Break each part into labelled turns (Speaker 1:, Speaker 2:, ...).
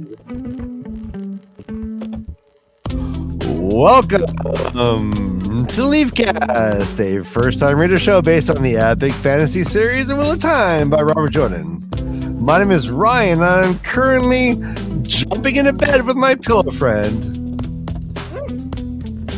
Speaker 1: Welcome to LeafCast, a first-time reader show based on the epic fantasy series The Wheel of Time by Robert Jordan. My name is Ryan, and I'm currently jumping into bed with my pillow friend.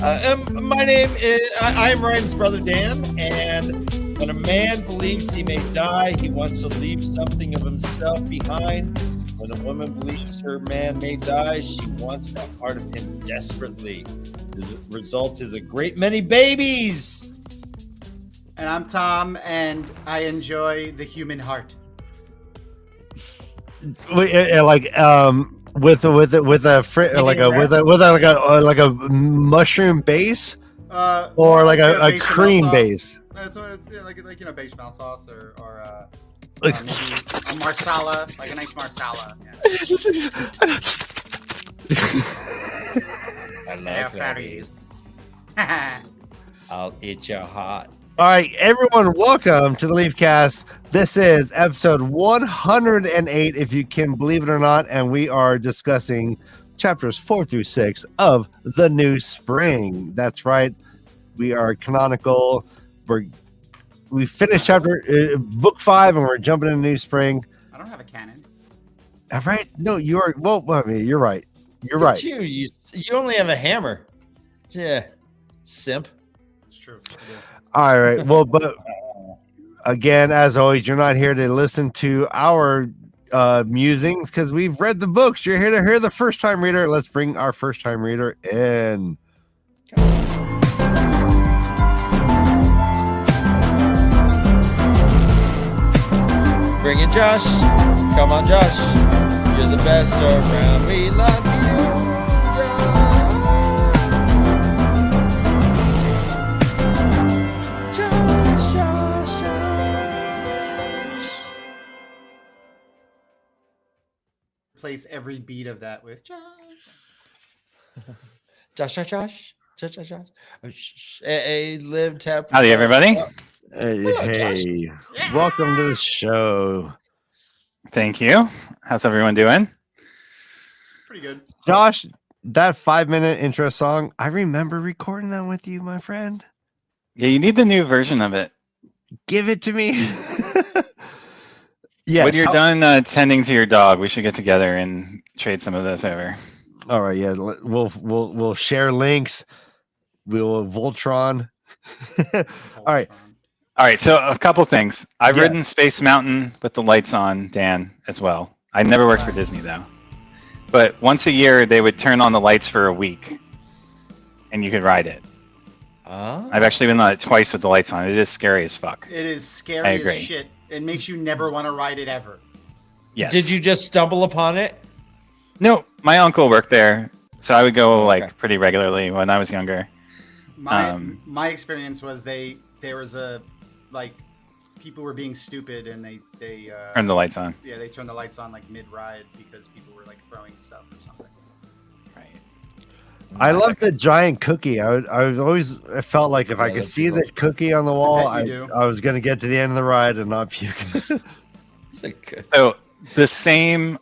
Speaker 2: My name is, I'm Ryan's brother Dan, and when a man believes he may die, he wants to leave something of himself behind. When a woman believes her man may die, she wants a part of him desperately. The result is a great many babies.
Speaker 3: And I'm Tom, and I enjoy the human heart.
Speaker 1: With a mushroom base, or like a cream base.
Speaker 3: It's like bechamel sauce or maybe a marsala, like a nice marsala.
Speaker 2: I love fatties. I'll eat your heart.
Speaker 1: All right, everyone, welcome to the LeafCast. This is episode 108, if you can believe it or not, and we are discussing chapters 4 through 6 of The New Spring. That's right, we are canonical. We finished book 5, and we're jumping into New Spring.
Speaker 3: I don't have a cannon.
Speaker 1: All right, no, you're you're right. You're right.
Speaker 2: You only have a hammer. Yeah, simp.
Speaker 3: It's true.
Speaker 1: All right. Well, but again, as always, you're not here to listen to our musings because we've read the books. You're here to hear the first-time reader. Let's bring our first-time reader in.
Speaker 2: Bring it, Josh. Come on, Josh. You're the best around. We love you. Josh.
Speaker 3: Replace every beat of that with Josh.
Speaker 2: Josh. Hey, live tap.
Speaker 4: Howdy, everybody.
Speaker 1: Hey, welcome to the show.
Speaker 4: Thank you. How's everyone doing?
Speaker 3: Pretty good.
Speaker 1: Josh, that 5-minute intro song, I remember recording that with you, my friend.
Speaker 4: Yeah, you need the new version of it.
Speaker 1: Give it to me. Yes.
Speaker 4: When you're done tending to your dog, we should get together and trade some of those over.
Speaker 1: All right, yeah, we'll share links. We'll Voltron. All right,
Speaker 4: so a couple things. I've ridden Space Mountain with the lights on, Dan, as well. I never worked for Disney, though. But once a year, they would turn on the lights for a week, and you could ride it. I've actually been on it twice with the lights on. It is scary as fuck.
Speaker 3: It is scary as shit. It makes you never want to ride it ever.
Speaker 4: Yes.
Speaker 2: Did you just stumble upon it?
Speaker 4: No, my uncle worked there, so I would go pretty regularly when I was younger.
Speaker 3: My experience was there was people were being stupid and they
Speaker 4: turned the lights on.
Speaker 3: Yeah, they turned the lights on like mid-ride because people were like throwing stuff or something.
Speaker 4: Right.
Speaker 1: I love the giant cookie. I felt like if I could see the cookie on the wall, I was going to get to the end of the ride and not puke.
Speaker 4: So the same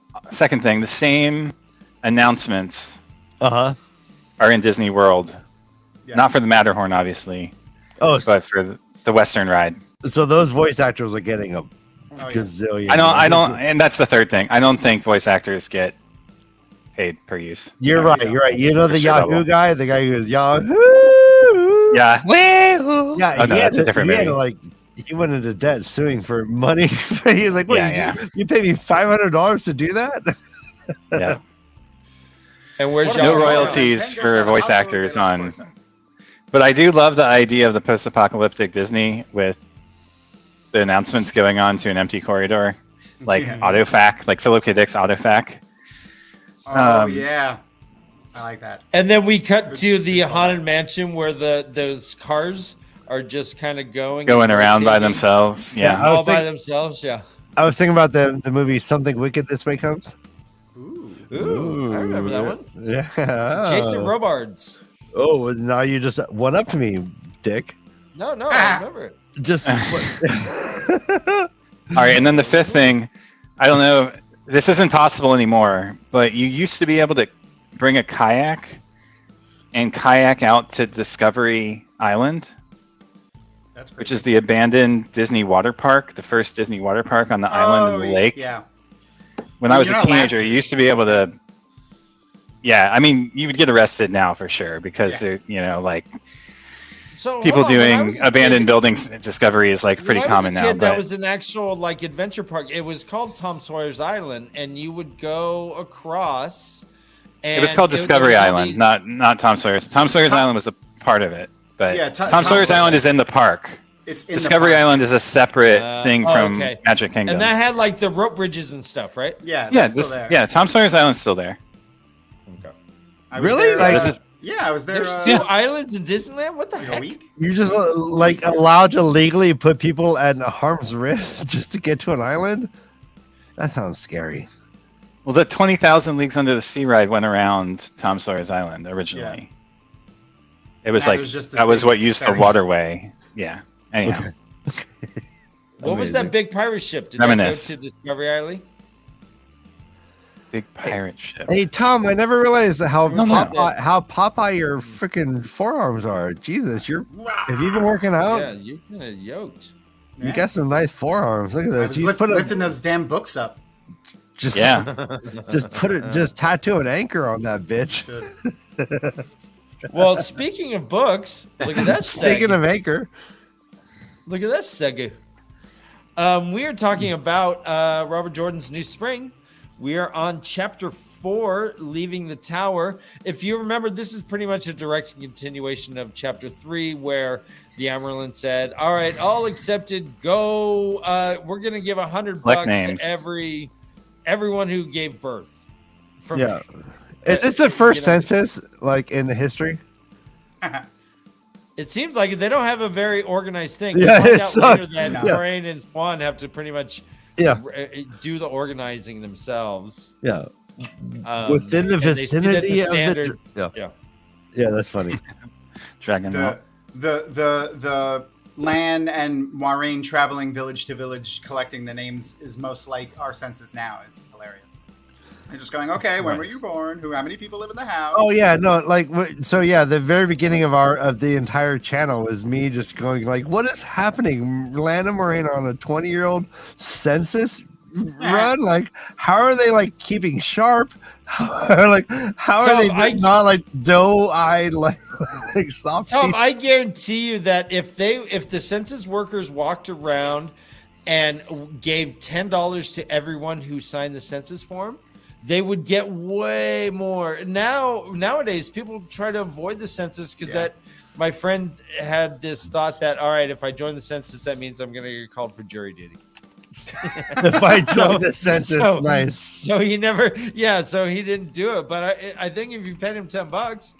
Speaker 4: announcements are in Disney World. Yeah. Not for the Matterhorn, obviously. But for the Western ride.
Speaker 1: So those voice actors are getting a gazillion.
Speaker 4: I don't, and that's the third thing. I don't think voice actors get paid per use.
Speaker 1: You're right. You know the Yahoo guy, the guy who goes Yahoo.
Speaker 4: Yeah. Woo-hoo.
Speaker 1: Yeah.
Speaker 4: Oh, no, that's a different movie.
Speaker 1: He went into debt suing for money. He's like, "Wait, you pay me $500 to do that?"
Speaker 4: Yeah.
Speaker 2: And where's
Speaker 4: no royalties for voice actors on? But I do love the idea of the post-apocalyptic Disney with the announcements going on to an empty corridor, like autofac, like Philip K. Dick's autofac.
Speaker 3: Oh yeah, I like that.
Speaker 2: And then we cut to the haunted mansion where those cars are just kind of going
Speaker 4: around by themselves. Yeah,
Speaker 2: all by themselves. Yeah.
Speaker 1: I was thinking about the movie Something Wicked This Way Comes.
Speaker 2: Ooh, I remember that one.
Speaker 1: Yeah.
Speaker 2: Jason Robards.
Speaker 1: Oh, now you just went up to me, Dick.
Speaker 2: No, I remember it.
Speaker 1: Just
Speaker 4: all right, and then the fifth thing, I don't know this isn't possible anymore, but you used to be able to bring a kayak and kayak out to Discovery Island,
Speaker 3: That's
Speaker 4: which is the abandoned Disney water park, the first Disney water park on the island in the lake.
Speaker 3: Yeah.
Speaker 4: When I was
Speaker 3: You're
Speaker 4: a
Speaker 3: not allowed
Speaker 4: teenager,
Speaker 3: to.
Speaker 4: you used to be able to. Yeah, I mean, you would get arrested now for sure because they're, like
Speaker 2: So
Speaker 4: people
Speaker 2: hold on, when I
Speaker 4: doing
Speaker 2: was a
Speaker 4: abandoned
Speaker 2: kid-
Speaker 4: buildings discovery is like pretty
Speaker 2: when
Speaker 4: common
Speaker 2: I was a
Speaker 4: now.
Speaker 2: kid, that
Speaker 4: But
Speaker 2: was an actual like adventure park. It was called Tom Sawyer's Island, and you would go across. And
Speaker 4: it was called Discovery
Speaker 2: there was all
Speaker 4: Island,
Speaker 2: these-
Speaker 4: not Tom Sawyer's. Tom Sawyer's Island was a part of it, but
Speaker 3: Yeah,
Speaker 4: Tom Sawyer's Island is in the park.
Speaker 3: It's in
Speaker 4: Discovery
Speaker 3: the park.
Speaker 4: Island is a separate thing from
Speaker 2: okay.
Speaker 4: Magic Kingdom.
Speaker 2: And that had like the rope bridges and stuff, right?
Speaker 3: Yeah,
Speaker 4: yeah,
Speaker 3: that's still there.
Speaker 4: yeah, Tom Sawyer's Island's still there.
Speaker 2: Okay.
Speaker 3: I was
Speaker 1: Really?
Speaker 3: there,
Speaker 1: Like-
Speaker 4: This is-
Speaker 3: yeah, I was there
Speaker 2: There's two islands in Disneyland. What the
Speaker 3: like
Speaker 2: heck?
Speaker 3: a week.
Speaker 1: You're just like allowed to legally put people at harm's risk just to get to an island? That sounds scary.
Speaker 4: Well, the 20,000 Leagues Under the Sea ride went around Tom Sawyer's Island originally. It was
Speaker 3: Now
Speaker 4: like
Speaker 3: there's just this
Speaker 4: that was
Speaker 3: big
Speaker 4: what used the
Speaker 3: ferry.
Speaker 4: waterway. Yeah. Anyhow,
Speaker 2: What was
Speaker 1: Amazing.
Speaker 2: that big pirate ship? Did
Speaker 4: Reminisce.
Speaker 2: that go to Discovery Island?
Speaker 4: big pirate ship.
Speaker 1: Hey Tom, I never realized how
Speaker 2: No, no.
Speaker 1: Popeye your freaking forearms are. Jesus, have you been working out?
Speaker 2: Yeah, you're kind of yoked.
Speaker 1: You got some nice forearms. Look at
Speaker 3: I
Speaker 1: this.
Speaker 3: was
Speaker 1: You put
Speaker 3: lifting those damn books up.
Speaker 1: just
Speaker 4: Yeah.
Speaker 1: just tattoo an anchor on that bitch.
Speaker 3: Should.
Speaker 2: Well, speaking of books, look at that.
Speaker 1: Speaking
Speaker 2: seg.
Speaker 1: of anchor,
Speaker 2: Look at that seg. We are talking about Robert Jordan's New Spring. We are on chapter 4, Leaving the Tower. If you remember, this is pretty much a direct continuation of chapter 3, where the Amaryllis said, "All right, all accepted. Go. We're going to give $100
Speaker 4: Collect
Speaker 2: to
Speaker 4: names.
Speaker 2: everyone who gave birth." From
Speaker 1: yeah. Is this the first
Speaker 2: You know-
Speaker 1: census like in the history?
Speaker 2: It seems like they don't have a very organized thing.
Speaker 1: Yeah,
Speaker 2: We
Speaker 1: it
Speaker 2: find out
Speaker 1: sucks.
Speaker 2: later that
Speaker 3: Yeah.
Speaker 2: Brain and Swan have to pretty much
Speaker 1: Yeah.
Speaker 2: do the organizing themselves.
Speaker 1: Yeah.
Speaker 2: Um,
Speaker 1: Within the
Speaker 2: and they see that
Speaker 1: vicinity of the
Speaker 2: standard-
Speaker 1: yeah. Yeah, that's funny.
Speaker 4: Dragon Ball.
Speaker 3: The Lan and Moiraine traveling village to village collecting the names is most like our census now. It's hilarious. They're just going, okay, when were you born? How many people live in the house?
Speaker 1: Oh yeah, no, like so. Yeah, the very beginning of the entire channel was me just going like, "What is happening?" Lana Moraine on a 20-year-old census run. Like, how are they like keeping sharp? Like, how
Speaker 2: Tom,
Speaker 1: are they just not like doe-eyed like soft?
Speaker 2: Tom,
Speaker 1: people?
Speaker 2: I guarantee you that if the census workers walked around and gave $10 to everyone who signed the census form, they would get way more. Nowadays, people try to avoid the census because that. My friend had this thought that, all right, if I join the census, that means I'm going to get called for jury duty.
Speaker 1: If I join the census, nice.
Speaker 2: So he never, so he didn't do it. But I think if you paid him $10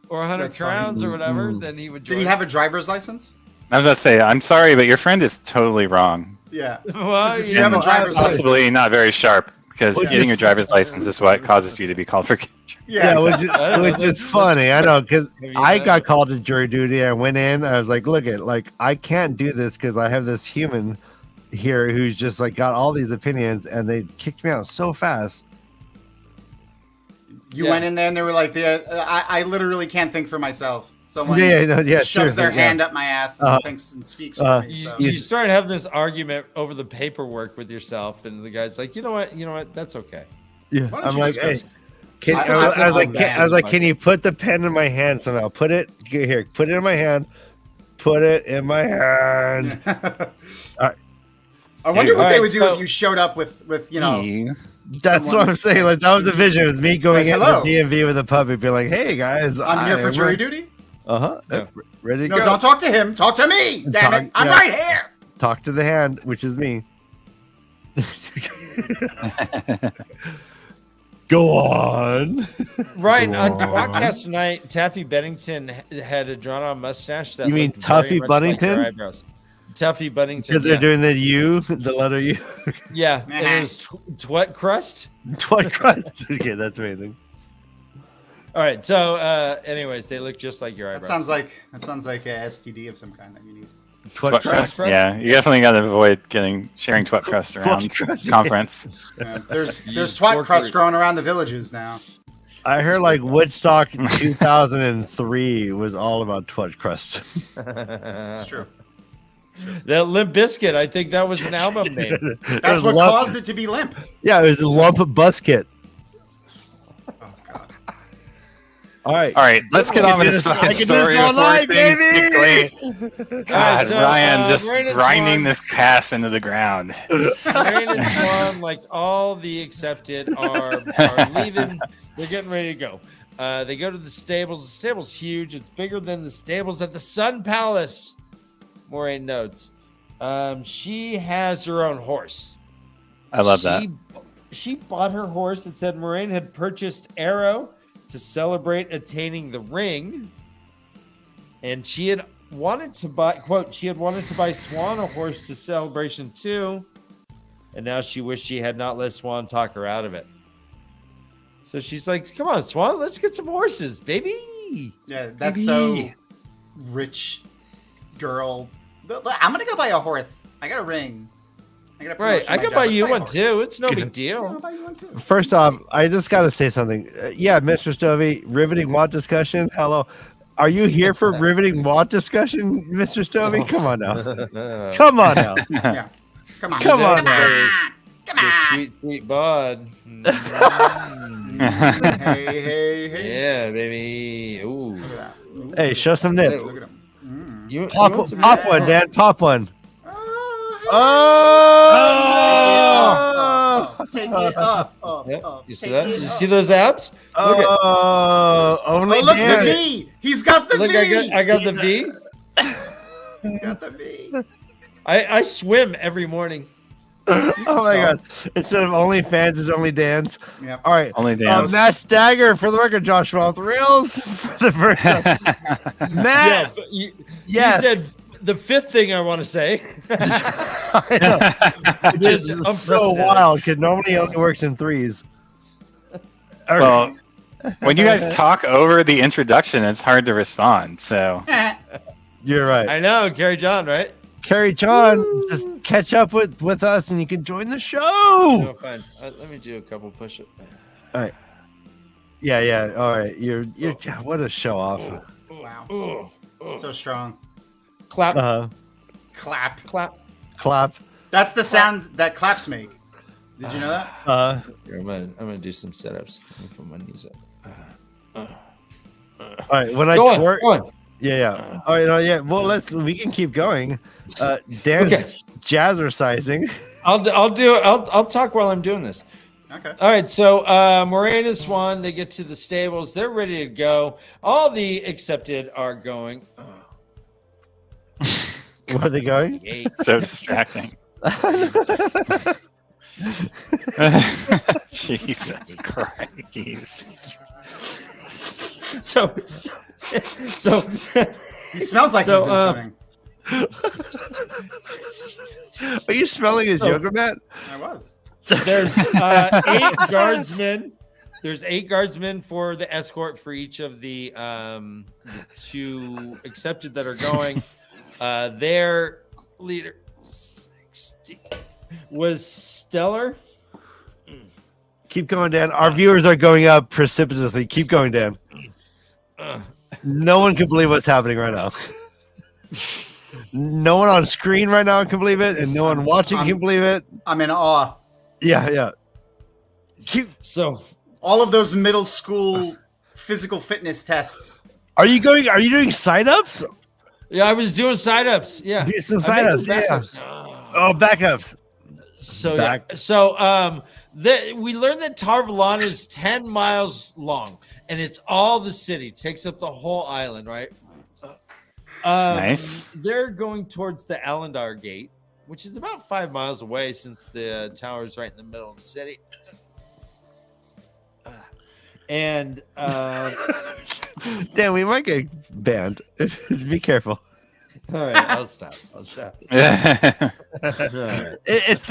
Speaker 2: or 100
Speaker 3: That's funny.
Speaker 2: crowns or whatever, then he would join.
Speaker 3: Did he have a driver's license?
Speaker 4: I was about to say, I'm sorry, but your friend is totally wrong.
Speaker 3: Yeah.
Speaker 2: Well,
Speaker 3: If you have a driver's
Speaker 4: Possibly
Speaker 3: license,
Speaker 4: not very sharp, because getting your driver's license is what causes you to be called for.
Speaker 1: Yeah,
Speaker 3: exactly.
Speaker 1: which is funny. I know because
Speaker 2: Have you
Speaker 1: I
Speaker 2: done
Speaker 1: got
Speaker 2: it?
Speaker 1: called to jury duty. I went in. I was like, "Look at I can't do this because I have this human here who's just like got all these opinions, and they kicked me out so fast."
Speaker 3: You went in there and they were like, I literally can't think for myself. Someone shoves their hand up my ass and thinks and speaks for me. So.
Speaker 2: You started having this argument over the paperwork with yourself, and the guy's like, you know what, that's okay.
Speaker 1: Yeah,
Speaker 3: Why don't
Speaker 1: I'm
Speaker 3: you
Speaker 1: like,
Speaker 3: just
Speaker 1: hey, I was like, can you put the pen in my hand somehow? Put it here. Put it in my hand. Put it in my hand.
Speaker 3: I wonder what they would do
Speaker 2: so-
Speaker 3: if you showed up with
Speaker 1: That's what I'm saying. Like that was the vision. It was me going
Speaker 3: Like,
Speaker 1: into
Speaker 3: hello.
Speaker 1: DMV with a puppy, being like, "Hey guys,
Speaker 3: I'm here for jury duty.
Speaker 1: Ready to
Speaker 3: No,
Speaker 1: go.
Speaker 3: don't talk to him. Talk to me. Damn it. I'm right here.
Speaker 1: Talk to the hand, which is me. Go on.
Speaker 2: Right on
Speaker 1: Go on.
Speaker 2: podcast tonight, Taffy Bennington had a drawn-on mustache. That
Speaker 1: You mean
Speaker 2: looked very
Speaker 1: Tuffy
Speaker 2: much like your
Speaker 1: Buddington?
Speaker 2: eyebrows. Tuffy Buddington.
Speaker 1: Because they're doing the U, the letter U.
Speaker 2: Yeah, and it was Twet Crust.
Speaker 1: Twat crust. Okay, that's amazing.
Speaker 2: All right, so anyways, they look just like your eyebrows.
Speaker 3: That sounds like a STD of some kind that you need.
Speaker 1: Twat crust.
Speaker 4: Yeah, you definitely got to avoid sharing twat crust around conference.
Speaker 3: There's twat crust growing around the villages now.
Speaker 1: I heard like Woodstock 2003 was all about twat crust.
Speaker 3: It's true.
Speaker 2: That Limp Bizkit, I think that was an album name.
Speaker 3: That's what caused it to be limp.
Speaker 1: Yeah, it was a lump of Buskit.
Speaker 3: Oh God.
Speaker 1: All right,
Speaker 4: let's get on with this fucking story before things get great. God,
Speaker 2: so,
Speaker 4: Ryan just
Speaker 2: Reno
Speaker 4: grinding
Speaker 2: Swan-
Speaker 4: this cast into the ground.
Speaker 2: Rain and Swan, like all the accepted, are leaving. They're getting ready to go. They go to the stables. The stable's huge. It's bigger than the stables at the Sun Palace. Moraine notes. She has her own horse.
Speaker 4: I love that.
Speaker 2: She bought her horse. It said Moraine had purchased Arrow to celebrate attaining the ring. And she had wanted to buy, quote, she had wanted to buy Swan a horse to celebration too. And now she wished she had not let Swan talk her out of it. So she's like, come on, Swan, let's get some horses, baby.
Speaker 3: Yeah, that's so rich girl. I'm going to go buy a horse. I got a ring.
Speaker 2: Right, I could buy you one too. It's no big
Speaker 3: I'll
Speaker 2: deal.
Speaker 3: buy you one too.
Speaker 1: first off, I just got to say something. Yeah, Mistress Dovie, riveting WOT discussion. Hello. Are you here for riveting WOT discussion, Mistress Dovie? Come on now. Come on now.
Speaker 3: Yeah. Come on.
Speaker 1: Come on
Speaker 3: Come
Speaker 1: now.
Speaker 3: on. Come
Speaker 2: The
Speaker 3: on.
Speaker 2: sweet, sweet bud.
Speaker 3: Hey.
Speaker 2: Yeah, baby. Ooh.
Speaker 3: Look at that. Ooh,
Speaker 1: Hey, show some nip.
Speaker 3: look at him. Mm.
Speaker 2: You
Speaker 1: Pop
Speaker 2: want some-
Speaker 1: one, Dan. Pop one.
Speaker 3: Oh, take it up.
Speaker 2: Yep. You see that? Did you see those abs? Look at.
Speaker 1: Only
Speaker 3: Oh, look,
Speaker 1: Dan.
Speaker 3: the V. He's got the
Speaker 2: Look,
Speaker 3: V.
Speaker 2: I got the V.
Speaker 3: He's got the V.
Speaker 2: I swim every morning.
Speaker 1: Oh my God! Instead of OnlyFans, it's only Dan's.
Speaker 3: Yep.
Speaker 1: All right.
Speaker 4: Only dance.
Speaker 1: MaTsDaGger, for the record, Joshua off the rails. For the first time. Matt.
Speaker 2: But you
Speaker 1: Yes.
Speaker 2: said the fifth thing I want to say.
Speaker 1: I know. Which is so
Speaker 2: Unprecedented.
Speaker 1: wild because normally he only works in threes.
Speaker 4: Well, when you guys talk over the introduction, it's hard to respond. So
Speaker 1: You're right.
Speaker 2: I know, Karri John, right?
Speaker 1: Karri John, just catch up with us and you can join the show.
Speaker 2: No, fine. Let me do a couple push-ups.
Speaker 1: All right. Yeah. All right. You're what a show off.
Speaker 3: Wow. So strong.
Speaker 2: Clap,
Speaker 3: Clap.
Speaker 2: clap.
Speaker 1: Clap.
Speaker 3: That's the sound that claps make. Did you know that?
Speaker 2: Here, I'm gonna do some setups. Let me put my knees up.
Speaker 1: All right. When I
Speaker 2: Go on,
Speaker 1: twerk,
Speaker 2: go on.
Speaker 1: yeah. All right. No, yeah. Well, we can keep going. Dan's
Speaker 2: Okay.
Speaker 1: jazzercising.
Speaker 2: I'll talk while I'm doing this.
Speaker 3: Okay.
Speaker 2: All right, so Moraine and Swan, they get to the stables. They're ready to go. All the accepted are going.
Speaker 1: Where are they going?
Speaker 2: Yay.
Speaker 4: so distracting. Jesus Christ.
Speaker 2: So
Speaker 3: He smells like
Speaker 2: So,
Speaker 3: he's been swimming.
Speaker 1: Are you smelling his yoga mat?
Speaker 3: I was.
Speaker 2: there's 8 guardsmen. There's 8 guardsmen for the escort for each of the 2 accepted that are going. Their leader was Stellar.
Speaker 1: Keep going, Dan. Our viewers are going up precipitously. Keep going, Dan. No one can believe what's happening right now. No one on screen right now can believe it, and no one watching can believe it.
Speaker 3: I'm in awe.
Speaker 1: Yeah.
Speaker 2: So
Speaker 3: All of those middle school physical fitness tests.
Speaker 1: Are you doing sign-ups?
Speaker 2: yeah, I was doing side-ups. Yeah.
Speaker 1: Do some
Speaker 2: I made
Speaker 1: sign-ups,
Speaker 2: some
Speaker 1: yeah.
Speaker 2: backups.
Speaker 1: Oh, backups.
Speaker 2: So
Speaker 1: Back-
Speaker 2: yeah. So we learned that Tarvalon is 10 miles long, and it's all the city. It takes up the whole island, right?
Speaker 4: Nice.
Speaker 2: They're going towards the Allendar Gate, which is about 5 miles away, since the tower is right in the middle of the city. And
Speaker 1: Dan, we might get banned. Be careful.
Speaker 2: all right, I'll stop.
Speaker 1: It's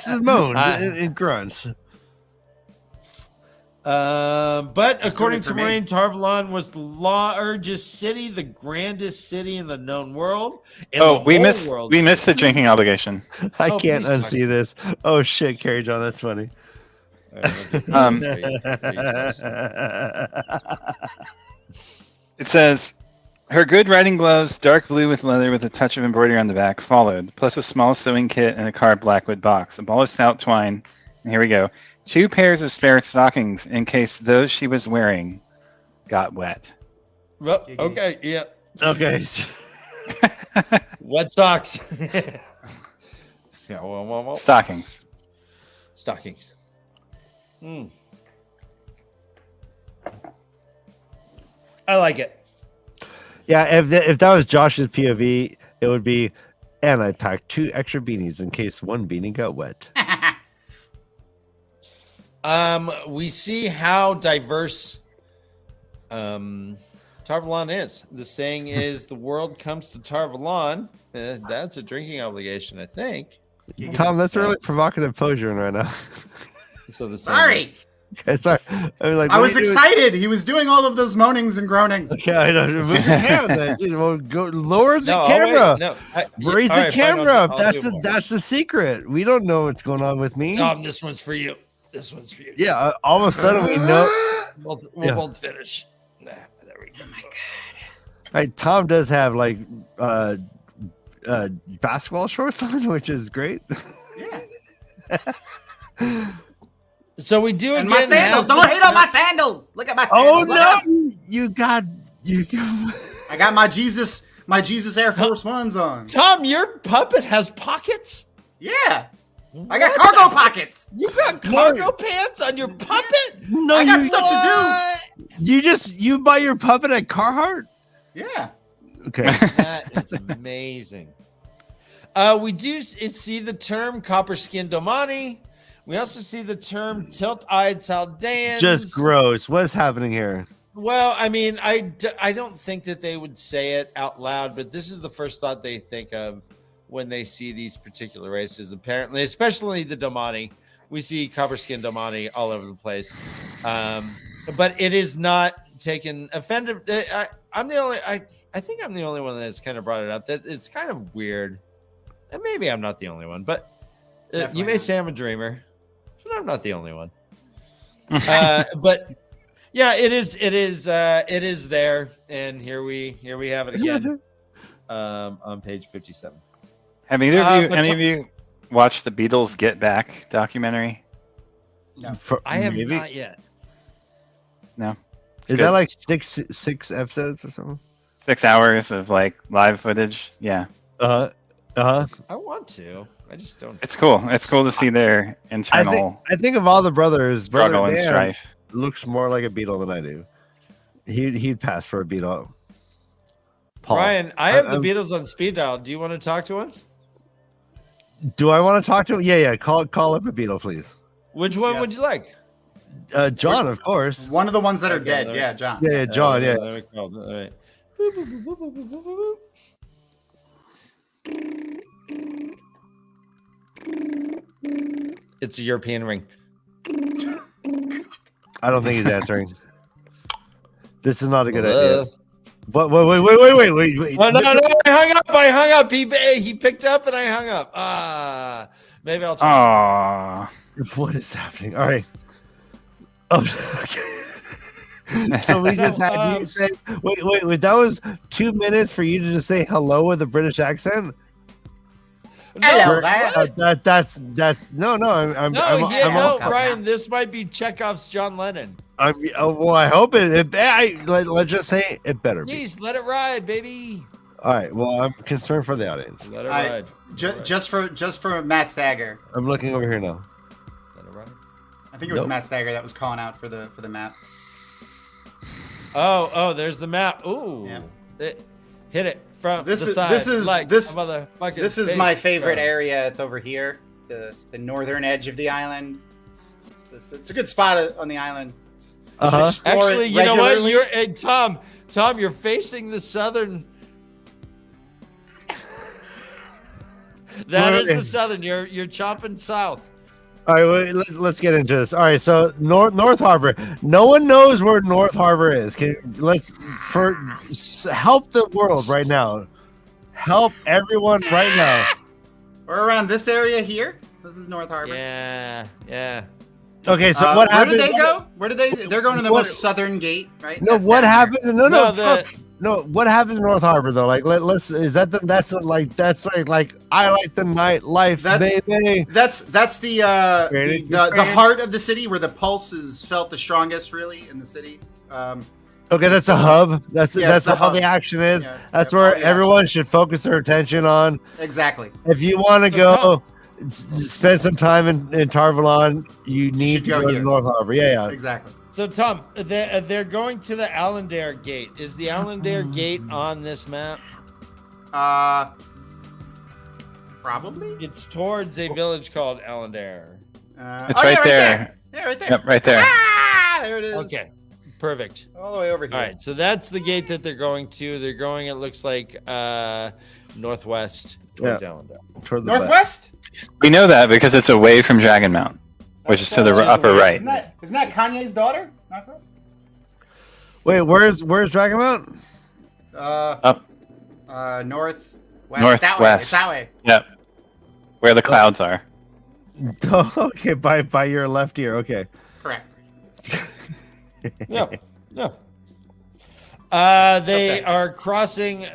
Speaker 1: the moans and grunts.
Speaker 2: But according to
Speaker 3: for me.
Speaker 2: Moraine, Tarvalon was the largest city, the grandest city in the known world. In the
Speaker 4: we
Speaker 2: whole
Speaker 4: missed
Speaker 2: world.
Speaker 4: we missed the drinking obligation.
Speaker 1: I
Speaker 2: Oh,
Speaker 1: can't
Speaker 2: please
Speaker 1: unsee this. Oh shit, Karri John, that's funny.
Speaker 2: All right, we'll do
Speaker 4: It says, her good riding gloves, dark blue with leather with a touch of embroidery on the back, followed, plus a small sewing kit and a carved blackwood box, a ball of stout twine, and here we go, 2 pairs of spare stockings in case those she was wearing got wet.
Speaker 2: Well, okay, yeah.
Speaker 1: Okay.
Speaker 2: Wet socks. Yeah, well.
Speaker 4: Stockings.
Speaker 2: Stockings. I like it.
Speaker 1: Yeah, if that was Josh's POV, it would be, and I packed 2 extra beanies in case one beanie got wet.
Speaker 2: We see how diverse Tarvalon is. The saying is, the world comes to Tarvalon. That's a drinking obligation, I think.
Speaker 1: Tom, that's a really provocative pose you're in right now.
Speaker 2: So the
Speaker 3: Sorry.
Speaker 1: Okay, sorry.
Speaker 3: I was excited. He was doing all of those moanings and groanings.
Speaker 1: Okay, I know. Move your hand then. Dude, well, go lower the
Speaker 2: No,
Speaker 1: camera.
Speaker 2: Raise
Speaker 1: Raise the camera. That's the secret. We don't know what's going on with me.
Speaker 2: Tom, this one's for you. This one's for you.
Speaker 1: Yeah, all of a sudden we know.
Speaker 2: We'll
Speaker 1: Yeah.
Speaker 2: both finish. There we go. Oh my God.
Speaker 1: Right, Tom does have like basketball shorts on, which is great.
Speaker 3: Yeah.
Speaker 2: So we do
Speaker 3: And
Speaker 2: again
Speaker 3: my sandals.
Speaker 2: have
Speaker 3: Don't hate on my sandals. Look at my sandals.
Speaker 1: Oh
Speaker 3: Look up.
Speaker 1: no! You got you.
Speaker 3: I got my Jesus Air Force Ones on.
Speaker 2: Tom, your puppet has pockets?
Speaker 3: Yeah. I got cargo pockets.
Speaker 2: You got cargo pants on your puppet?
Speaker 1: No,
Speaker 3: I got
Speaker 1: you,
Speaker 3: stuff to
Speaker 1: you buy your puppet at Carhartt?
Speaker 3: do. Yeah.
Speaker 1: Okay.
Speaker 2: That is amazing. We do see the term copper skin Domani. We also see the term tilt-eyed Saldeans.
Speaker 1: Just gross. What's happening here?
Speaker 2: Well, I mean, I don't think that they would say it out loud, but this is the first thought they think of when they see these particular races. Apparently, especially the Domani. We see copper skin Domani all over the place. But it is not taken offended. I think I'm the only one that's kind of brought it up. That it's kind of weird. And maybe I'm not the only one, but you may say I'm a dreamer, but I'm not the only one. But yeah, it is there, and here we have it again on page 57.
Speaker 4: Have either of you, any of you, watched the Beatles Get Back documentary?
Speaker 3: No.
Speaker 2: I have not yet.
Speaker 4: No.
Speaker 1: Is
Speaker 4: good.
Speaker 1: that like six episodes or something?
Speaker 4: 6 hours of like live footage. Yeah,
Speaker 1: I
Speaker 2: want to. I just don't.
Speaker 4: it's cool. It's cool to see their internal
Speaker 1: I think of all the brothers,
Speaker 4: struggle
Speaker 1: brother
Speaker 4: and
Speaker 1: Dan
Speaker 4: strife.
Speaker 1: looks more like a Beatle than I do. He'd pass for a Beatle. Paul.
Speaker 2: Brian, I have the Beatles on speed dial. Do you want to talk to one?
Speaker 1: Do I want to talk to him? Yeah. Call up a Beatle, please.
Speaker 2: Which one
Speaker 3: Yes.
Speaker 2: would you like?
Speaker 1: John, of course.
Speaker 3: One of the ones that are
Speaker 2: Okay,
Speaker 3: dead.
Speaker 2: let me-
Speaker 3: Yeah, John.
Speaker 1: Yeah, John. Yeah.
Speaker 2: Let me call. All right. It's a European ring.
Speaker 1: I don't think he's answering. This is not a good
Speaker 2: Hello?
Speaker 1: idea. But wait.
Speaker 2: Oh, no, I hung up. He picked up and I hung up. Maybe I'll try.
Speaker 4: Aww.
Speaker 1: What is happening? All right. Oh, okay. So we just had you say, wait. That was 2 minutes for you to just say hello with a British accent.
Speaker 3: Hello,
Speaker 1: That's no. I'm
Speaker 2: Brian. This might be Chekhov's John Lennon.
Speaker 1: well, I hope let's just say it better be.
Speaker 2: Please let it ride, baby.
Speaker 1: All right. Well, I'm concerned for the audience.
Speaker 2: Let it ride.
Speaker 3: Just for MaTsDaGger.
Speaker 1: I'm looking over here now.
Speaker 2: Let it ride.
Speaker 3: I think it was
Speaker 1: Nope.
Speaker 3: MaTsDaGger that was calling out for the map.
Speaker 2: Oh, there's the map. Ooh.
Speaker 3: Yeah.
Speaker 2: Hit it from
Speaker 3: This
Speaker 2: the
Speaker 3: is-
Speaker 2: side.
Speaker 3: this is-
Speaker 2: like
Speaker 3: this-
Speaker 2: a motherfucking
Speaker 3: This is my
Speaker 2: space
Speaker 3: favorite
Speaker 2: star.
Speaker 3: area. It's over here, the northern edge of the island. It's a good spot on the island.
Speaker 1: Uh-huh.
Speaker 3: Explore
Speaker 2: Actually,
Speaker 3: it
Speaker 2: you know what?
Speaker 3: regularly.
Speaker 2: Tom, you're facing the southern. That is the southern. You're chopping south.
Speaker 1: All right, let's get into this. All right, so North Harbor. No one knows where North Harbor is. Help the world right now. Help everyone right now.
Speaker 3: We're around this area here. This is North Harbor.
Speaker 2: Yeah.
Speaker 1: Okay, so what happened?
Speaker 3: Where did they go? Where did they? They're going to the most southern gate, right?
Speaker 1: No,
Speaker 3: That's
Speaker 1: what
Speaker 3: down
Speaker 1: happens?
Speaker 3: here.
Speaker 1: No. What happens in North Harbor though? Like, let's. Is that that's like I like the nightlife, baby.
Speaker 3: That's the heart of the city where the pulse is felt the strongest, really, in the city.
Speaker 1: Okay, that's a hub. That's
Speaker 3: the
Speaker 1: all
Speaker 3: hub.
Speaker 1: the action is.
Speaker 3: Yeah,
Speaker 1: that's
Speaker 3: all
Speaker 1: where
Speaker 3: the
Speaker 1: everyone should focus their attention on.
Speaker 3: Exactly.
Speaker 1: If you want to go spend some time in Tarvalon, you need to go to North Harbor. Yeah.
Speaker 3: Exactly.
Speaker 2: So, Tom, they're going to the Allendale Gate. Is the Allendale Gate on this map?
Speaker 3: Probably.
Speaker 2: It's towards a village called Allendale.
Speaker 4: It's right there.
Speaker 3: Yeah, right there.
Speaker 4: Yep, right there.
Speaker 3: Ah, there it is.
Speaker 2: Okay, perfect.
Speaker 3: All the way over here.
Speaker 2: All right, so that's the gate that they're going to. They're going, it looks like, northwest towards Allendale.
Speaker 3: Northwest?
Speaker 4: We know that because it's away from Dragon Mount, which is to the upper right.
Speaker 3: Isn't that Kanye's daughter? Northwest?
Speaker 1: Wait, where's Dragon Mount?
Speaker 4: Up.
Speaker 3: Northwest.
Speaker 4: Northwest.
Speaker 3: That way. It's that way.
Speaker 4: Yep. Where the clouds are.
Speaker 1: Okay, by your left ear. Okay.
Speaker 3: Correct.
Speaker 2: Yeah. They are crossing.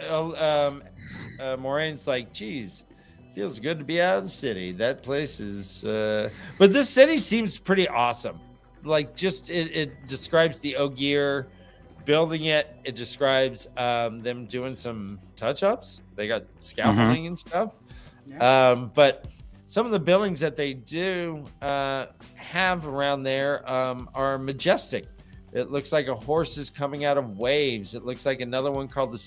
Speaker 2: Moraine's like, geez, feels good to be out of the city. That place is. But this city seems pretty awesome. Like, just it describes the Ogier building it. It describes them doing some touch-ups. They got scaffolding and stuff. Yeah. But some of the buildings that they do have around there are majestic. It looks like a horse is coming out of waves. It looks like another one called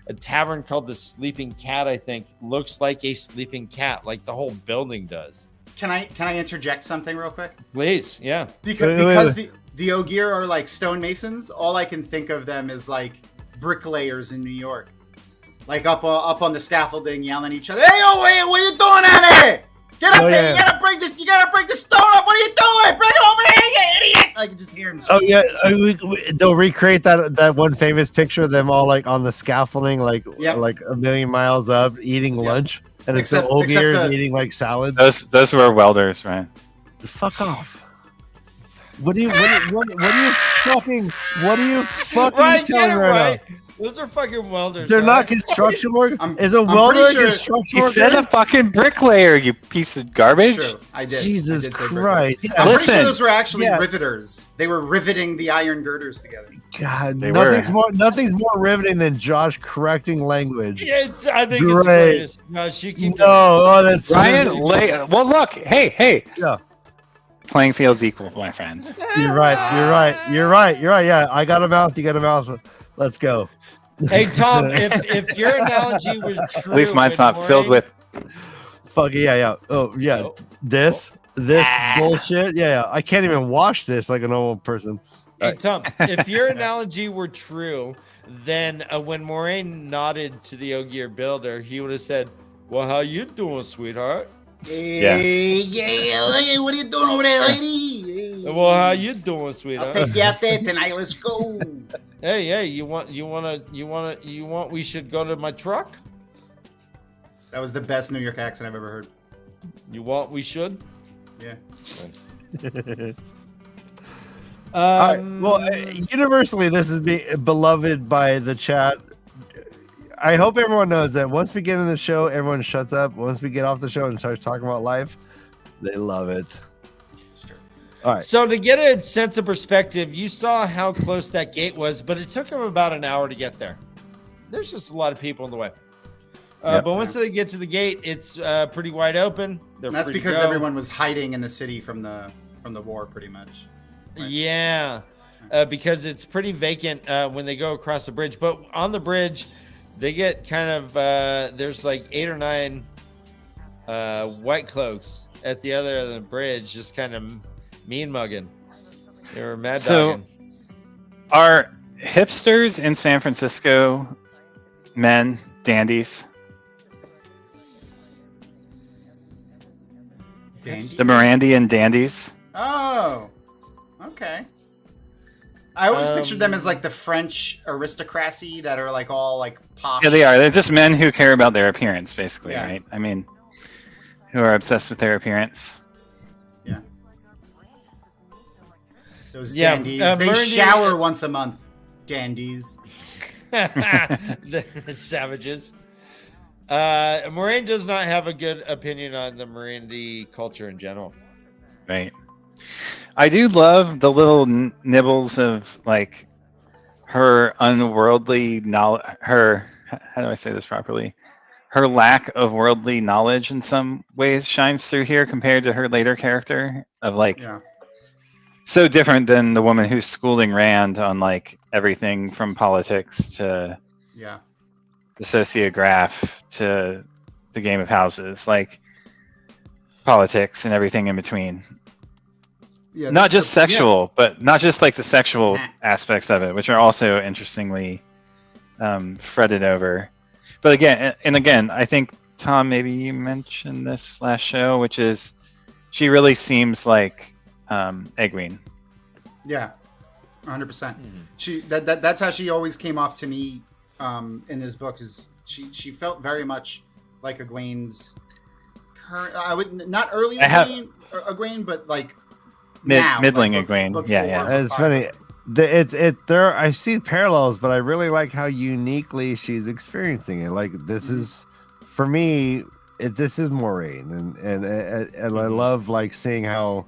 Speaker 2: a tavern called the Sleeping Cat, I think. Looks like a sleeping cat, like the whole building does.
Speaker 3: Can I interject something real quick?
Speaker 2: Please, yeah.
Speaker 3: Because the Ogier are like stonemasons, all I can think of them is like bricklayers in New York. Like up on the scaffolding yelling at each other, "Hey, what are you doing out there? Get up there! You gotta break the stone up! What are you doing? Bring it over here, you idiot!" I can just hear him.
Speaker 1: Oh yeah, they'll recreate that one famous picture of them all like on the scaffolding, like a million miles up, eating lunch, and it's the Ogiers eating like salad.
Speaker 4: Those were welders, right?
Speaker 1: Fuck off! What are you fucking
Speaker 2: right,
Speaker 1: telling right now?
Speaker 2: Those are fucking welders.
Speaker 1: They're not construction work. Is a welder construction worker?
Speaker 4: He said a fucking bricklayer, you piece of garbage.
Speaker 3: True. I did.
Speaker 1: Jesus Christ.
Speaker 3: I'm pretty sure those were actually riveters. They were riveting the iron girders together.
Speaker 1: God, nothing's more riveting than Josh correcting language.
Speaker 2: Yeah, I think it's great. No,
Speaker 1: that's
Speaker 4: Ryan. Well, look, hey.
Speaker 1: Yeah.
Speaker 4: Playing field's equal, my friend.
Speaker 1: You're right. Yeah, I got a mouth. You got a mouth. Let's go.
Speaker 2: Hey Tom, if your analogy was true,
Speaker 4: at least mine's not filled with.
Speaker 1: Fuck yeah. Oh yeah, this bullshit. Yeah, I can't even wash this like a normal person.
Speaker 2: Hey Tom, if your analogy were true, then when Moraine nodded to the Ogier builder, he would have said, "Well, how you doing, sweetheart?"
Speaker 3: Hey, what are you doing over there, lady?
Speaker 2: Well, how you doing, sweetheart?
Speaker 3: I'll take you out there tonight. Let's go.
Speaker 2: Hey, you want? We should go to my truck.
Speaker 3: That was the best New York accent I've ever heard.
Speaker 2: You want? We should.
Speaker 3: Yeah.
Speaker 1: Right. Well, universally, this is beloved by the chat. I hope everyone knows that once we get in the show, everyone shuts up. Once we get off the show and starts talking about life, they love it. All right.
Speaker 2: So to get a sense of perspective, you saw how close that gate was, but it took them about an hour to get there. There's just a lot of people in the way. But once they get to the gate, it's pretty wide open.
Speaker 3: That's because everyone was hiding in the city from the war, pretty much.
Speaker 2: Right? Yeah, because it's pretty vacant when they go across the bridge. But on the bridge, they get kind of there's like 8 or 9 white cloaks at the other end of the bridge, just kind of mean mugging. They were mad dogging.
Speaker 4: Are hipsters in San Francisco men dandies?
Speaker 3: Dandy?
Speaker 4: The Mirandian dandies.
Speaker 3: Oh, okay. I always pictured them as like the French aristocracy that are like all like posh.
Speaker 4: Yeah, they are. They're just men who care about their appearance, basically,
Speaker 3: Yeah.
Speaker 4: right? I mean, who are obsessed with their appearance.
Speaker 3: Yeah. Those
Speaker 2: Yeah,
Speaker 3: dandies. They
Speaker 2: Mirandian-
Speaker 3: shower once a month. Dandies.
Speaker 2: The savages. Moraine does not have a good opinion on the Mirandi culture in general.
Speaker 4: Right. I do love the little nibbles of like her unworldly knowledge. Her, how do I say this properly? Her lack of worldly knowledge in some ways shines through here compared to her later character of like
Speaker 3: Yeah.
Speaker 4: so different than the woman who's schooling Rand on like everything from politics to
Speaker 3: Yeah.
Speaker 4: the sociograph to the game of houses, like politics and everything in between.
Speaker 3: Yeah.
Speaker 4: Not
Speaker 3: this
Speaker 4: just
Speaker 3: is the-
Speaker 4: sexual, but not just like the sexual
Speaker 3: Nah.
Speaker 4: aspects of it, which are also interestingly fretted over. But again, I think Tom, maybe you mentioned this last show, which is she really seems like Egwene.
Speaker 3: Yeah. 100%. That's how she always came off to me in this book. Is she felt very much like Egwene's current. I would not early Egwene, but like now,
Speaker 4: middling
Speaker 3: like,
Speaker 4: Egwene.
Speaker 3: before-
Speaker 4: Yeah.
Speaker 1: It's funny. There I see parallels, but I really like how uniquely she's experiencing it. Like this is, for me, this is Moraine, and I love like seeing how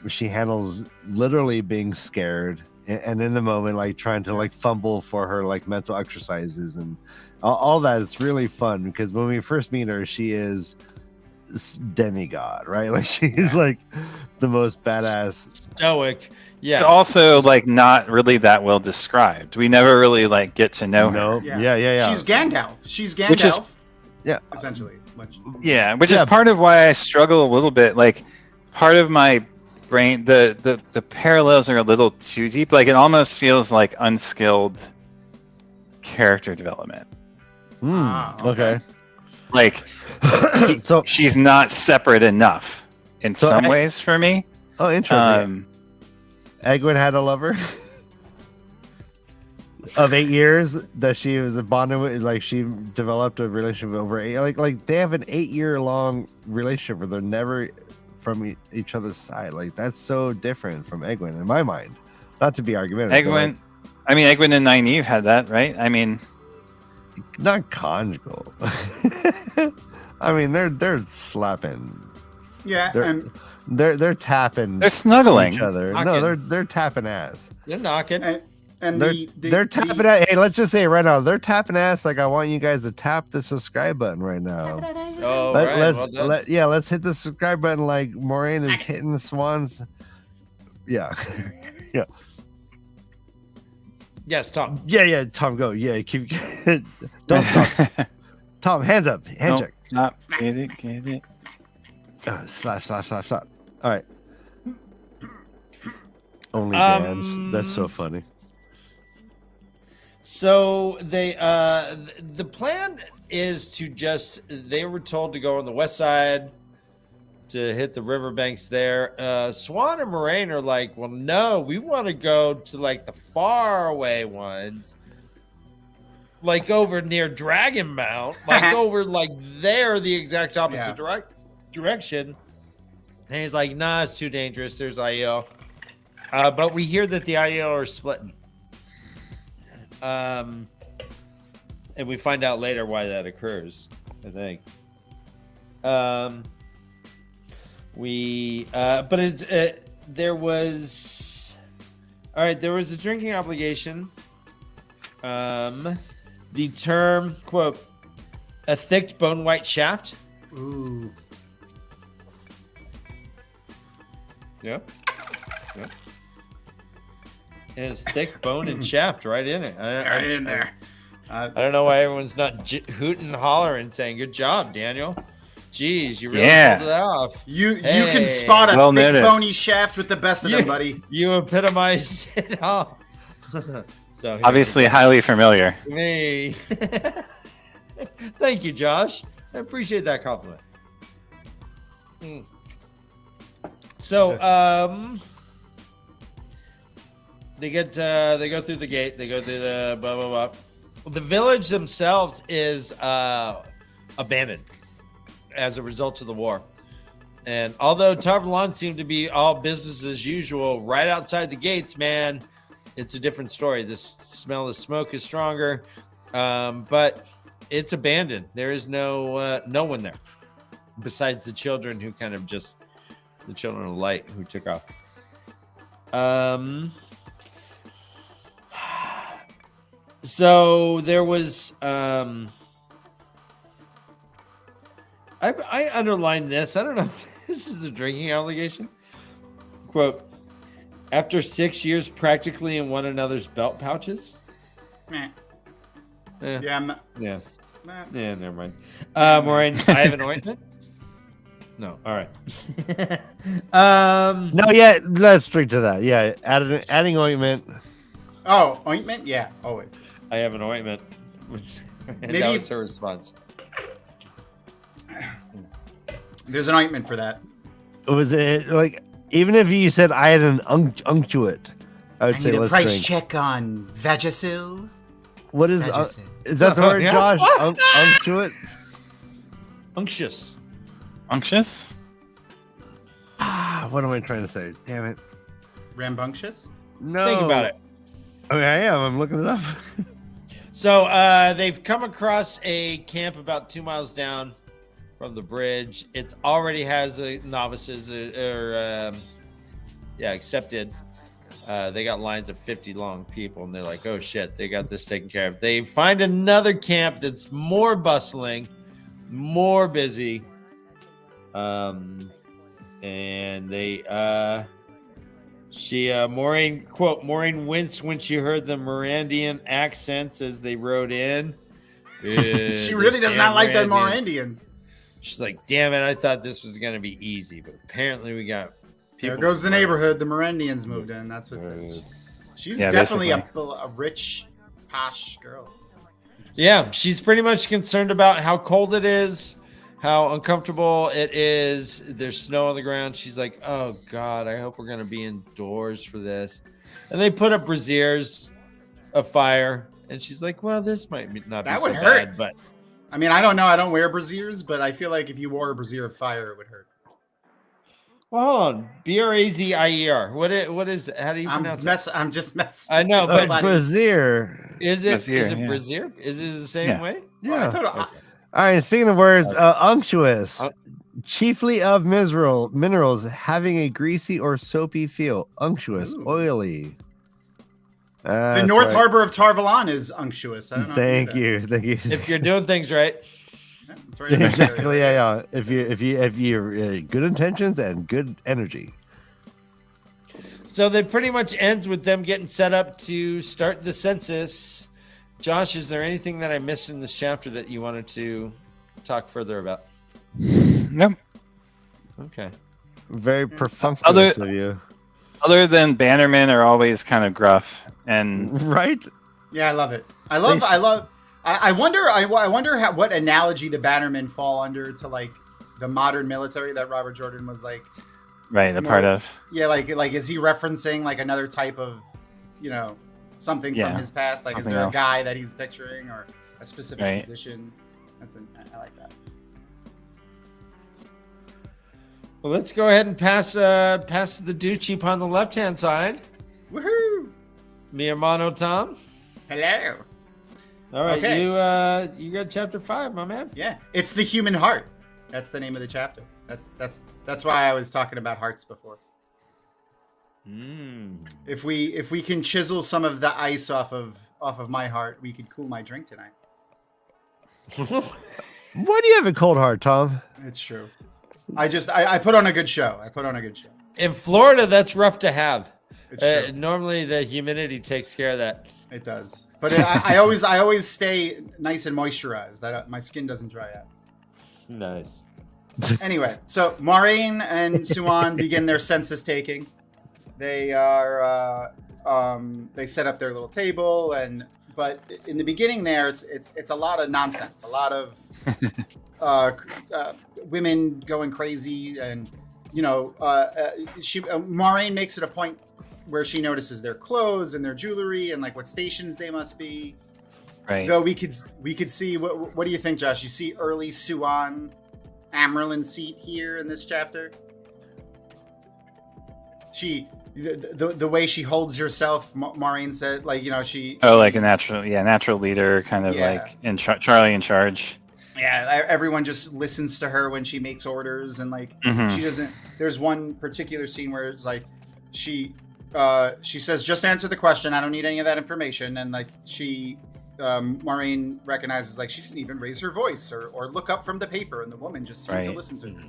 Speaker 1: she handles literally being scared and in the moment like trying to like fumble for her like mental exercises and all that. It's really fun because when we first meet her, she is demigod, right? Like she's like the most badass,
Speaker 2: stoic. Yeah.
Speaker 4: It's also like not really that well described. We never really like get to know her.
Speaker 1: Yeah.
Speaker 3: She's Gandalf. She's Gandalf.
Speaker 4: Which is-
Speaker 3: essentially.
Speaker 4: Which is part of why I struggle a little bit. Like part of my brain, the parallels are a little too deep. Like it almost feels like unskilled character development.
Speaker 1: Okay.
Speaker 4: Like
Speaker 1: So
Speaker 4: she's not separate enough in
Speaker 1: So
Speaker 4: some ways for me.
Speaker 1: oh, interesting. Egwene had a lover of 8 years that she was bonded with. Like she developed a relationship over 8. Like they have an 8-year long relationship where they're never from each other's side. Like that's so different from Egwene in my mind. Not to be argumentative.
Speaker 4: Egwene, I mean Egwene and Nynaeve had that, right? I mean,
Speaker 1: not conjugal. I mean they're slapping.
Speaker 3: Yeah,
Speaker 1: They're- They're tapping.
Speaker 4: they're snuggling
Speaker 1: each other.
Speaker 2: Knocking.
Speaker 1: No, they're tapping ass.
Speaker 2: They're knocking.
Speaker 3: and
Speaker 1: They're tapping at. Hey, let's just say it right now, they're tapping ass. Like I want you guys to tap the subscribe button right now.
Speaker 2: Oh, right.
Speaker 1: Let's hit the subscribe button like Moraine is hitting the swans. Yeah,
Speaker 2: Yes, Tom.
Speaker 1: yeah. Tom, go. Yeah, keep. Don't stop. Tom, hands up. Hand
Speaker 4: Nope,
Speaker 1: check.
Speaker 4: stop. Get it.
Speaker 1: Slap. All right. Only dance. That's so funny.
Speaker 2: So they the plan is to they were told to go on the west side to hit the riverbanks there. Swan and Moraine are like, well, no, we want to go to like the far away ones, like over near Dragon Mount, like over like there, the exact opposite direction. And he's like, nah, it's too dangerous. There's IEO. But we hear that the IEO are splitting. And we find out later why that occurs, I think. But it's there was a drinking obligation. The term, quote, a thick bone white shaft.
Speaker 3: Ooh.
Speaker 2: Yep. It has thick bone and shaft right in it.
Speaker 3: Right in there.
Speaker 2: I don't know why everyone's not hooting and hollering saying, good job, Daniel. Jeez, you really
Speaker 4: Yeah.
Speaker 2: pulled it off.
Speaker 3: You
Speaker 2: Hey.
Speaker 3: can spot a
Speaker 4: Well
Speaker 3: thick
Speaker 4: noticed.
Speaker 3: bony shaft with the best of them, buddy.
Speaker 2: You epitomized it all. So here
Speaker 4: Obviously, highly familiar.
Speaker 2: we go. Me. Thank you, Josh. I appreciate that compliment. So, they go through the gate. They go through the blah blah blah. The village themselves is abandoned as a result of the war. And although TAVERN seemed to be all business as usual, right outside the gates, man, it's a different story. The smell of smoke is stronger, but it's abandoned. There is no one there besides the children who kind of just the children of light who took off. So there was I underlined this. I don't know if this is a drinking obligation. Quote, after 6 years practically in one another's belt pouches.
Speaker 3: Meh.
Speaker 2: Yeah.
Speaker 3: Yeah.
Speaker 2: Yeah, never mind. Maureen, I have an ointment. No, all right.
Speaker 1: No, yeah, let's drink to that. Yeah, adding ointment.
Speaker 3: Oh, ointment? Yeah, always.
Speaker 2: I have an ointment. And that was her response.
Speaker 3: There's an ointment for that.
Speaker 1: Was it like, even if you said I had an unctuate, I would say
Speaker 3: need a
Speaker 1: let's
Speaker 3: price
Speaker 1: drink.
Speaker 3: check on Vagisil.
Speaker 1: What is
Speaker 3: Vagisil.
Speaker 1: is that the word,
Speaker 2: Yeah.
Speaker 1: Josh? Unctuate?
Speaker 2: Unctuous.
Speaker 4: Unctuous?
Speaker 1: What am I trying to say? Damn it.
Speaker 3: Rambunctious?
Speaker 1: No.
Speaker 2: Think about it.
Speaker 1: I mean, I am. I'm looking it up.
Speaker 2: So they've come across a camp about 2 miles down from the bridge. It already has novices accepted. They got lines of 50 long people, and they're like, oh shit, they got this taken care of. They find another camp that's more bustling, more busy. And they Maureen, quote, Maureen winced when she heard the Mirandian accents as they rode in.
Speaker 3: She really does not like the Morandians.
Speaker 2: She's like, damn it, I thought this was going to be easy, but apparently we got people.
Speaker 3: There goes the neighborhood. The Morandians moved in. That's what she's definitely a rich, posh girl.
Speaker 2: Yeah, she's pretty much concerned about how cold it is, how uncomfortable it is. There's snow on the ground. She's like, oh, God, I hope we're going to be indoors for this. And they put up braziers of fire. And she's like, well, this might not be so bad. But
Speaker 3: I mean, I don't know. I don't wear braziers, but I feel like if you wore a brazier of fire, it would hurt.
Speaker 2: Well, hold on. Brazier. What is it? How do you pronounce it?
Speaker 3: I'm just messing.
Speaker 2: I know, but
Speaker 1: brazier.
Speaker 2: Is it
Speaker 4: Brazier,
Speaker 2: brazier? Is it the same way?
Speaker 1: Yeah.
Speaker 3: Well,
Speaker 1: All right. Speaking of words, unctuous, chiefly of minerals having a greasy or soapy feel. Unctuous, oily.
Speaker 3: the North Harbor of Tarvalon is unctuous. I don't know.
Speaker 1: Thank you.
Speaker 2: If you're doing things right.
Speaker 3: Yeah, that's right.
Speaker 1: Exactly. Yeah. If you're good intentions and good energy.
Speaker 2: So that pretty much ends with them getting set up to start the census. Josh, is there anything that I missed in this chapter that you wanted to talk further about?
Speaker 4: Nope.
Speaker 2: Okay.
Speaker 1: Very perfunctory of you.
Speaker 4: Other than Bannermen are always kind of gruff and
Speaker 1: right.
Speaker 3: Yeah, I love it. I wonder what analogy the Bannermen fall under to like the modern military that Robert Jordan was like.
Speaker 4: right, a part of.
Speaker 3: Yeah, like is he referencing like another type of, something from his past? Like, is there a guy that he's picturing or a specific position? I like that.
Speaker 2: Well, let's go ahead and pass the dew cheap on the left-hand side.
Speaker 3: Woohoo!
Speaker 2: Mi hermano Tom.
Speaker 3: Hello.
Speaker 2: All right,
Speaker 3: Okay.
Speaker 2: you got chapter 5, my man.
Speaker 3: Yeah, it's the human heart. That's the name of the chapter. That's why I was talking about hearts before. If we can chisel some of the ice off of my heart, we could cool my drink tonight.
Speaker 1: Why do you have a cold heart, Tom?
Speaker 3: It's true. I put on a good show.
Speaker 2: In Florida, that's rough to have.
Speaker 3: It's true.
Speaker 2: Normally, the humidity takes care of that.
Speaker 3: It does, but I always stay nice and moisturized. My skin doesn't dry out.
Speaker 2: Nice.
Speaker 3: Anyway, so Maureen and Suan begin their census taking. They are they set up their little table, but in the beginning there, it's a lot of nonsense, a lot of women going crazy, and Moiraine makes it a point where she notices their clothes and their jewelry and like what stations they must be.
Speaker 4: Right.
Speaker 3: Though we could see what do you think, Josh? You see early Suan Amyrlin seat here in this chapter. The way she holds herself, Moiraine said, like she.
Speaker 4: Oh, like a natural leader, kind of like Charlie in charge.
Speaker 3: Yeah, everyone just listens to her when she makes orders, and like she doesn't. There's one particular scene where it's like she says, "Just answer the question. I don't need any of that information." And like Moiraine recognizes like she didn't even raise her voice or look up from the paper, and the woman just seemed to listen to her.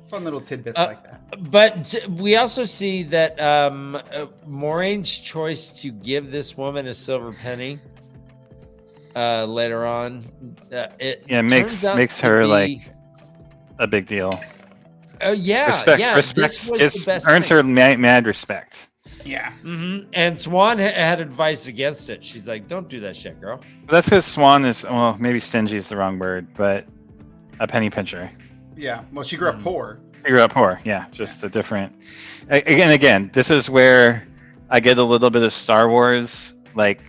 Speaker 3: Fun little tidbits like that.
Speaker 2: But we also see that Moraine's choice to give this woman a silver penny later on, makes her like a big deal.
Speaker 3: Oh
Speaker 4: Respect earns her mad respect.
Speaker 3: Yeah.
Speaker 2: And Swan had advice against it. She's like, "Don't do that shit, girl."
Speaker 4: But that's because Swan is, well, maybe stingy is the wrong word, but a penny pincher.
Speaker 3: Yeah. Well, she grew up poor.
Speaker 4: She grew up poor. Yeah. Just a different. Again, this is where I get a little bit of Star Wars, like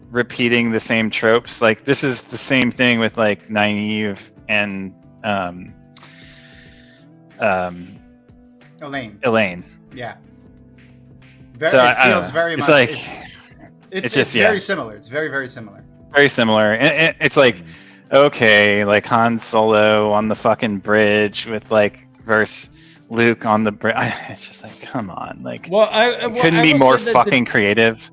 Speaker 4: repeating the same tropes. Like this is the same thing with like Nynaeve and Elaine. Yeah.
Speaker 3: It feels very much.
Speaker 4: Like
Speaker 3: it's very similar. It's very, very similar.
Speaker 4: Very similar. And it's like, okay, like Han Solo on the fucking bridge with like versus Luke on the bridge. It's just like, come on, like, couldn't be more fucking creative.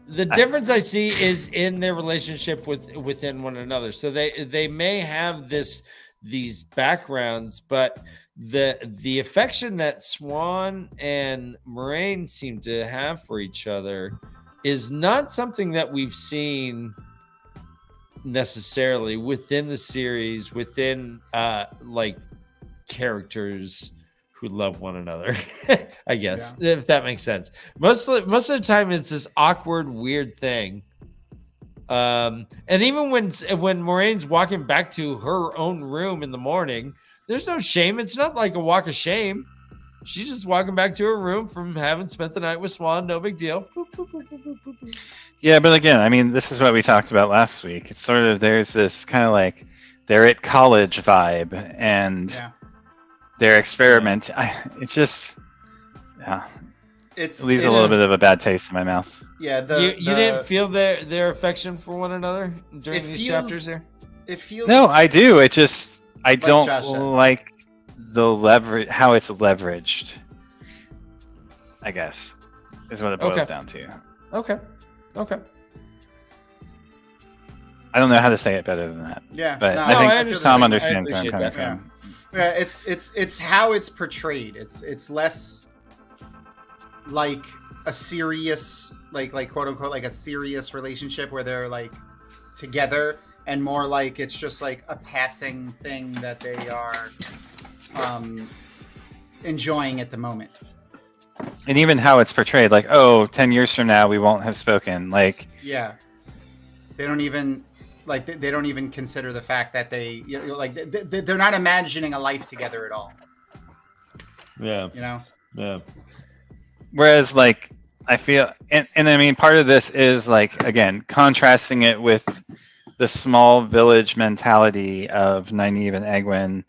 Speaker 2: The difference I see is in their relationship within one another. So they may have these backgrounds, but the affection that Swan and Moiraine seem to have for each other is not something that we've seen necessarily within the series, within like characters who love one another. I guess, if that makes sense. Most of the time it's this awkward, weird thing. And even when Moraine's walking back to her own room in the morning, there's no shame. It's not like a walk of shame. She's just walking back to her room from having spent the night with Swan. No big deal.
Speaker 4: Yeah, but again, I mean, this is what we talked about last week. It's sort of, there's this kind of like they're at college vibe, and they're experiment. It just, it leaves a little bit of a bad taste in my mouth.
Speaker 3: Yeah,
Speaker 2: you didn't feel their affection for one another during these chapters there?
Speaker 3: It feels.
Speaker 4: No, I do. It just, I
Speaker 3: like
Speaker 4: don't like the how it's leveraged, I guess, is what it boils down to.
Speaker 2: Okay.
Speaker 4: I don't know how to say it better than that.
Speaker 3: Yeah,
Speaker 4: but I think Tom understands where I'm coming from.
Speaker 3: Yeah, it's how it's portrayed. It's less like a serious, like quote unquote, like a serious relationship where they're like together, and more like it's just like a passing thing that they are enjoying at the moment.
Speaker 4: And even how it's portrayed, like, 10 years from now we won't have spoken. Like,
Speaker 3: yeah, they don't even consider the fact that they're not imagining a life together at all.
Speaker 2: Yeah,
Speaker 3: Yeah.
Speaker 4: Whereas, like, I feel, and I mean, part of this is like, again, contrasting it with the small village mentality of Nynaeve and Egwene,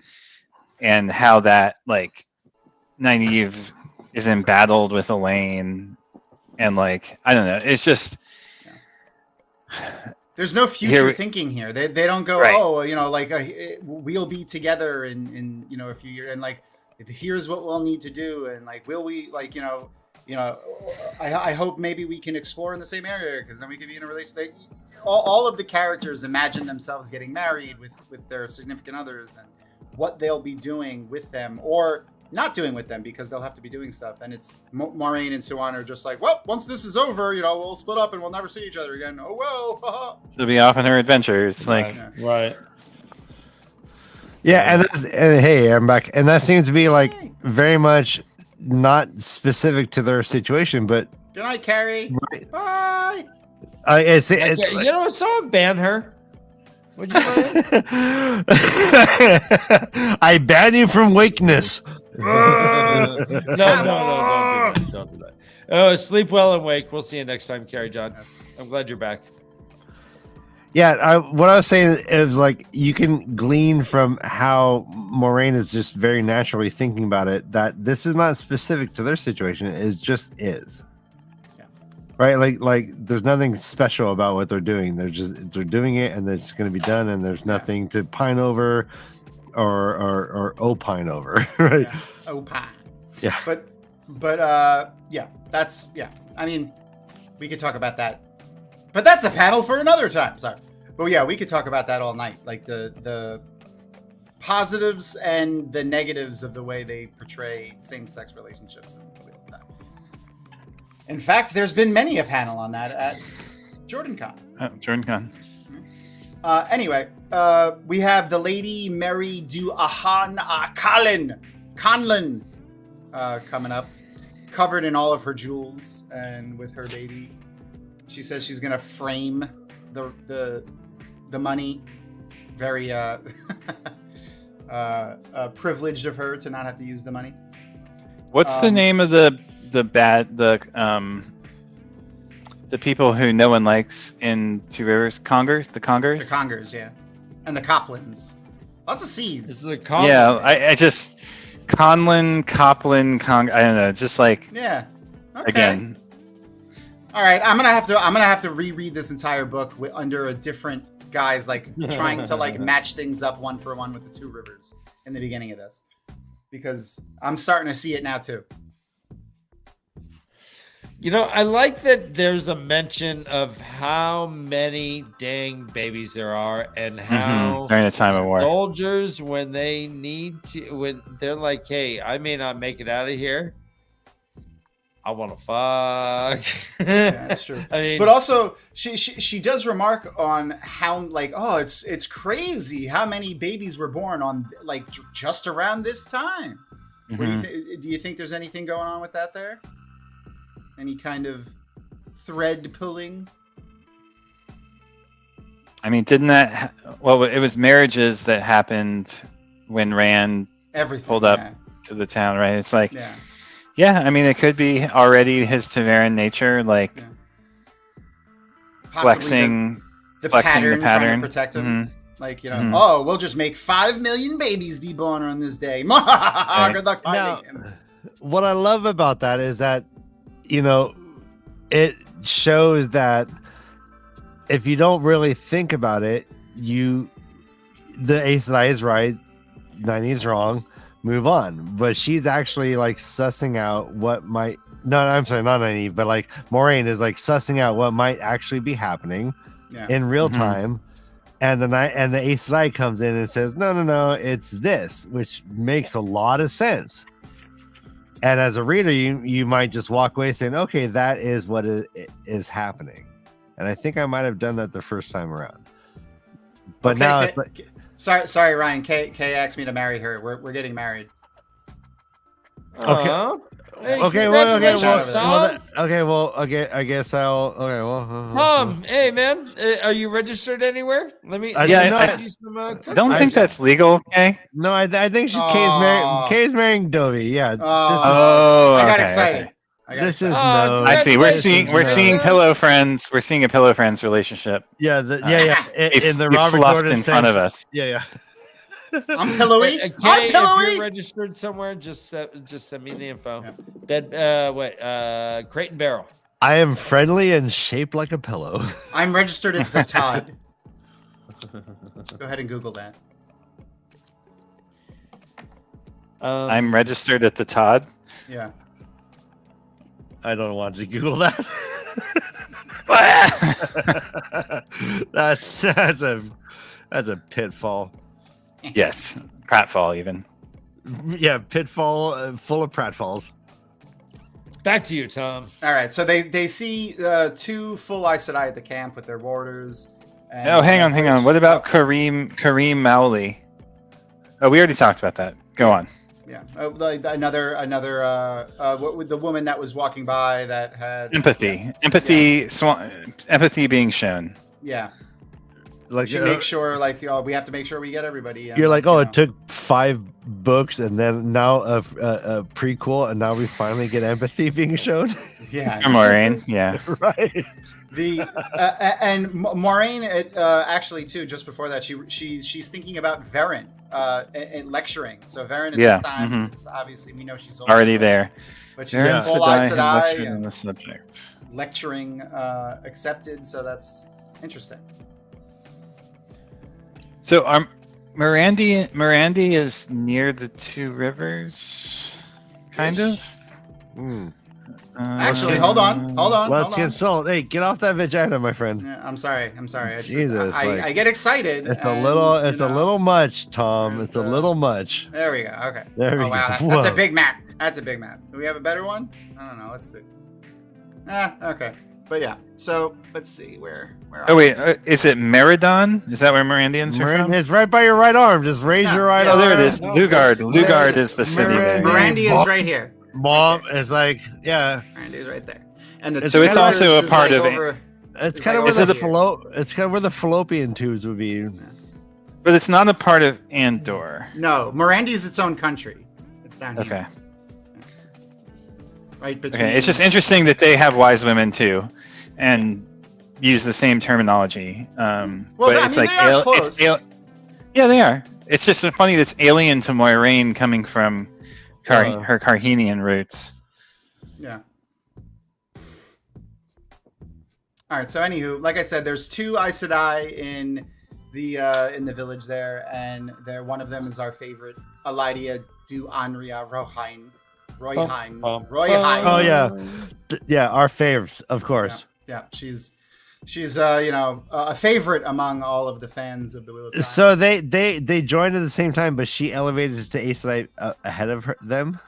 Speaker 4: and how that, like, Nynaeve is embattled with Elaine, and like, I don't know, it's just
Speaker 3: there's no future thinking here. They don't go, we'll be together in a few years, and like, here's what we'll need to do, and like, will we, like, I hope maybe we can explore in the same area, because then we can be in a relationship. All of the characters imagine themselves getting married with their significant others, and what they'll be doing with them, or not doing with them, because they'll have to be doing stuff. And it's Moiraine and Suan are just like, well, once this is over, we'll split up and we'll never see each other again. Oh, well.
Speaker 4: She'll be off on her adventures. Like,
Speaker 2: right.
Speaker 1: Yeah, and hey, I'm back. And that seems to be like very much not specific to their situation, but
Speaker 3: good night, Karri.
Speaker 1: Right.
Speaker 3: Bye.
Speaker 2: Someone ban her. Would you mind?
Speaker 1: I ban you from wakeness.
Speaker 2: No, don't do that. Oh, sleep well and wake. We'll see you next time, Karri John. I'm glad you're back.
Speaker 1: Yeah, what I was saying is like you can glean from how Moraine is just very naturally thinking about it that this is not specific to their situation. It just is. Yeah. Right? Like there's nothing special about what they're doing. They're doing it and it's going to be done and there's nothing to pine over or opine over. Right?
Speaker 3: Yeah. Opine.
Speaker 1: Yeah.
Speaker 3: But yeah, that's I mean, we could talk about that. But that's a panel for another time. Sorry. But yeah, we could talk about that all night. Like the positives and the negatives of the way they portray same-sex relationships. In fact, there's been many a panel on that at JordanCon.
Speaker 4: JordanCon.
Speaker 3: Anyway, we have the Lady Mary Du Ahan Conlon coming up, covered in all of her jewels and with her baby. She says she's gonna frame the money. Very privileged of her to not have to use the money.
Speaker 4: What's the name of the people who no one likes in Two Rivers? Congers? The Congers?
Speaker 3: The Congers, yeah. And the Coplins. Lots of C's.
Speaker 2: This is a Congers.
Speaker 4: Yeah, I just Conlon, Coplin, I don't know, just like
Speaker 3: yeah. Okay.
Speaker 4: Again.
Speaker 3: All right, I'm gonna have to reread this entire book under a different guise, like trying to like match things up one for one with the Two Rivers in the beginning of this, because I'm starting to see it now too.
Speaker 2: You know, I like that there's a mention of how many dang babies there are and how
Speaker 4: during the time of war,
Speaker 2: soldiers when they're like, hey, I may not make it out of here. I want to fuck.
Speaker 3: Yeah, that's true. I mean, but also she does remark on how like, oh, it's crazy how many babies were born on like just around this time. What do you think there's anything going on with that there? Any kind of thread pulling?
Speaker 4: I mean, didn't that? Well, it was marriages that happened when Rand pulled up to the town, right? It's like. Yeah, I mean, it could be already his TAVERN nature, like flexing
Speaker 3: the pattern, trying to protect him. Like, you know, oh, we'll just make 5 million babies be born on this day. Good luck finding him.
Speaker 1: What I love about that is that, you know, it shows that if you don't really think about it, the Aes Sedai is right, Nynaeve's wrong. Move on. But she's actually like sussing out what might I'm sorry, not Nynaeve, but like Moraine is like sussing out what might actually be happening in real time. And the Aes Sedai comes in and says, no, it's this, which makes a lot of sense. And as a reader, you might just walk away saying, okay, that is what is happening. And I think I might have done that the first time around. But now it's like,
Speaker 3: Sorry, Ryan. Kay asked me to marry her. We're getting married.
Speaker 1: Okay.
Speaker 2: Hey,
Speaker 1: okay. Well, I guess I'll. Okay. Well.
Speaker 2: Tom, hey man, are you registered anywhere? Let me.
Speaker 4: I don't think that's legal. Okay.
Speaker 1: No, I think Kay's marrying Dovie. Yeah.
Speaker 3: I got excited.
Speaker 1: Okay. This is
Speaker 4: I see. We're seeing pillow friends. We're seeing a pillow friends relationship.
Speaker 1: Yeah. In the Robert Gordon
Speaker 4: in front of us.
Speaker 1: Yeah.
Speaker 3: I'm pillowy.
Speaker 2: I'm pillowy. If you're registered somewhere, just send me the info. Crate and Barrel.
Speaker 1: I am friendly and shaped like a pillow.
Speaker 3: I'm registered at the Todd. Go ahead and Google that.
Speaker 4: I'm registered at the Todd.
Speaker 3: Yeah.
Speaker 1: I don't want to Google that. That's a pitfall.
Speaker 4: Yes, pratfall even.
Speaker 1: Yeah, pitfall full of pratfalls.
Speaker 2: Back to you, Tom.
Speaker 3: All right, so they see 2 full Aes Sedai at the camp with their warders.
Speaker 4: And hang on. What about Karri MaTsDaGgerX? Oh, we already talked about that. Go on.
Speaker 3: Yeah, like another what with the woman that was walking by that had
Speaker 4: Empathy, empathy being shown.
Speaker 3: Yeah,
Speaker 1: Like
Speaker 3: she makes sure, like, we have to make sure we get everybody. And,
Speaker 1: you're like, oh,
Speaker 3: you
Speaker 1: it took 5 books and then now a prequel, and now we finally get empathy being shown.
Speaker 3: Yeah,
Speaker 4: Moraine, yeah,
Speaker 1: Right.
Speaker 3: The and Moraine, actually too. Just before that, she's thinking about Varen and lecturing. So Varen at this time, it's obviously we know she's
Speaker 4: already there,
Speaker 3: but she's in full Aes Sedai
Speaker 4: on the subject.
Speaker 3: lecturing accepted. So that's interesting.
Speaker 4: So Mirandi is near the 2 rivers, kind of.
Speaker 3: Actually, hold on.
Speaker 1: Let's get sold. Hey, get off that vagina, my friend.
Speaker 3: Yeah, I'm sorry.
Speaker 1: Jesus,
Speaker 3: I get excited.
Speaker 1: It's a little much, Tom. It's a little much.
Speaker 3: There we go. Okay.
Speaker 1: There we go.
Speaker 3: That's a big map. Do we have a better one? I don't know. Let's see. Okay. But yeah. So let's see where.
Speaker 4: Oh wait, is it Meridon? Is that where Mirandians are from?
Speaker 1: It's right by your right arm. Just raise your right arm.
Speaker 4: Oh, there it is. Lugard is the city there.
Speaker 3: Mirandi is right here.
Speaker 1: Mom is like, yeah.
Speaker 3: Mirandi's right there. And
Speaker 4: so it's also a part of it.
Speaker 1: It's kind of where the fallopian tubes would be.
Speaker 4: But it's not a part of Andor.
Speaker 3: No, Mirandi is its own country. It's down here.
Speaker 4: Okay.
Speaker 3: Right between.
Speaker 4: Okay, it's just interesting that they have wise women too, and use the same terminology. But it's like
Speaker 3: they are close.
Speaker 4: Yeah, they are. It's just so funny that's alien to Moiraine coming from her Karhenian roots.
Speaker 3: Yeah. All right. So, anywho, like I said, there's 2 Aes Sedai in the village there, and one of them is our favorite, Elydia du Anria Royhain.
Speaker 1: Oh yeah, our faves, of course.
Speaker 3: Yeah. She's a favorite among all of the fans of the Wheel of Time.
Speaker 1: So they joined at the same time, but she elevated to Aes Sedai ahead of them.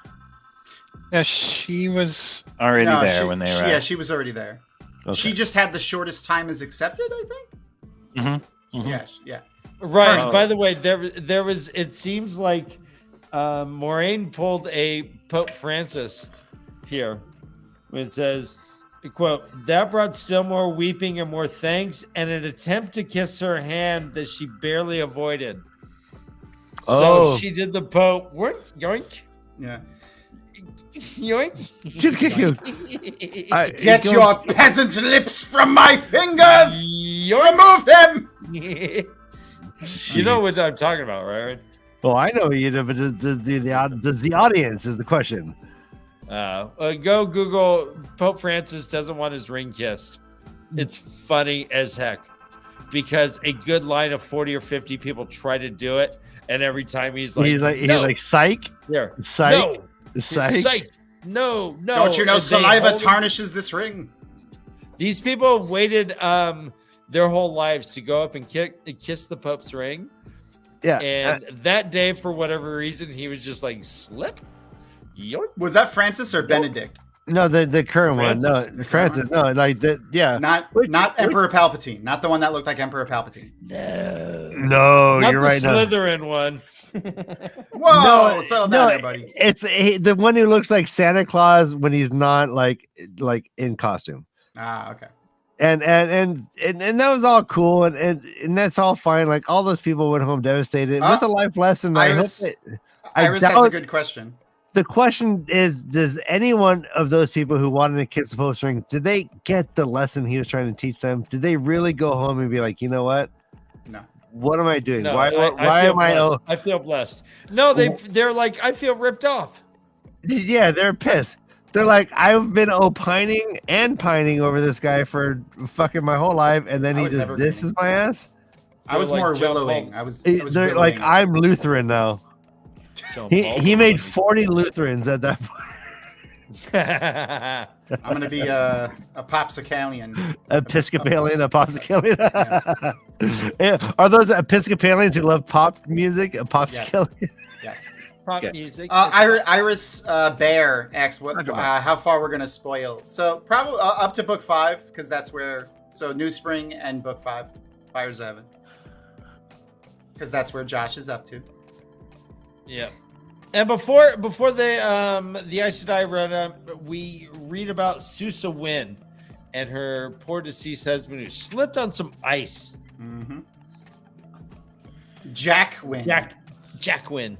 Speaker 4: Yeah, she was already there when they were.
Speaker 3: Yeah, she was already there. Okay. She just had the shortest time as accepted, I think. Yeah.
Speaker 2: Right. By the way, there was. It seems like Moraine pulled a Pope Francis here, when it says, quote, that brought still more weeping and more thanks and an attempt to kiss her hand that she barely avoided. So she did the Pope. Yoink.
Speaker 3: Yeah.
Speaker 2: Yoink.
Speaker 3: Get your peasant lips from my fingers! Remove them!
Speaker 2: You know what I'm talking about, right?
Speaker 1: Well, I know you do, but does the audience is the question.
Speaker 2: Go Google Pope Francis doesn't want his ring kissed. It's funny as heck because a good line of 40 or 50 people try to do it, and every time he's like
Speaker 1: psych.
Speaker 2: Here,
Speaker 1: psych,
Speaker 2: no.
Speaker 1: psych.
Speaker 2: No.
Speaker 3: Don't you know saliva tarnishes this ring?
Speaker 2: These people have waited their whole lives to go up and kiss the Pope's ring.
Speaker 1: Yeah.
Speaker 2: And that day, for whatever reason, he was just like, slip. Yoink.
Speaker 3: Was that Francis or Benedict?
Speaker 1: No, the current
Speaker 2: Francis.
Speaker 1: one. No, Francis. No, like the
Speaker 3: Not Emperor Palpatine. Not the one that looked like Emperor Palpatine.
Speaker 1: No,
Speaker 2: not
Speaker 1: you're
Speaker 2: the
Speaker 1: right.
Speaker 2: Slytherin one.
Speaker 3: Whoa, settle down, everybody.
Speaker 1: It's the one who looks like Santa Claus when he's not like in costume.
Speaker 3: Okay.
Speaker 1: And that was all cool and that's all fine. Like all those people went home devastated with a life lesson.
Speaker 3: Iris has a good question.
Speaker 1: The question is, does any one of those people who wanted to kiss the Pope's ring, did they get the lesson he was trying to teach them? Did they really go home and be like, you know what?
Speaker 3: No.
Speaker 1: What am I doing?
Speaker 2: No,
Speaker 1: why am I?
Speaker 2: I feel blessed. No, they're like, I feel ripped off.
Speaker 1: Yeah, they're pissed. They're like, I've been opining and pining over this guy for fucking my whole life, and then he just disses my ass.
Speaker 3: I was more willowing. I was
Speaker 1: they're like, I'm Lutheran now. He made 40 Lutherans at that point.
Speaker 3: I'm gonna be a Popsicalian.
Speaker 1: Episcopalian, a Popsicalian. Yeah. Are those Episcopalians who love pop music? A Popsicalian?
Speaker 3: Yes.
Speaker 2: Pop music.
Speaker 3: Iris Bear asks how far we're gonna spoil. So probably up to book 5 because that's where. So New Spring and book 5, Fire's Heaven, because that's where Josh is up to.
Speaker 2: Yeah. And before the Ice to Die run up, we read about Sousa Wynn and her poor deceased husband who slipped on some ice.
Speaker 3: Mm-hmm. Jack Wynn.
Speaker 2: Jack Wynn.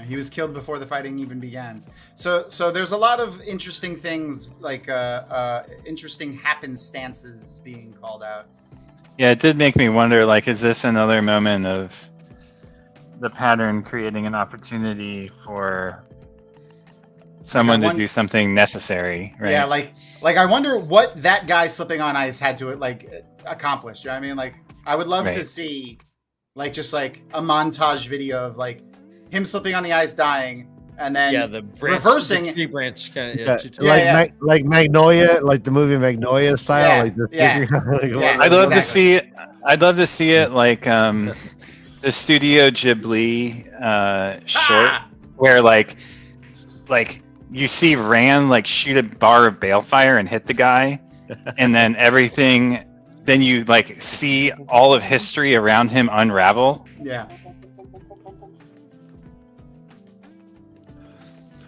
Speaker 3: He was killed before the fighting even began. So there's a lot of interesting things, like interesting happenstances being called out.
Speaker 4: Yeah, it did make me wonder, like, is this another moment of the pattern creating an opportunity for someone to do something necessering, right?
Speaker 3: Yeah, like I wonder what that guy slipping on ice had to accomplish. You know what I mean? Like, I would love to see just a montage video of like him slipping on the ice, dying, and then
Speaker 2: the branch,
Speaker 3: reversing
Speaker 2: the tree branch kind
Speaker 1: of like Magnolia, like the movie Magnolia style.
Speaker 4: I'd love to see it like the Studio Ghibli short where like you see Rand like shoot a bar of balefire and hit the guy, and then then you like see all of history around him unravel.
Speaker 3: Yeah.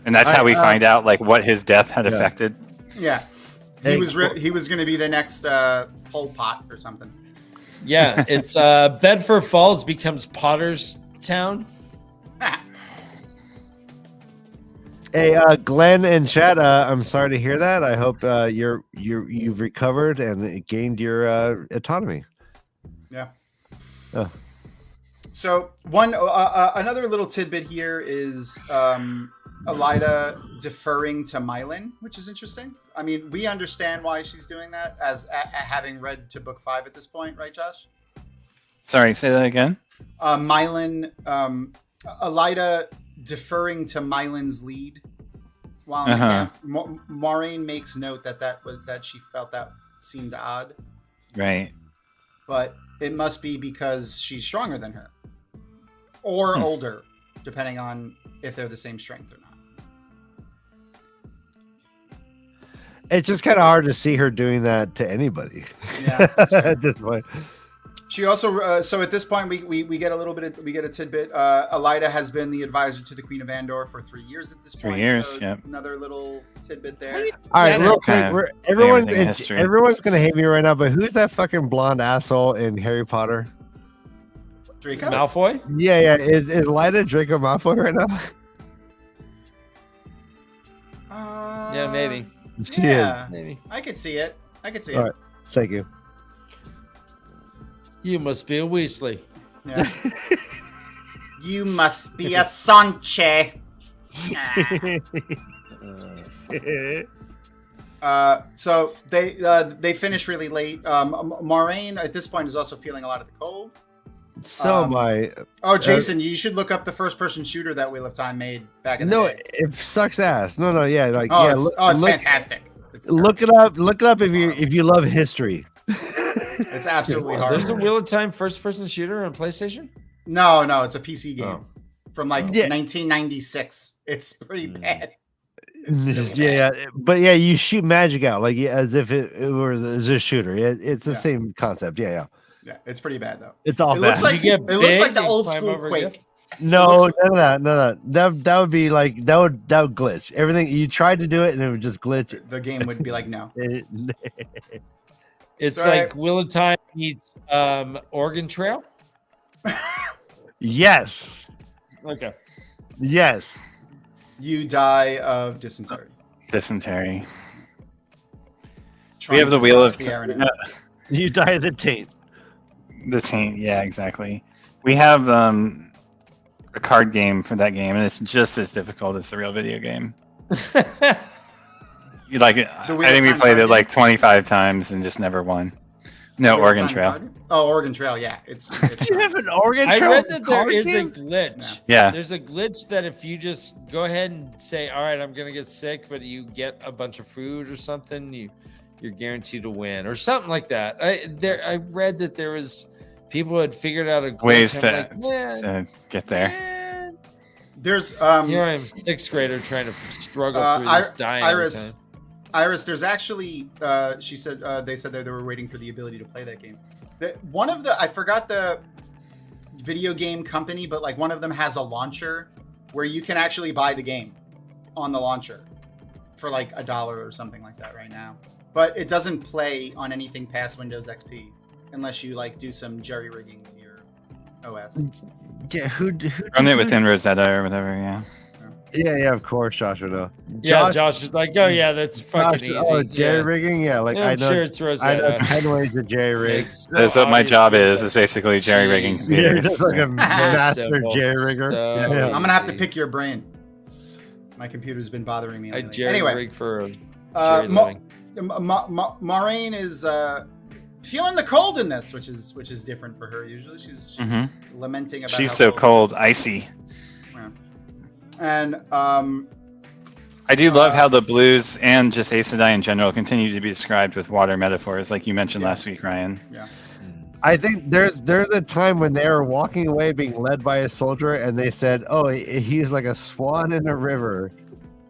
Speaker 4: And that's how we find out like what his death had affected.
Speaker 3: Yeah. He was going to be the next Pol Pot or something.
Speaker 2: Yeah, it's Bedford Falls becomes Potter's Town.
Speaker 1: Hey, Glenn and Chad, I'm sorry to hear that. I hope you've recovered and gained your autonomy.
Speaker 3: Yeah.
Speaker 1: Oh.
Speaker 3: So another little tidbit here is Elida deferring to Mylan, which is interesting. I mean, we understand why she's doing that as having read to book 5 at this point, right, Josh?
Speaker 4: Sorry, say that again.
Speaker 3: Mylan, Elida deferring to Mylan's lead while in the camp. Moiraine makes note that she felt that seemed odd.
Speaker 4: Right.
Speaker 3: But it must be because she's stronger than her. Or older, depending on if they're the same strength or not.
Speaker 1: It's just kind of hard to see her doing that to anybody.
Speaker 3: Yeah, that's fair.
Speaker 1: At this point.
Speaker 3: She also, so at this point, we get a little bit, we get a tidbit. Elida has been the advisor to the Queen of Andor for 3 years at this point.
Speaker 4: 3 years,
Speaker 3: so
Speaker 4: yeah.
Speaker 3: Another little tidbit there.
Speaker 1: All right, real quick,
Speaker 4: everyone's
Speaker 1: everyone's gonna hate me right now, but who's that fucking blonde asshole in Harry Potter?
Speaker 3: Draco
Speaker 2: Malfoy?
Speaker 1: Yeah. Is Elida Draco Malfoy right now?
Speaker 2: Yeah, maybe.
Speaker 1: She is.
Speaker 2: Maybe.
Speaker 3: I could see it.
Speaker 1: All right. Thank you.
Speaker 2: You must be a Weasley.
Speaker 3: Yeah. You must be a Sanche. So they finish really late. Moiraine at this point is also feeling a lot of the cold. Jason, you should look up the first-person shooter that Wheel of Time made back in the day.
Speaker 1: No, it sucks ass. No, yeah, like
Speaker 3: it's fantastic.
Speaker 1: Look it up. Look it up if you love history.
Speaker 3: It's absolutely hard.
Speaker 2: There's a Wheel of Time first-person shooter on PlayStation?
Speaker 3: No, it's a PC game from 1996. It's pretty bad.
Speaker 1: But you shoot magic out like as if it was a shooter. It's the same concept. Yeah,
Speaker 3: it's pretty bad though.
Speaker 1: It's all bad.
Speaker 3: Looks like the old school Quake.
Speaker 1: No, none of that. That would be like that would glitch. Everything you tried to do it and it would just glitch.
Speaker 3: The game would be like no.
Speaker 2: It's like Wheel of Time meets Oregon Trail.
Speaker 1: Yes.
Speaker 2: Okay.
Speaker 1: Yes.
Speaker 3: You die of dysentery.
Speaker 4: We have the Wheel of
Speaker 1: You die of the taint.
Speaker 4: The taint, yeah, exactly. We have a card game for that game, and it's just as difficult as the real video game. I think we played it like 25 times and just never won. No, Oregon Trail.
Speaker 3: Card? Oh, Oregon Trail, yeah. It's
Speaker 1: you have an Oregon Trail.
Speaker 2: I read that there is a glitch.
Speaker 4: Yeah.
Speaker 2: There's a glitch that if you just go ahead and say, all right, I'm going to get sick, but you get a bunch of food or something, you're guaranteed to win or something like that. I read that there was people who had figured out a glitch.
Speaker 4: Ways to get there.
Speaker 2: Man.
Speaker 3: There's
Speaker 2: here I am, 6th grader trying to struggle through this dying.
Speaker 3: Iris, there's actually she said they said that they were waiting for the ability to play that game. I forgot the video game company, but like one of them has a launcher where you can actually buy the game on the launcher for like $1 or something like that right now. But it doesn't play on anything past Windows XP unless you like do some jerry rigging to your OS.
Speaker 1: Yeah, who
Speaker 4: Run it within Rosetta or whatever. Yeah.
Speaker 1: Yeah, of course, Josh would know.
Speaker 2: Yeah, Josh is like, oh yeah, that's fucking easy.
Speaker 1: Oh, jerry rigging, yeah. Like
Speaker 2: Yeah,
Speaker 1: I
Speaker 2: I'm
Speaker 1: know,
Speaker 2: sure it's
Speaker 1: I know
Speaker 2: Rosetta.
Speaker 1: 10 ways to jerry rig.
Speaker 4: That's what my job is basically jerry rigging
Speaker 2: Jeez.
Speaker 1: Yeah,
Speaker 4: computers.
Speaker 1: just like a master
Speaker 2: simple.
Speaker 1: jerry rigger.
Speaker 2: So
Speaker 1: Yeah.
Speaker 3: I'm gonna have to pick your brain. My computer's been bothering me
Speaker 2: I
Speaker 3: lately.
Speaker 2: jerry
Speaker 3: Anyway,
Speaker 2: rig for
Speaker 3: Maureen is feeling the cold in this, which is different for her. Usually, she's lamenting about.
Speaker 4: She's
Speaker 3: how
Speaker 4: so cold, icy.
Speaker 3: Yeah. And
Speaker 4: I do love how the blues and just Aes Sedai in general continue to be described with water metaphors, like you mentioned last week, Ryan.
Speaker 3: Yeah.
Speaker 1: I think there's a time when they were walking away being led by a soldier and they said, oh, he's like a swan in a river.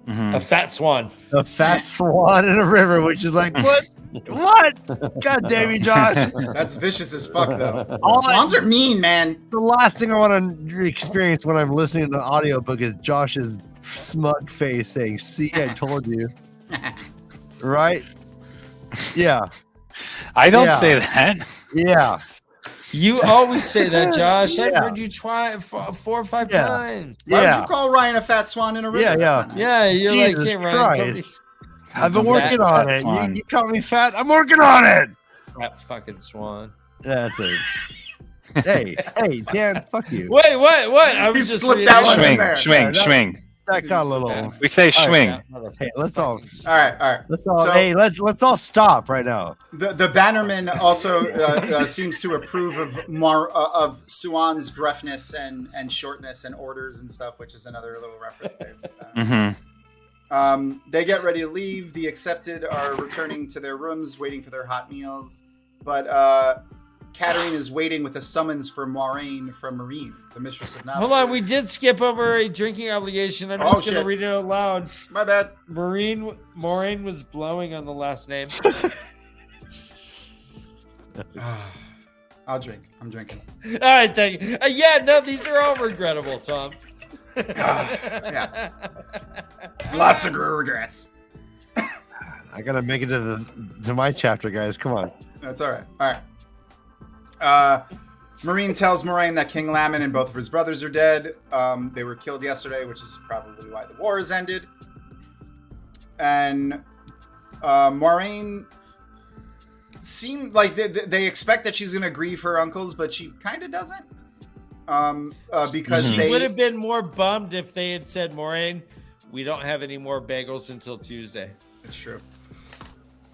Speaker 2: a fat swan.
Speaker 1: A fat swan in a river, which is like, what? What? God damn you, Josh.
Speaker 3: That's vicious as fuck, though.
Speaker 1: All
Speaker 3: Swans are mean, man.
Speaker 1: The last thing I want to experience when I'm listening to an audiobook is Josh's smug face saying, see, I told you. Right? Yeah.
Speaker 4: I don't say that.
Speaker 1: Yeah.
Speaker 2: You always say that, Josh. I've
Speaker 1: Yeah.
Speaker 2: heard you try 4 or 5
Speaker 1: Yeah.
Speaker 2: times.
Speaker 3: Why
Speaker 1: Yeah.
Speaker 3: would you call Ryan a fat swan in a river?
Speaker 1: Yeah,
Speaker 3: That's
Speaker 1: yeah.
Speaker 3: not nice.
Speaker 2: Yeah, you're
Speaker 1: Jesus
Speaker 2: like, hey, Ryan, tell me
Speaker 1: Christ. I've been
Speaker 2: Fat-
Speaker 1: working on
Speaker 4: fat
Speaker 1: it.
Speaker 4: swan.
Speaker 1: You call me fat? I'm working on it.
Speaker 2: that fucking swan.
Speaker 1: That's it. Hey, Dan, fuck you.
Speaker 2: Wait, what? I was
Speaker 3: He
Speaker 2: just
Speaker 3: slipped
Speaker 2: reading
Speaker 3: that one
Speaker 2: it.
Speaker 3: in
Speaker 4: Schwing,
Speaker 3: there.
Speaker 4: schwing,
Speaker 1: Yeah,
Speaker 4: schwing.
Speaker 1: That got a little.
Speaker 4: We say
Speaker 1: All right,
Speaker 4: schwing.
Speaker 1: Hey, let's all
Speaker 3: All right.
Speaker 1: let's all stop right now.
Speaker 3: The Bannerman also seems to approve of Suan's gruffness and shortness and orders and stuff, which is another little reference there. To that. They get ready to leave. The Accepted are returning to their rooms, waiting for their hot meals. But Katarine is waiting with a summons for Moiraine from Marine, the Mistress of Novices.
Speaker 2: Hold on, we did skip over a drinking obligation. I'm just going to
Speaker 3: shit.
Speaker 2: read it out loud.
Speaker 3: My bad.
Speaker 2: Maureen was blowing on the last name.
Speaker 3: I'll drink. I'm drinking.
Speaker 2: All right, thank you. Yeah, no, these are all regrettable, Tom.
Speaker 3: Yeah. Lots of regrets.
Speaker 1: I gotta make it to my chapter, guys. Come on.
Speaker 3: That's all right. All right. Marine tells Moiraine that King Lamin and both of his brothers are dead. They were killed yesterday, which is probably why the war has ended. And Moiraine seemed like they expect that she's going to grieve her uncles, but she kind of doesn't. Because
Speaker 2: She would have been more bummed if they had said, Maureen, we don't have any more bagels until Tuesday.
Speaker 3: It's true.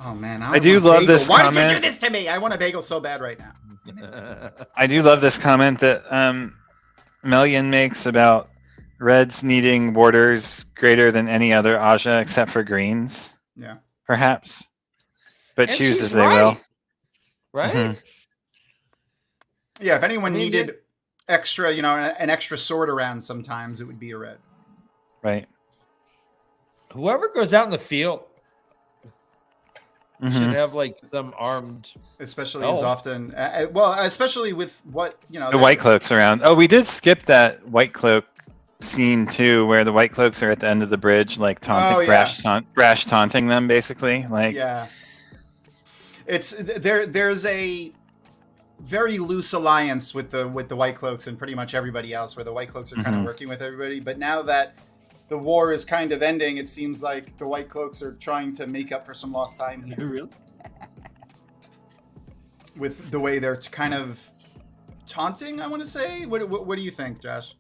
Speaker 3: Oh, man.
Speaker 4: I do love this
Speaker 3: Why
Speaker 4: comment.
Speaker 3: did you do this to me? I want a bagel so bad right now.
Speaker 4: I do love this comment that Melian makes about reds needing warders greater than any other Aja except for greens.
Speaker 3: Yeah.
Speaker 4: Perhaps. But
Speaker 2: And
Speaker 4: choose
Speaker 2: she's
Speaker 4: as they will.
Speaker 2: Right?
Speaker 4: Mhm.
Speaker 3: Yeah, if anyone
Speaker 2: I mean,
Speaker 3: needed extra, an extra sword around sometimes, it would be a red.
Speaker 4: Right.
Speaker 2: Whoever goes out in the field should
Speaker 4: Mhm.
Speaker 2: have like some armed.
Speaker 3: Especially as often, especially with what,
Speaker 4: The white cloaks around. Oh, we did skip that white cloak scene too, where the white cloaks are at the end of the bridge, like taunting, brash taunting them, basically. Like,
Speaker 3: yeah. It's there's a very loose alliance with the white cloaks and pretty much everybody else, where the white cloaks are kind of working with everybody. But now that the war is kind of ending, it seems like the white cloaks are trying to make up for some lost time here.
Speaker 1: Really?
Speaker 3: With the way they're kind of taunting, I want to say. What do you think, Josh?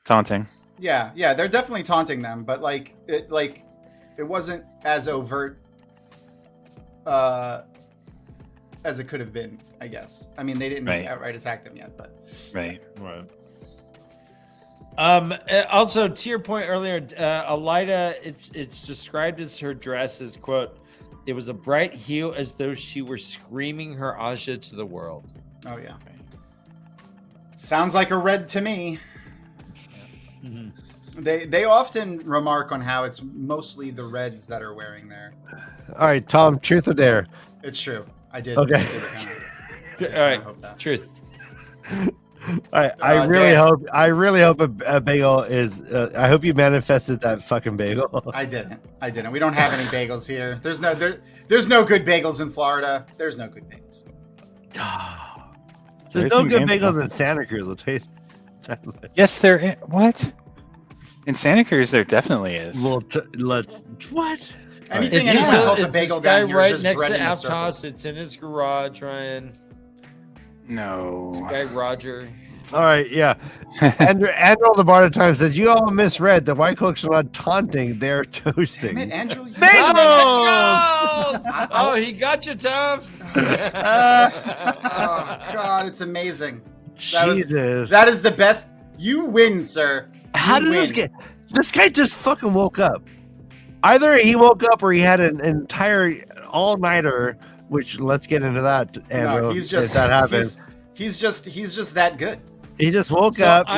Speaker 4: taunting.
Speaker 3: Yeah, they're definitely taunting them, but it wasn't as overt as it could have been, I guess. I mean, they didn't outright attack them yet, but
Speaker 4: Right.
Speaker 2: Also, to your point earlier, Elida, it's described as her dress as, quote, it was a bright hue as though she were screaming her Aja to the world.
Speaker 3: oh yeah. Sounds like a red to me. They often remark on how it's mostly the reds that are wearing there.
Speaker 1: All right, Tom, truth or dare?
Speaker 3: It's true. I did.
Speaker 1: Okay.
Speaker 3: I did
Speaker 2: All right,
Speaker 3: hope that.
Speaker 2: truth.
Speaker 1: I really hope a bagel is. I hope you manifested that fucking bagel.
Speaker 3: I didn't. We don't have any bagels here. There's no good bagels in Florida. There's no good bagels.
Speaker 1: There's no good bagels in Santa Cruz. I'll tell you.
Speaker 4: Yes, there is. What? In Santa Cruz, there definitely is.
Speaker 1: Well, let's what?
Speaker 3: Anything anyone calls a bagel down here
Speaker 2: right
Speaker 3: is just
Speaker 2: next
Speaker 3: bread
Speaker 2: to
Speaker 3: in a circle.
Speaker 2: Aptos. It's in his garage, Ryan.
Speaker 4: No.
Speaker 2: This guy Roger.
Speaker 1: All right, yeah. Andrew the Bard of Time says, you all misread. The white cloaks are not taunting, they're toasting.
Speaker 3: Damn it, Andrew.
Speaker 2: Oh, he got you, Tom.
Speaker 3: Oh, God, it's amazing.
Speaker 1: Jesus.
Speaker 3: That is the best. You win, sir.
Speaker 1: How did this guy just fucking woke up? Either he woke up or he had an entire all-nighter, which let's get into that.
Speaker 3: No, he's just
Speaker 1: that happens.
Speaker 3: He's just that good.
Speaker 1: He just woke up.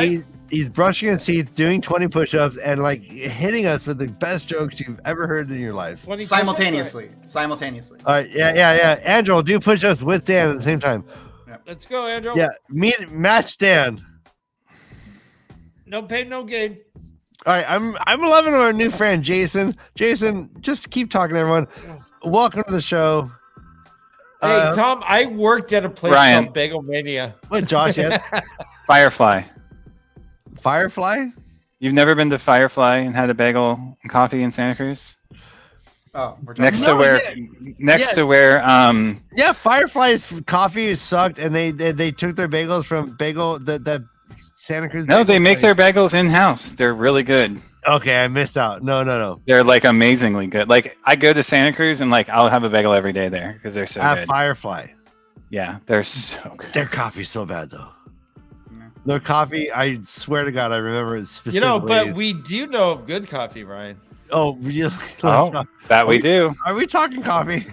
Speaker 1: He's brushing his teeth, doing 20 push-ups, and like hitting us with the best jokes you've ever heard in your life.
Speaker 3: Simultaneously.
Speaker 1: All right, yeah. Andrew, do push-ups with Dan at the same time.
Speaker 3: Yep.
Speaker 2: Let's go, Andrew.
Speaker 1: Yeah, match Dan.
Speaker 2: No pain, no gain.
Speaker 1: All right, I'm loving our new friend Jason. Jason, just keep talking to everyone. Welcome to the show.
Speaker 2: Hey, Tom, I worked at a place
Speaker 4: Ryan.
Speaker 2: called Bagel Mania.
Speaker 1: What, Josh? Yes.
Speaker 4: Firefly.
Speaker 1: Firefly?
Speaker 4: You've never been to Firefly and had a bagel and coffee in Santa Cruz?
Speaker 3: Oh, we're talking
Speaker 4: Next to where
Speaker 1: Yeah, Firefly's coffee sucked, and they took their bagels from that Santa Cruz.
Speaker 4: No, they make their bagels in house. They're really good.
Speaker 1: Okay, I missed out. No.
Speaker 4: They're like amazingly good. Like I go to Santa Cruz and like I'll have a bagel every day there because they're so good.
Speaker 1: Firefly.
Speaker 4: Yeah, they're so good.
Speaker 1: Their coffee's so bad though. Their coffee, I swear to God, I remember it specifically.
Speaker 2: You know, but we do know of good coffee, Ryan.
Speaker 1: Oh, really?
Speaker 4: We do.
Speaker 1: Are we talking coffee?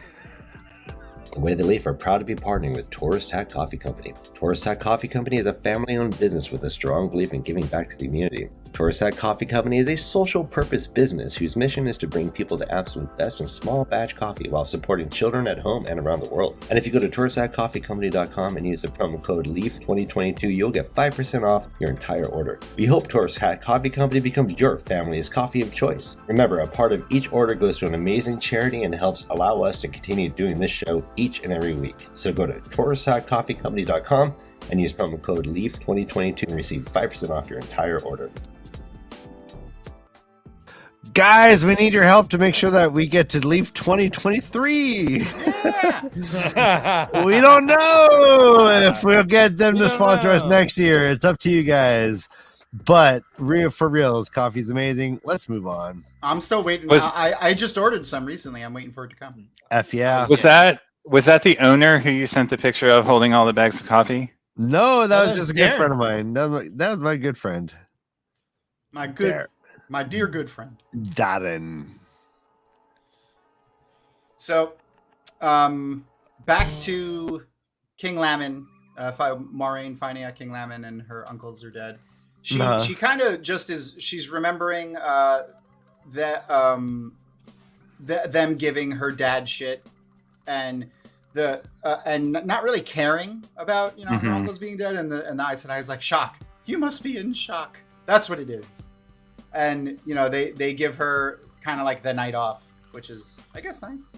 Speaker 5: Way the Leaf are proud to be partnering with Tourist Hat Coffee Company. Tourist Hat Coffee Company is a family-owned business with a strong belief in giving back to the community. Tourist Hat Coffee Company is a social purpose business whose mission is to bring people the absolute best in small batch coffee while supporting children at home and around the world. And if you go to touristhatcoffeecompany.com and use the promo code LEAF2022, you'll get 5% off your entire order. We hope Tourist Hat Coffee Company becomes your family's coffee of choice. Remember, a part of each order goes to an amazing charity and helps allow us to continue doing this show each and every week. So go to touristhatcoffeecompany.com and use promo code LEAF2022 and receive 5% off your entire order.
Speaker 1: Guys, we need your help to make sure that we get to Leaf 2023.
Speaker 3: Yeah.
Speaker 1: We don't know if we'll get them to sponsor us next year. It's up to you guys. But for real, coffee's amazing. Let's move on.
Speaker 3: I'm still waiting. I just ordered some recently. I'm waiting for it to come.
Speaker 1: Yeah.
Speaker 4: Was that the owner who you sent the picture of holding all the bags of coffee?
Speaker 1: No, that was just a good friend of mine. That was my good friend.
Speaker 3: My dear good friend.
Speaker 1: Darren.
Speaker 3: So, back to King Lamin. Moraine finding out King Lamin and her uncles are dead. She kind of just she's remembering them giving her dad shit and and not really caring about her uncles being dead, and the Aes Sedai is like, shock. You must be in shock. That's what it is. And they give her kind of like the night off, which is, I guess, nice.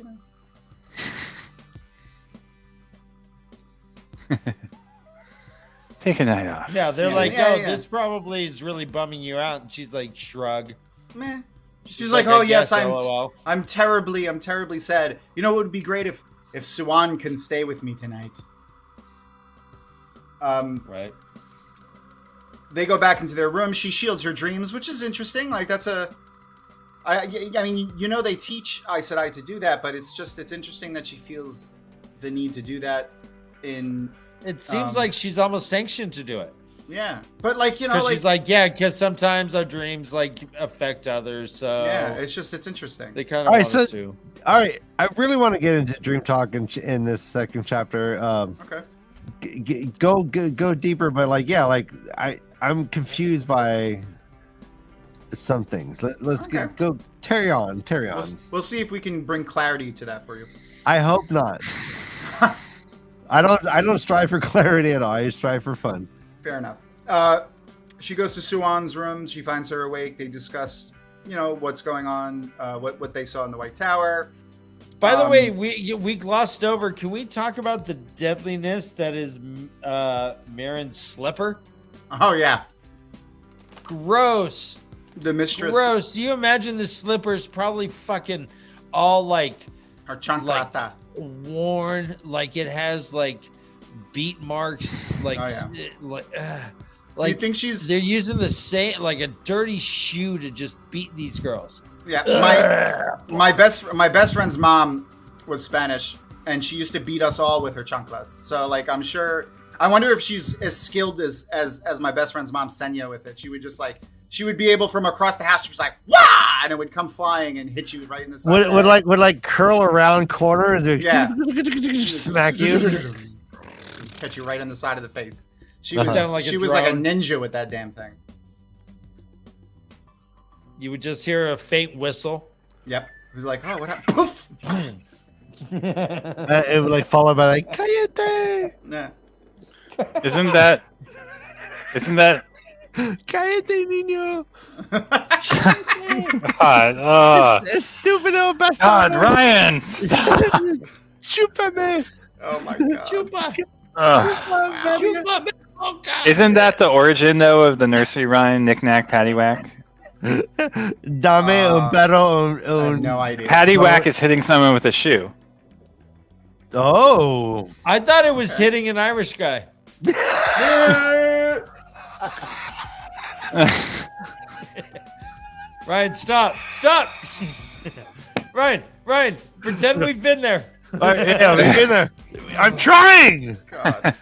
Speaker 4: Take a night off.
Speaker 2: Yeah, they're this probably is really bumming you out, and she's like, shrug.
Speaker 3: Meh. She's like, oh yes, I'm terribly sad. You know, it would be great if Siwan can stay with me tonight.
Speaker 2: Right.
Speaker 3: They go back into their room. She shields her dreams, which is interesting. Like I mean, they teach Aes Sedai to do that, but it's interesting that she feels the need to do that
Speaker 2: It seems like she's almost sanctioned to do it.
Speaker 3: Yeah, but
Speaker 2: she's like, because sometimes our dreams affect others. So
Speaker 3: yeah, it's interesting.
Speaker 2: They kind of want us to.
Speaker 1: All right, I really want to get into dream talk in this second chapter.
Speaker 3: Okay.
Speaker 1: Go deeper, but I'm confused by some things. Let's go. Terry on.
Speaker 3: We'll see if we can bring clarity to that for you.
Speaker 1: I hope not. I don't strive for clarity at all. I strive for fun.
Speaker 3: Fair enough. She goes to Suan's room. She finds her awake. They discuss, what's going on, what they saw in the White Tower.
Speaker 2: By the way, we glossed over. Can we talk about the deadliness that is Marin's slipper?
Speaker 3: Oh, yeah.
Speaker 2: Gross.
Speaker 3: The Mistress.
Speaker 2: Gross. Do you imagine the slipper's probably fucking all like
Speaker 3: Her chanclata.
Speaker 2: worn, like it has like beat marks, like
Speaker 3: Do you think she's...
Speaker 2: they're using the same, like a dirty shoe to just beat these girls.
Speaker 3: Yeah, my best friend's mom was Spanish, and she used to beat us all with her chanclas. So, like, I'm sure. I wonder if she's as skilled as my best friend's mom, Senya, with it. She would just she would be able from across the house. She was like, "Wah!" and it would come flying and hit you right in the side.
Speaker 1: Would curl around corners and smack you,
Speaker 3: just catch you right in the side of the face. She
Speaker 2: Sound
Speaker 3: was
Speaker 2: like a
Speaker 3: she was like a
Speaker 2: drone.
Speaker 3: ninja with that damn thing.
Speaker 2: You would just hear a faint whistle.
Speaker 3: Yep. You're like, oh, what happened? Poof.
Speaker 1: it would like followed by like "Cállate,
Speaker 3: Nah.
Speaker 4: Isn't that
Speaker 1: cállate, niño."
Speaker 4: God?
Speaker 1: Estúpido bastardo.
Speaker 4: God, Ryan!
Speaker 1: Chúpame.
Speaker 3: Oh my god.
Speaker 2: Chupa.
Speaker 4: Ugh.
Speaker 2: Chupa. Oh, God.
Speaker 4: Isn't that the origin though of the nursery rhyme knick-knack paddywhack?
Speaker 1: Dame un perro
Speaker 3: I have no idea.
Speaker 4: Paddywhack is hitting someone with a shoe.
Speaker 1: Oh.
Speaker 2: I thought it was hitting an Irish guy. Ryan, stop. Ryan, pretend we've been there.
Speaker 1: All right, yeah, we've been there. I'm trying.
Speaker 3: God.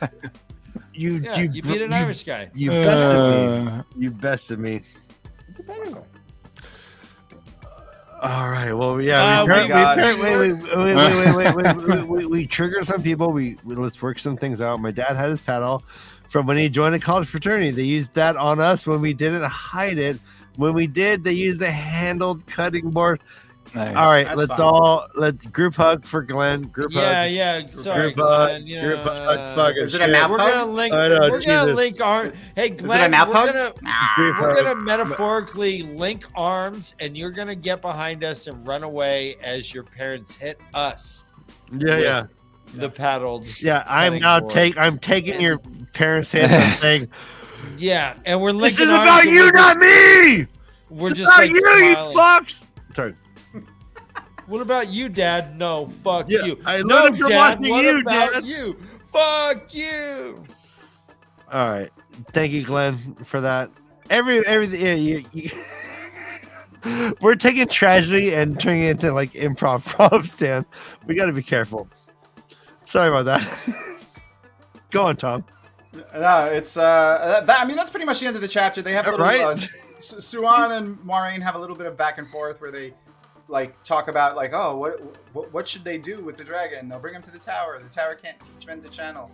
Speaker 1: You
Speaker 2: beat an Irish guy.
Speaker 1: You bested me. You bested me.
Speaker 2: It's a better one.
Speaker 1: All right. Well, yeah. We triggered some people. Let's work some things out. My dad had his paddle from when he joined a college fraternity. They used that on us when we didn't hide it. When we did, they used a handled cutting board.
Speaker 4: Nice.
Speaker 1: All right,
Speaker 3: That's
Speaker 1: let's group hug for Glenn. Group hug.
Speaker 2: Yeah. Sorry,
Speaker 1: Group hug.
Speaker 2: Glenn.
Speaker 1: Group hug. Fuck
Speaker 3: Is it a mouth
Speaker 2: We're
Speaker 3: hug?
Speaker 2: gonna link.
Speaker 1: I know,
Speaker 2: We're gonna
Speaker 1: Jesus.
Speaker 2: link arms. Hey,
Speaker 3: Is it a
Speaker 2: Glenn.
Speaker 3: mouth
Speaker 2: We're
Speaker 3: hug?
Speaker 2: gonna
Speaker 1: Group
Speaker 2: we're
Speaker 1: hug.
Speaker 2: gonna metaphorically link arms, and you're gonna get behind us and run away as your parents hit us.
Speaker 1: Yeah.
Speaker 2: The paddled.
Speaker 1: Yeah, I'm
Speaker 2: cutting
Speaker 1: now
Speaker 2: board.
Speaker 1: I'm taking your parents' hands and saying,
Speaker 2: Yeah, and we're
Speaker 1: "This
Speaker 2: linking
Speaker 1: is
Speaker 2: arms.
Speaker 1: about
Speaker 2: and
Speaker 1: you,
Speaker 2: we're
Speaker 1: not me.
Speaker 2: We're
Speaker 1: It's
Speaker 2: just
Speaker 1: about
Speaker 2: like
Speaker 1: you, you
Speaker 2: smiling.
Speaker 1: fucks." Sorry.
Speaker 2: What about you, Dad? No, fuck
Speaker 1: Yeah,
Speaker 2: you.
Speaker 1: I
Speaker 2: No,
Speaker 1: learned from
Speaker 2: Dad.
Speaker 1: watching
Speaker 2: What
Speaker 1: you,
Speaker 2: about
Speaker 1: Dad.
Speaker 2: you? Fuck you.
Speaker 1: All right, thank you, Glenn, for that. Everything. Yeah, we're taking tragedy and turning it into like improv props, Dan. We got to be careful. Sorry about that. Go on, Tom.
Speaker 3: No, it's I mean, that's pretty much the end of the chapter. They have a little
Speaker 1: Right.
Speaker 3: Suan and Moiraine have a little bit of back and forth where they like talk about like, oh, what should they do with the dragon? They'll bring him to the tower. The tower can't teach men to channel.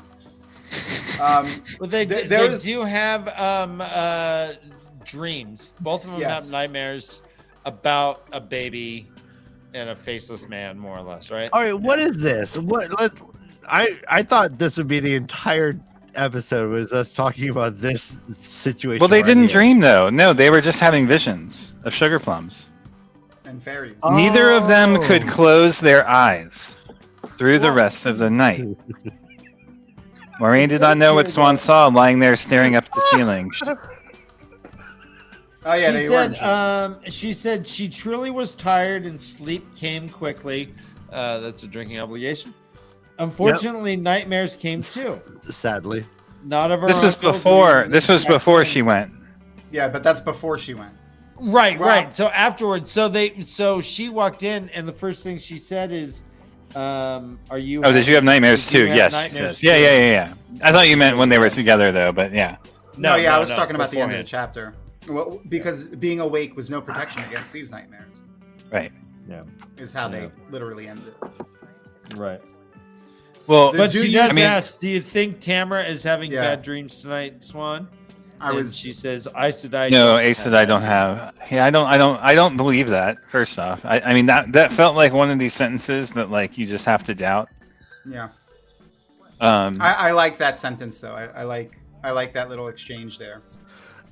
Speaker 2: But they
Speaker 3: there is-
Speaker 2: do have dreams. Both of them
Speaker 3: Yes.
Speaker 2: have nightmares about a baby and a faceless man, more or less, right?
Speaker 1: All right, what is this? I thought this would be the entire episode was us talking about this situation.
Speaker 4: Well, they
Speaker 1: right
Speaker 4: didn't
Speaker 1: here.
Speaker 4: dream though. No, they were just having visions of sugar plums.
Speaker 3: And fairies.
Speaker 4: Neither of them could
Speaker 1: Oh.
Speaker 4: close their eyes through the rest of the night. Maureen did not know what Swan saw lying there staring up at the ceiling.
Speaker 3: Oh yeah,
Speaker 2: she
Speaker 3: they
Speaker 2: said,
Speaker 3: were.
Speaker 2: she said she truly was tired and sleep came quickly. That's a drinking obligation. Unfortunately, nightmares came too.
Speaker 1: Sadly.
Speaker 2: Not of her
Speaker 4: This was
Speaker 2: uncles or
Speaker 4: before.
Speaker 2: even
Speaker 4: This was
Speaker 2: back
Speaker 4: before
Speaker 2: then.
Speaker 4: she went.
Speaker 3: Yeah, but that's before she went.
Speaker 2: Right,
Speaker 3: Well-
Speaker 2: right. So afterwards, so she walked in, and the first thing she said is, "Are you?"
Speaker 4: Oh, did you have nightmares
Speaker 2: did you
Speaker 4: too?
Speaker 2: have
Speaker 4: Yes. she
Speaker 2: nightmares
Speaker 4: says. Yeah,
Speaker 2: too?"
Speaker 4: yeah, yeah, yeah. I thought you meant when they were together though, but yeah.
Speaker 3: No, I was talking about the end of the
Speaker 2: beforehand.
Speaker 3: chapter. Well, because being awake was no protection against these nightmares.
Speaker 4: Right.
Speaker 2: Yeah,
Speaker 3: Is how they
Speaker 2: Yeah.
Speaker 3: literally ended it.
Speaker 2: right.
Speaker 4: Well,
Speaker 3: The-
Speaker 2: But
Speaker 3: Do
Speaker 2: she
Speaker 3: you-
Speaker 2: does
Speaker 4: I mean-
Speaker 2: ask, "Do you think Tamara is having
Speaker 3: Yeah.
Speaker 2: bad dreams tonight, Swan?" She says, "Aes Sedai."
Speaker 4: no,
Speaker 2: don't
Speaker 4: Ace
Speaker 2: have
Speaker 4: that I don't have. Yeah, I don't believe that. First off, I mean that felt like one of these sentences that like you just have to doubt.
Speaker 3: Yeah.
Speaker 4: Um,
Speaker 3: I like that sentence though. I like I like that little exchange there.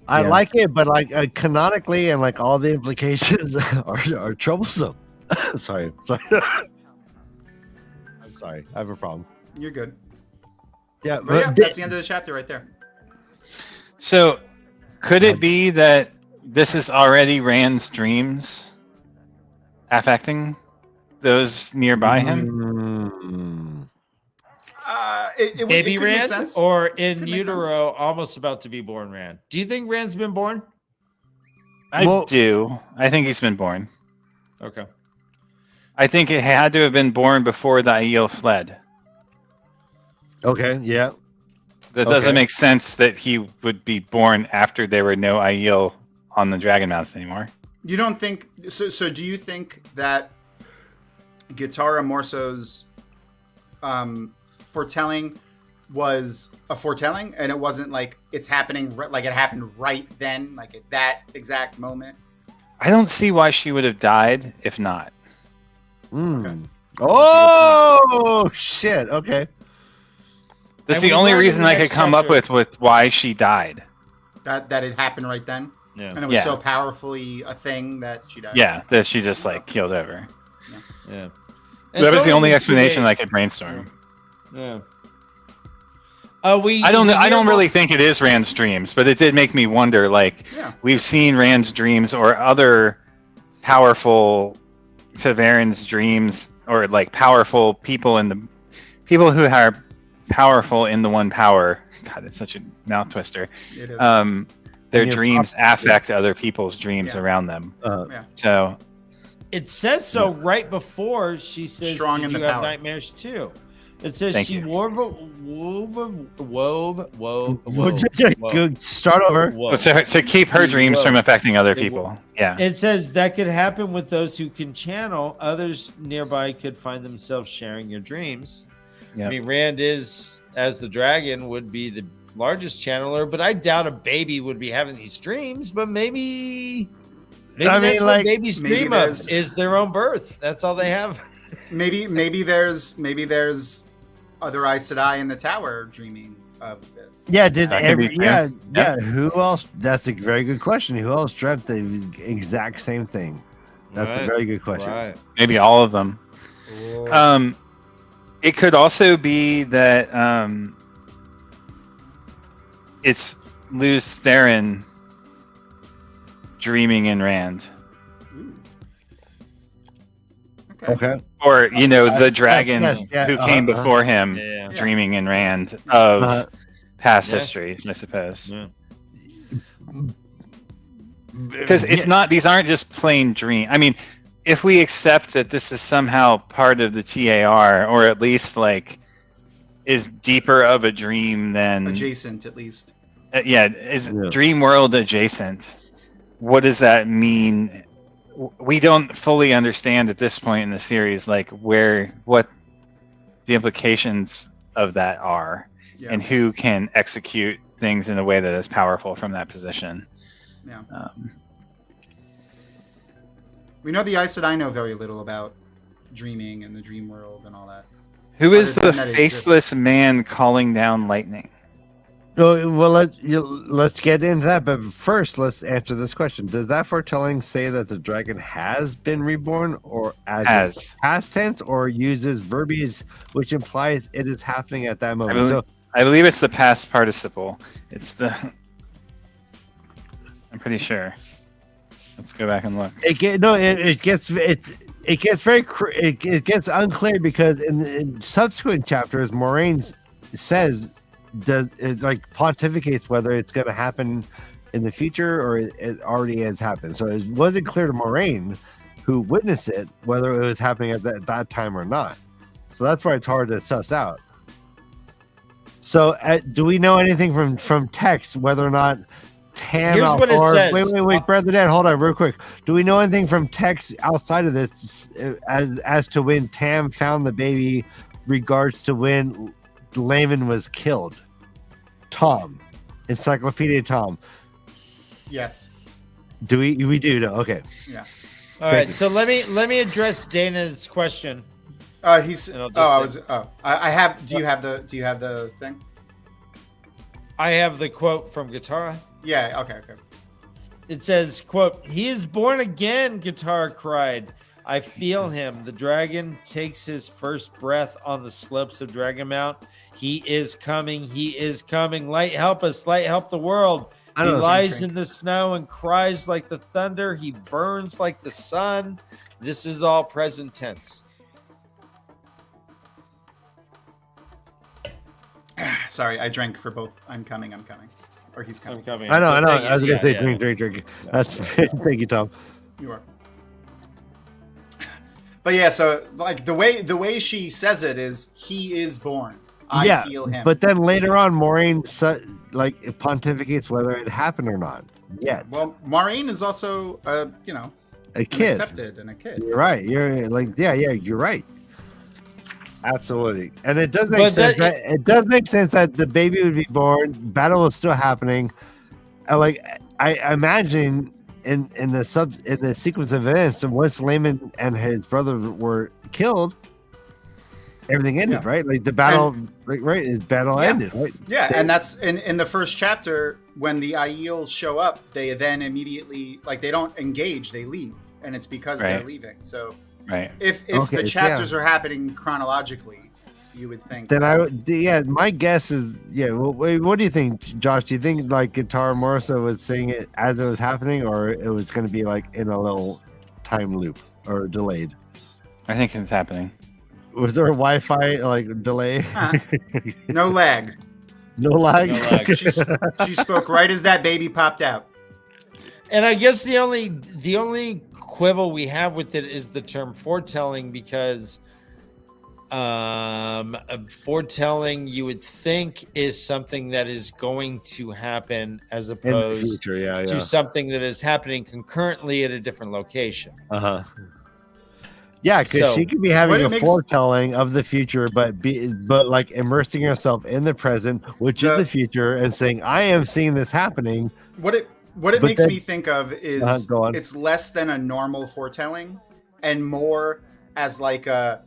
Speaker 1: I like it, but like canonically and like all the implications are troublesome. sorry. I'm sorry. I have a problem.
Speaker 3: You're good.
Speaker 1: Yeah,
Speaker 3: But yeah, that's the end of the chapter right there.
Speaker 4: So, could it be that this is already Rand's dreams affecting those nearby him?
Speaker 3: It
Speaker 2: Baby
Speaker 3: could make
Speaker 2: Rand
Speaker 3: sense.
Speaker 2: or in
Speaker 3: Could make
Speaker 2: utero, almost about to be born Rand? Do you think Rand's been born?
Speaker 4: I do. I think he's been born.
Speaker 2: Okay.
Speaker 4: I think it had to have been born before the Aiel fled.
Speaker 1: Okay, yeah.
Speaker 4: That doesn't make sense that he would be born after there were no Aiel on the Dragon Mounts anymore.
Speaker 3: You don't think so? Do you think that Gitara Morso's foretelling was a foretelling, and it wasn't like it's happening like it happened right then, like at that exact moment?
Speaker 4: I don't see why she would have died if not.
Speaker 3: Okay.
Speaker 1: Oh shit! Okay.
Speaker 4: That's
Speaker 2: And
Speaker 4: the
Speaker 2: we
Speaker 4: only
Speaker 2: learned in
Speaker 4: reason
Speaker 2: the
Speaker 4: I could
Speaker 2: next
Speaker 4: come up
Speaker 2: chapter-
Speaker 4: with why she died.
Speaker 3: That it happened right then,
Speaker 2: Yeah.
Speaker 3: and it was
Speaker 4: Yeah.
Speaker 3: so powerfully a thing that she died.
Speaker 4: Yeah, that she just like keeled over.
Speaker 2: Yeah.
Speaker 4: That was the only
Speaker 2: been 2
Speaker 4: explanation
Speaker 2: days.
Speaker 4: I could brainstorm.
Speaker 2: Yeah.
Speaker 4: I don't really think it is Rand's dreams, but it did make me wonder. Like,
Speaker 3: Yeah.
Speaker 4: we've seen Rand's dreams or other powerful TAVERN's dreams, or like powerful people who are powerful in the one power. God, it's such a mouth twister.
Speaker 3: It is.
Speaker 4: Their
Speaker 1: And you're
Speaker 4: dreams affect other people's dreams
Speaker 3: Yeah.
Speaker 4: around them.
Speaker 3: Yeah.
Speaker 4: So
Speaker 2: It says so right before she says,
Speaker 3: Strong
Speaker 2: "Did
Speaker 3: in
Speaker 2: you
Speaker 3: the
Speaker 2: have
Speaker 3: power."
Speaker 2: nightmares too?" It says
Speaker 4: Thank
Speaker 2: she
Speaker 4: you.
Speaker 2: wove.
Speaker 1: Good. Start over.
Speaker 4: to keep her
Speaker 2: He
Speaker 4: dreams
Speaker 2: will.
Speaker 4: from affecting other
Speaker 2: It
Speaker 4: people. Yeah.
Speaker 2: It says that could happen with those who can channel. Others nearby could find themselves sharing your dreams.
Speaker 4: Yeah.
Speaker 2: I mean, Rand is, as the dragon, would be the largest channeler, but I doubt a baby would be having these dreams. But maybe that's what babies
Speaker 3: maybe
Speaker 2: dream of
Speaker 3: there's-
Speaker 2: is their own birth. That's all they have.
Speaker 3: Maybe there's other Aes Sedai in the tower dreaming of this.
Speaker 1: Yeah, did
Speaker 4: That could be true.
Speaker 1: yeah. Who else? That's a very good question. Who else dreamt the exact same thing? That's a
Speaker 2: Right.
Speaker 1: very good question.
Speaker 2: Right.
Speaker 4: Maybe all of them.
Speaker 3: Oh.
Speaker 4: It could also be that it's Luz Theron dreaming in Rand.
Speaker 1: Okay.
Speaker 4: Or, the dragons
Speaker 1: yeah,
Speaker 4: who came before him
Speaker 2: Yeah.
Speaker 4: dreaming in Rand of
Speaker 1: Uh,
Speaker 4: past
Speaker 2: Yeah.
Speaker 4: history, I suppose.
Speaker 2: Yeah.
Speaker 4: Because it's not, these aren't just plain dream. I mean, if we accept that this is somehow part of the TAR, or at least like is deeper of a dream than
Speaker 3: Adjacent, at least.
Speaker 4: is dream world adjacent. What does that mean? We don't fully understand at this point in the series, like what the implications of that are,
Speaker 3: Yeah.
Speaker 4: and who can execute things in a way that is powerful from that position.
Speaker 3: Yeah.
Speaker 4: Um,
Speaker 3: We know the Aes Sedai know very little about dreaming and the dream world and all that.
Speaker 4: who is
Speaker 3: Other
Speaker 4: the
Speaker 3: than that it
Speaker 4: faceless man calling down lightning?
Speaker 1: So, well, let's get into that. But first, let's answer this question: does that foretelling say that the dragon has been reborn, or as in past tense, or uses verbiage which implies it is happening at that moment?
Speaker 4: I believe it's the past participle. It's the. I'm pretty sure. Let's go back and look.
Speaker 1: It gets unclear because in subsequent chapters, Moraine says it like pontificates whether it's going to happen in the future or it already has happened. So it wasn't clear to Moraine, who witnessed it, whether it was happening at that time or not. So that's why it's hard to suss out. So do we know anything from text whether or not Tam
Speaker 2: Here's what it says.
Speaker 1: Wait, Brother Dan, hold on real quick. Do we know anything from text outside of this as to when Tam found the baby, regards to when Layman was killed? Tom, Encyclopedia Tom.
Speaker 3: Yes.
Speaker 1: Do we do know? Okay.
Speaker 3: Yeah.
Speaker 2: All right. So let me address Dana's question.
Speaker 3: He's.
Speaker 2: And I'll just
Speaker 3: Oh, I
Speaker 2: say-
Speaker 3: was. Oh, I have. Do you have the thing?
Speaker 2: I have the quote from Katara.
Speaker 3: Yeah. Okay.
Speaker 2: It says, quote, "He is born again," Katara cried. "I feel him. The dragon takes his first breath on the slopes of Dragon Mount. He is coming. He is coming. Light, help us. Light, help the world. He lies in the snow and cries like the thunder. He burns like the sun." This is all present tense.
Speaker 3: Sorry, I drank for both. I'm coming. Or he's coming.
Speaker 2: I'm coming.
Speaker 1: I know. I was gonna say
Speaker 2: Yeah.
Speaker 1: drink. That's thank you, Tom.
Speaker 3: You are. But yeah, so like the way she says it is, he is born. I feel him.
Speaker 1: But then later on, Maureen like pontificates whether it happened or not. Yet.
Speaker 3: Well, Maureen is also
Speaker 1: a kid.
Speaker 3: accepted and a kid.
Speaker 1: You're right. You're like you're right. Absolutely, and it does make sense. It does make sense that the baby would be born. Battle was still happening. I imagine in the sequence of events, and once Lumen and his brother were killed, everything ended, right? Like the battle, ended, right?
Speaker 3: Yeah, and that's in the first chapter when the Aiel show up. They then immediately they don't engage; they leave, and it's because they're leaving. So.
Speaker 4: Right.
Speaker 3: If the chapters are happening chronologically, you would think.
Speaker 1: Then my guess is what do you think, Josh? Do you think like Guitar Morrison was saying it as it was happening, or it was going to be like in a little time loop or delayed?
Speaker 4: I think it's happening.
Speaker 1: Was there a Wi-Fi delay?
Speaker 3: No lag.
Speaker 1: No lag.
Speaker 2: No lag.
Speaker 3: She spoke right as that baby popped out.
Speaker 2: And I guess the only quibble we have with it is the term foretelling, because foretelling you would think is something that is going to happen as opposed
Speaker 1: in the future,
Speaker 2: to something that is happening concurrently at a different location.
Speaker 1: Yeah, because she could be having a foretelling of the future, but like immersing herself in the present, which is the future, and saying, "I am seeing this happening."
Speaker 3: What it makes me think of is it's less than a normal foretelling and more as the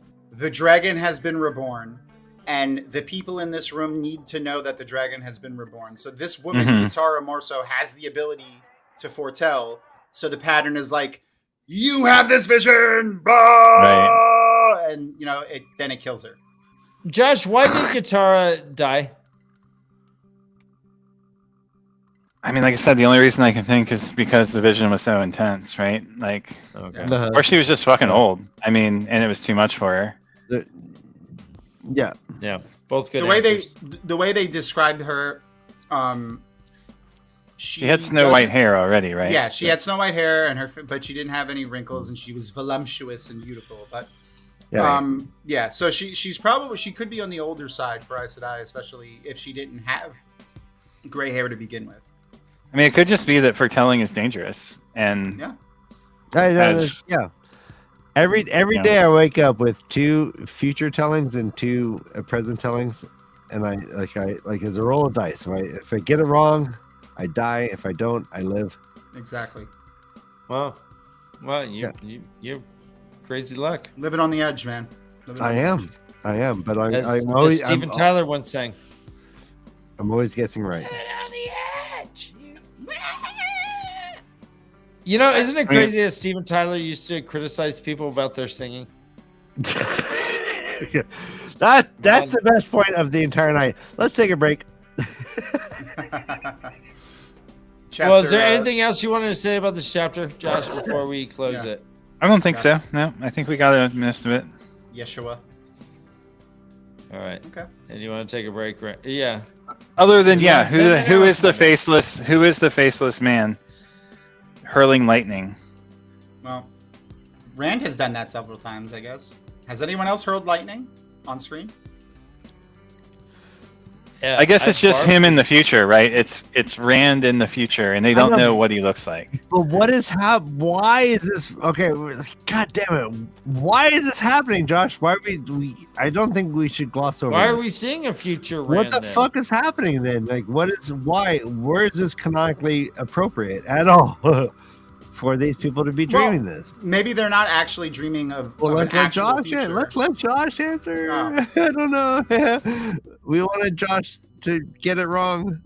Speaker 3: dragon has been reborn and the people in this room need to know that the dragon has been reborn. So this woman, Katara Morso, has the ability to foretell. So the pattern is you have this vision, blah! Right. And then it kills her.
Speaker 2: Josh, why did Katara die?
Speaker 4: I mean, like I said, the only reason I can think is because the vision was so intense, right? Or she was just fucking old. I mean, and it was too much for her.
Speaker 1: Yeah,
Speaker 2: both good.
Speaker 3: The way they described her,
Speaker 4: she had snow white hair already, right?
Speaker 3: Yeah, she had snow white hair but she didn't have any wrinkles, and she was voluptuous and beautiful. But so she could be on the older side for Aes Sedai, especially if she didn't have gray hair to begin with.
Speaker 4: I mean, it could just be that foretelling is dangerous, and
Speaker 1: Every day I wake up with 2 future tellings and 2 present tellings, and I it's a roll of dice. Right? If I get it wrong, I die. If I don't, I live.
Speaker 3: Exactly.
Speaker 2: Well, you're crazy luck.
Speaker 3: Living on the edge, man.
Speaker 1: I am, but
Speaker 2: as
Speaker 1: always.
Speaker 2: Steven Tyler once sang.
Speaker 1: I'm always guessing right.
Speaker 2: Living on the edge. Isn't it crazy that Steven Tyler used to criticize people about their singing?
Speaker 1: That's the best point of the entire night. Let's take a break.
Speaker 2: Well, is there anything else you wanted to say about this chapter, Josh, before we close it?
Speaker 4: I don't think so. No, I think we got most of it.
Speaker 3: Yeshua.
Speaker 2: All right.
Speaker 3: Okay.
Speaker 2: And you want to take a break, right? Yeah.
Speaker 4: Other than who is the faceless man hurling lightning?
Speaker 3: Well, Rand has done that several times, I guess. Has anyone else hurled lightning on screen?
Speaker 4: I guess it's just him in the future, right? It's Rand in the future, and they don't know what he looks like.
Speaker 1: But why is this? Okay, God damn it! Why is this happening, Josh? Why are we? I don't think we should gloss over.
Speaker 2: Why
Speaker 1: this.
Speaker 2: are we seeing a future Rand?
Speaker 1: What the fuck is happening then? Why? Where is this canonically appropriate at all for these people to be dreaming this?
Speaker 3: Maybe they're not actually dreaming of.
Speaker 1: Well,
Speaker 3: let's let Josh
Speaker 1: answer.
Speaker 3: Oh.
Speaker 1: I don't know. We wanted Josh to get it wrong.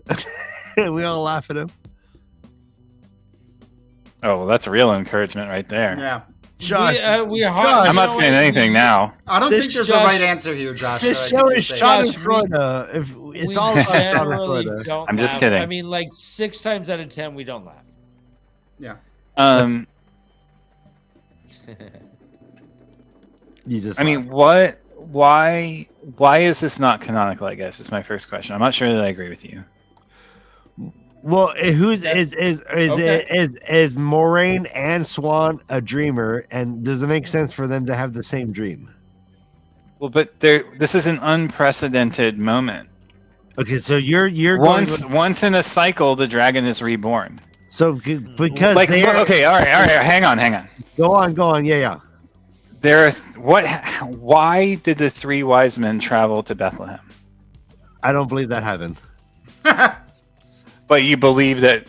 Speaker 1: And we all laugh at him.
Speaker 4: Oh, well, that's real encouragement right there.
Speaker 3: Yeah.
Speaker 1: Josh,
Speaker 4: I'm not saying anything now.
Speaker 3: I don't think there's a
Speaker 2: Josh-
Speaker 3: right answer here, Josh.
Speaker 1: this
Speaker 3: so I
Speaker 1: show
Speaker 3: think
Speaker 1: is
Speaker 3: you're
Speaker 1: shot in
Speaker 3: safe.
Speaker 1: Florida. If it's all about shot in Florida.
Speaker 2: don't
Speaker 4: I'm just
Speaker 2: laugh.
Speaker 4: kidding.
Speaker 2: I mean, like 6 times out of 10, we don't laugh.
Speaker 3: Yeah.
Speaker 1: You just.
Speaker 4: I mean, what? Why is this not canonical? I guess is my first question. I'm not sure that I agree with you.
Speaker 1: Well, is Moraine and Swan a dreamer, and does it make sense for them to have the same dream?
Speaker 4: Well, but this is an unprecedented moment.
Speaker 1: Okay, so you're
Speaker 4: Once in a cycle, the dragon is reborn.
Speaker 1: so because
Speaker 4: Like,
Speaker 1: they're
Speaker 4: okay, all right, hang on.
Speaker 1: go on, yeah.
Speaker 4: Why did the 3 wise men travel to Bethlehem?
Speaker 1: I don't believe that happened.
Speaker 4: But you believe that?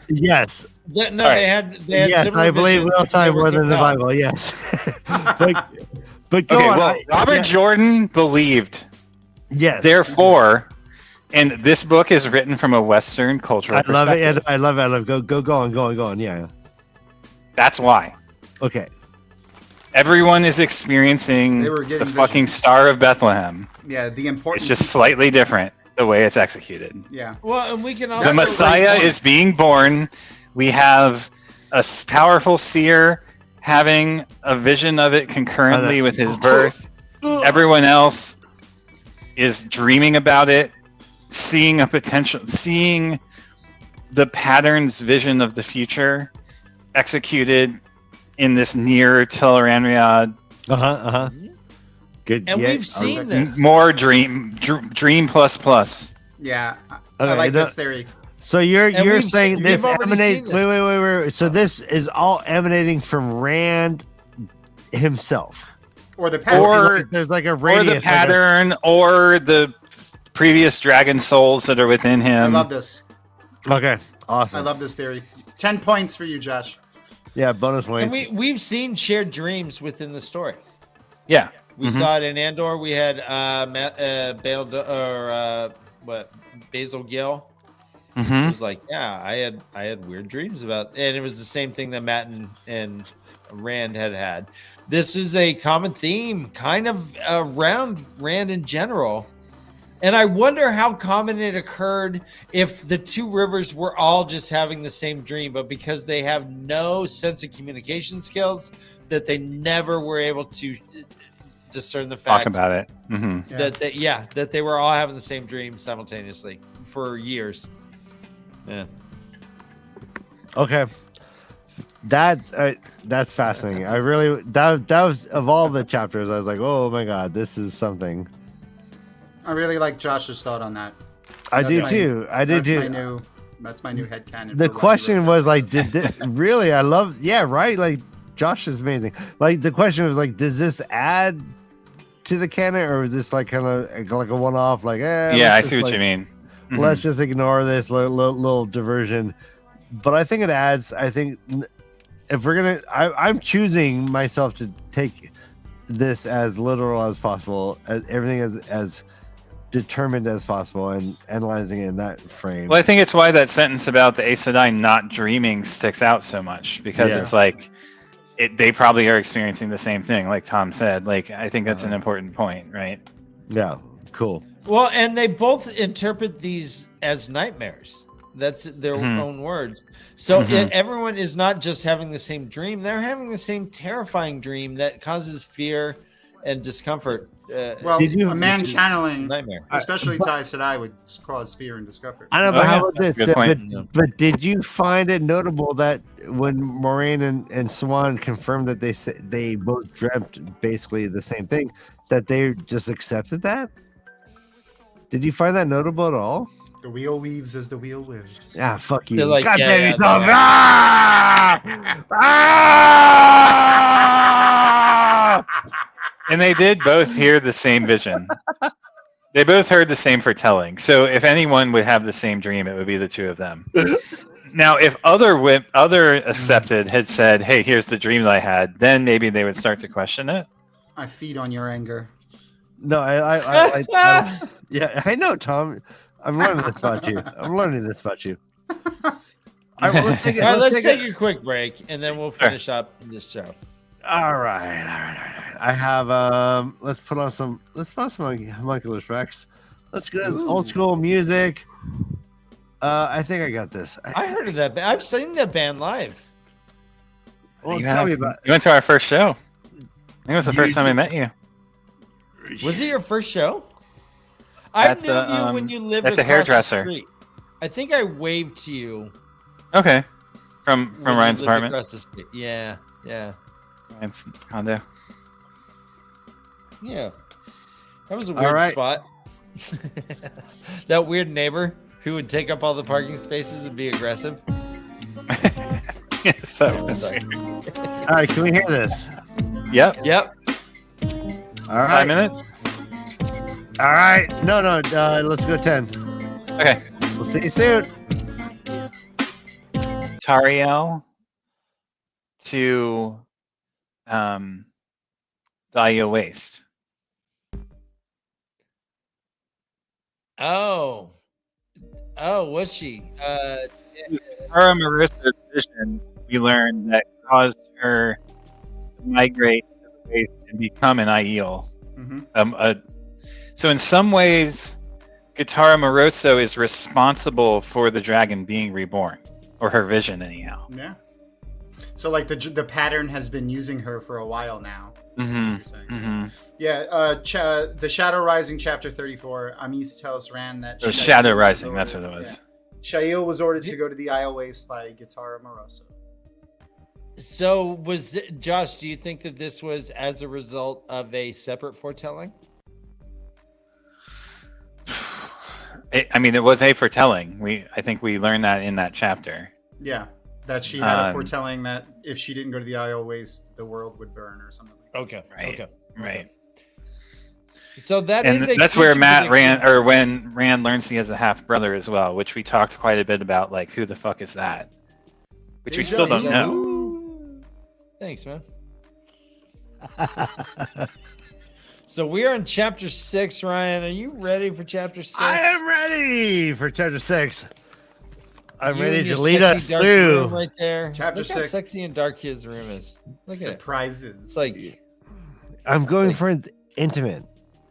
Speaker 1: Yes,
Speaker 2: No,
Speaker 4: All right.
Speaker 2: they had
Speaker 1: yes,
Speaker 2: similar
Speaker 1: I believe
Speaker 2: visions.
Speaker 1: real time
Speaker 2: They were
Speaker 1: more than the
Speaker 2: compelled.
Speaker 1: Bible. Yes, but go
Speaker 4: Okay,
Speaker 1: on.
Speaker 4: well, Robert Jordan believed.
Speaker 1: Yes,
Speaker 4: Therefore, and this book is written from a Western cultural
Speaker 1: I love
Speaker 4: perspective.
Speaker 1: it. I love it. Go on. Yeah.
Speaker 4: That's why.
Speaker 1: Okay.
Speaker 4: Everyone is experiencing
Speaker 3: They were
Speaker 4: the
Speaker 3: getting
Speaker 4: fucking
Speaker 3: visions.
Speaker 4: Star of Bethlehem.
Speaker 3: Yeah, the important.
Speaker 4: It's just slightly different the way it's executed.
Speaker 3: Yeah.
Speaker 2: Well, and we can also
Speaker 4: The Messiah is being born. We have a powerful seer having a vision of it concurrently with his birth. Everyone else is dreaming about it, seeing the pattern's vision of the future executed in this near Tel'aran'rhiod.
Speaker 1: Good.
Speaker 2: And
Speaker 1: yeah,
Speaker 2: we've seen this.
Speaker 4: More dream plus.
Speaker 3: Yeah. I
Speaker 1: Okay,
Speaker 3: like
Speaker 1: no-
Speaker 3: this theory.
Speaker 1: So you're
Speaker 2: we've
Speaker 1: saying
Speaker 2: seen-
Speaker 1: this
Speaker 2: we've already
Speaker 1: emanates?
Speaker 2: seen this.
Speaker 1: Wait. So this is all emanating from Rand himself,
Speaker 3: Or the pattern.
Speaker 4: Or
Speaker 1: there's like a
Speaker 4: or
Speaker 1: radius.
Speaker 4: the pattern, or the previous dragon souls that are within
Speaker 3: I
Speaker 4: him.
Speaker 3: love this.
Speaker 1: Okay, awesome.
Speaker 3: I love this theory. 10 points for you, Josh.
Speaker 1: Yeah, bonus
Speaker 2: And
Speaker 1: points.
Speaker 2: we've seen shared dreams within the story.
Speaker 4: Yeah.
Speaker 2: We
Speaker 4: Mhm.
Speaker 2: saw it in Andor. We had Basil Gill.
Speaker 4: Mhm.
Speaker 2: It was like, yeah, I had weird dreams about, and it was the same thing that Matt and Rand had. This is a common theme, kind of around Rand in general. And I wonder how common it occurred if the 2 rivers were all just having the same dream, but because they have no sense of communication skills, that they never were able to discern the fact
Speaker 4: Talk about it. Mhm.
Speaker 2: that they were all having the same dream simultaneously for years. Yeah.
Speaker 1: Okay, that's fascinating. I really that was of all the chapters. I was like, oh my god, this is something.
Speaker 3: I really like Josh's thought on that.
Speaker 1: I
Speaker 3: That's
Speaker 1: do
Speaker 3: my-
Speaker 1: too.
Speaker 3: That's my new headcanon.
Speaker 1: The
Speaker 3: for what
Speaker 1: question
Speaker 3: you wrote
Speaker 1: was like, did this, really? I love, yeah, right. Like Josh is amazing. Like the question was like, does this add to the canon, or is this like kind of like a one-off? Like,
Speaker 4: Yeah, I see what you mean. Mhm.
Speaker 1: Let's just ignore this little diversion. But I think it adds. I think if we're gonna, I'm choosing myself to take this as literal as possible, as everything as determined as possible, and analyzing it in that frame.
Speaker 4: Well, I think it's why that sentence about the Aes Sedai not dreaming sticks out so much, because
Speaker 1: Yeah.
Speaker 4: it's like they probably are experiencing the same thing, like Tom said. Like, I think that's an important point, right?
Speaker 1: Yeah, cool.
Speaker 2: Well, and they both interpret these as nightmares. That's their
Speaker 4: Mhm.
Speaker 2: own words. So
Speaker 4: Mhm.
Speaker 2: everyone is not just having the same dream; they're having the same terrifying dream that causes fear and discomfort.
Speaker 3: Well,
Speaker 1: Did you-
Speaker 3: a man
Speaker 2: which is
Speaker 3: channeling,
Speaker 2: nightmare.
Speaker 3: especially Ty Sedai, would cause fear and discomfort.
Speaker 1: I don't know,
Speaker 4: Oh,
Speaker 1: but
Speaker 4: yeah,
Speaker 1: how about
Speaker 4: that's
Speaker 1: this?
Speaker 4: a good point.
Speaker 1: But did you find it notable that when Moraine and Swan confirmed that they both dreamt basically the same thing, that they just accepted that? Did you find that notable at all?
Speaker 3: The wheel weaves as the wheel lives.
Speaker 1: Ah, fuck you.
Speaker 2: They're like,
Speaker 1: God
Speaker 2: yeah,
Speaker 1: damn
Speaker 2: yeah,
Speaker 1: you, Tom.
Speaker 2: they're
Speaker 1: Ah!
Speaker 4: And they did both hear the same vision. They both heard the same foretelling. So if anyone would have the same dream, it would be the 2 of them. Now, if other accepted had said, "Hey, here's the dream that I had," then maybe they would start to question it.
Speaker 3: I feed on your anger.
Speaker 1: No, yeah, I know, Tom. I'm learning this about you. I'm learning this about you. All right, well, let's take it.
Speaker 2: All right, let's
Speaker 1: take
Speaker 2: take a quick break, and then we'll finish up this show.
Speaker 1: All right. I have let's put on some homunculus Rex. Let's get old school music. I think I got this.
Speaker 2: I heard of that band. I've seen that band live.
Speaker 1: Well, tell me about.
Speaker 4: You went to our first show. I think it was the first time I met you.
Speaker 2: Was it your first show? I knew you when you lived
Speaker 4: at the
Speaker 2: across
Speaker 4: hairdresser.
Speaker 2: The street. I think I waved to you.
Speaker 4: Okay, from
Speaker 2: when
Speaker 4: Ryan's
Speaker 2: you lived
Speaker 4: apartment.
Speaker 2: across the street. Yeah.
Speaker 4: Ryan's condo.
Speaker 2: Yeah. That was a weird
Speaker 1: right.
Speaker 2: spot. That weird neighbor who would take up all the parking spaces and be aggressive.
Speaker 4: Yes, that was weird.
Speaker 1: All right, can we hear this?
Speaker 4: Yep.
Speaker 1: All right.
Speaker 4: 5 minutes.
Speaker 1: All right. No. Let's go 10.
Speaker 4: Okay.
Speaker 1: We'll see you soon.
Speaker 4: Terrio to Dahlia Waste.
Speaker 2: Oh, was she?
Speaker 4: Her Marissa's vision, we learned that caused her to migrate to the waste and become an Aiel. So in some ways, Guitarra Moroso is responsible for the dragon being reborn, or her vision anyhow.
Speaker 3: Yeah. So like the pattern has been using her for a while now. Yeah. The Shadow Rising chapter 34. Amis tells Rand that.
Speaker 4: Shadow Rising. That's what it was.
Speaker 3: Yeah. Shail was ordered to go to the Isle Waste by Guitarra Moroso.
Speaker 2: So Josh? Do you think that this was as a result of a separate foretelling?
Speaker 4: It was a foretelling. I think we learned that in that chapter.
Speaker 3: Yeah, that she had a foretelling that if she didn't go to the Isle Waste, the world would burn or something.
Speaker 2: Okay.
Speaker 4: Right.
Speaker 2: So that's
Speaker 4: where when Rand learns he has a half brother as well, which we talked quite a bit about, like who the fuck is that? Which we still don't know.
Speaker 2: Thanks, man. So we are in chapter 6, Ryan. Are you ready for chapter 6?
Speaker 1: I am ready for chapter 6. I'm
Speaker 2: You
Speaker 1: ready
Speaker 2: and
Speaker 1: to
Speaker 2: your
Speaker 1: lead
Speaker 2: sexy
Speaker 1: us
Speaker 2: dark
Speaker 1: through
Speaker 2: room right there.
Speaker 3: Chapter
Speaker 2: Look how
Speaker 3: 6.
Speaker 2: sexy and dark his room is. Look at it.
Speaker 3: Surprises.
Speaker 2: It's like
Speaker 1: I'm going for intimate.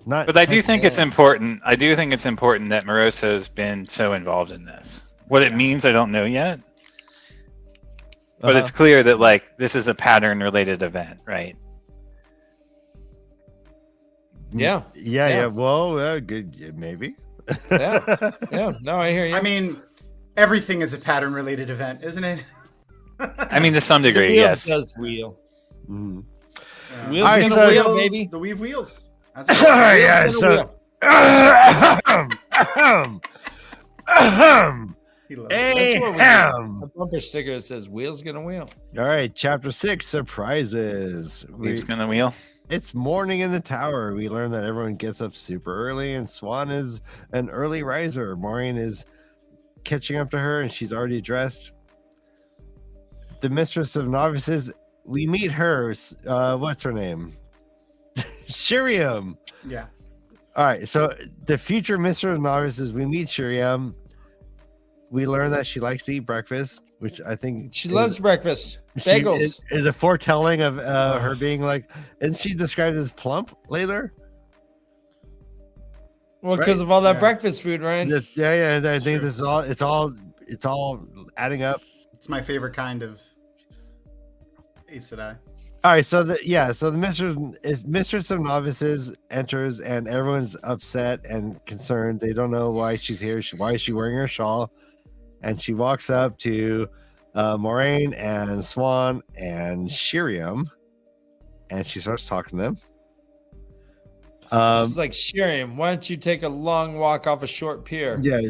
Speaker 1: Not
Speaker 4: But I do think it's
Speaker 2: Yeah.
Speaker 4: important. I do think it's important that Moroso's been so involved in this. What it means, I don't know yet. But it's clear that like this is a pattern-related event, right?
Speaker 2: Yeah.
Speaker 1: Well, good, maybe.
Speaker 2: Yeah. No, I hear you.
Speaker 3: I mean, everything is a pattern-related event, isn't it?
Speaker 4: I mean, to some
Speaker 2: The
Speaker 4: degree,
Speaker 2: wheel
Speaker 4: yes.
Speaker 2: does wheel.
Speaker 1: Mhm.
Speaker 2: Wheels
Speaker 1: All right,
Speaker 2: gonna
Speaker 1: so
Speaker 2: wheel,
Speaker 3: Wheels,
Speaker 2: baby.
Speaker 3: the weave wheels. That's
Speaker 1: All
Speaker 3: what
Speaker 1: right,
Speaker 2: Wheels
Speaker 1: yeah.
Speaker 2: gonna
Speaker 1: So,
Speaker 3: he loves.
Speaker 2: That's what we
Speaker 1: ahem.
Speaker 2: A bumper sticker that says "Wheels gonna wheel."
Speaker 1: All right, chapter 6, surprises.
Speaker 4: Who's gonna wheel?
Speaker 1: It's morning in the tower. We learn that everyone gets up super early, and Swan is an early riser. Maureen is catching up to her, and she's already dressed. The Mistress of Novices, we meet her. What's her name? Shiriam.
Speaker 3: Yeah.
Speaker 1: All right, so the future Mistress of Novices, we meet Shiriam. We learn that she likes to eat breakfast, which I think
Speaker 2: She loves breakfast. Bagels.
Speaker 1: is a foretelling of her being like, and she described as plump later.
Speaker 2: Well, because
Speaker 1: Right.
Speaker 2: of all that
Speaker 3: Yeah.
Speaker 2: breakfast food, Ryan.
Speaker 1: Yeah. I think
Speaker 3: Sure.
Speaker 1: this is it's all adding up.
Speaker 3: It's my favorite kind of Aes Sedai.
Speaker 1: All right, so the Mistress of Novices enters, and everyone's upset and concerned. They don't know why she's here. Why is she wearing her shawl? And she walks up to Moraine and Swan and Shiriam, and she starts talking to them.
Speaker 2: She's like, Shiriam, why don't you take a long walk off a short pier?
Speaker 1: Yeah,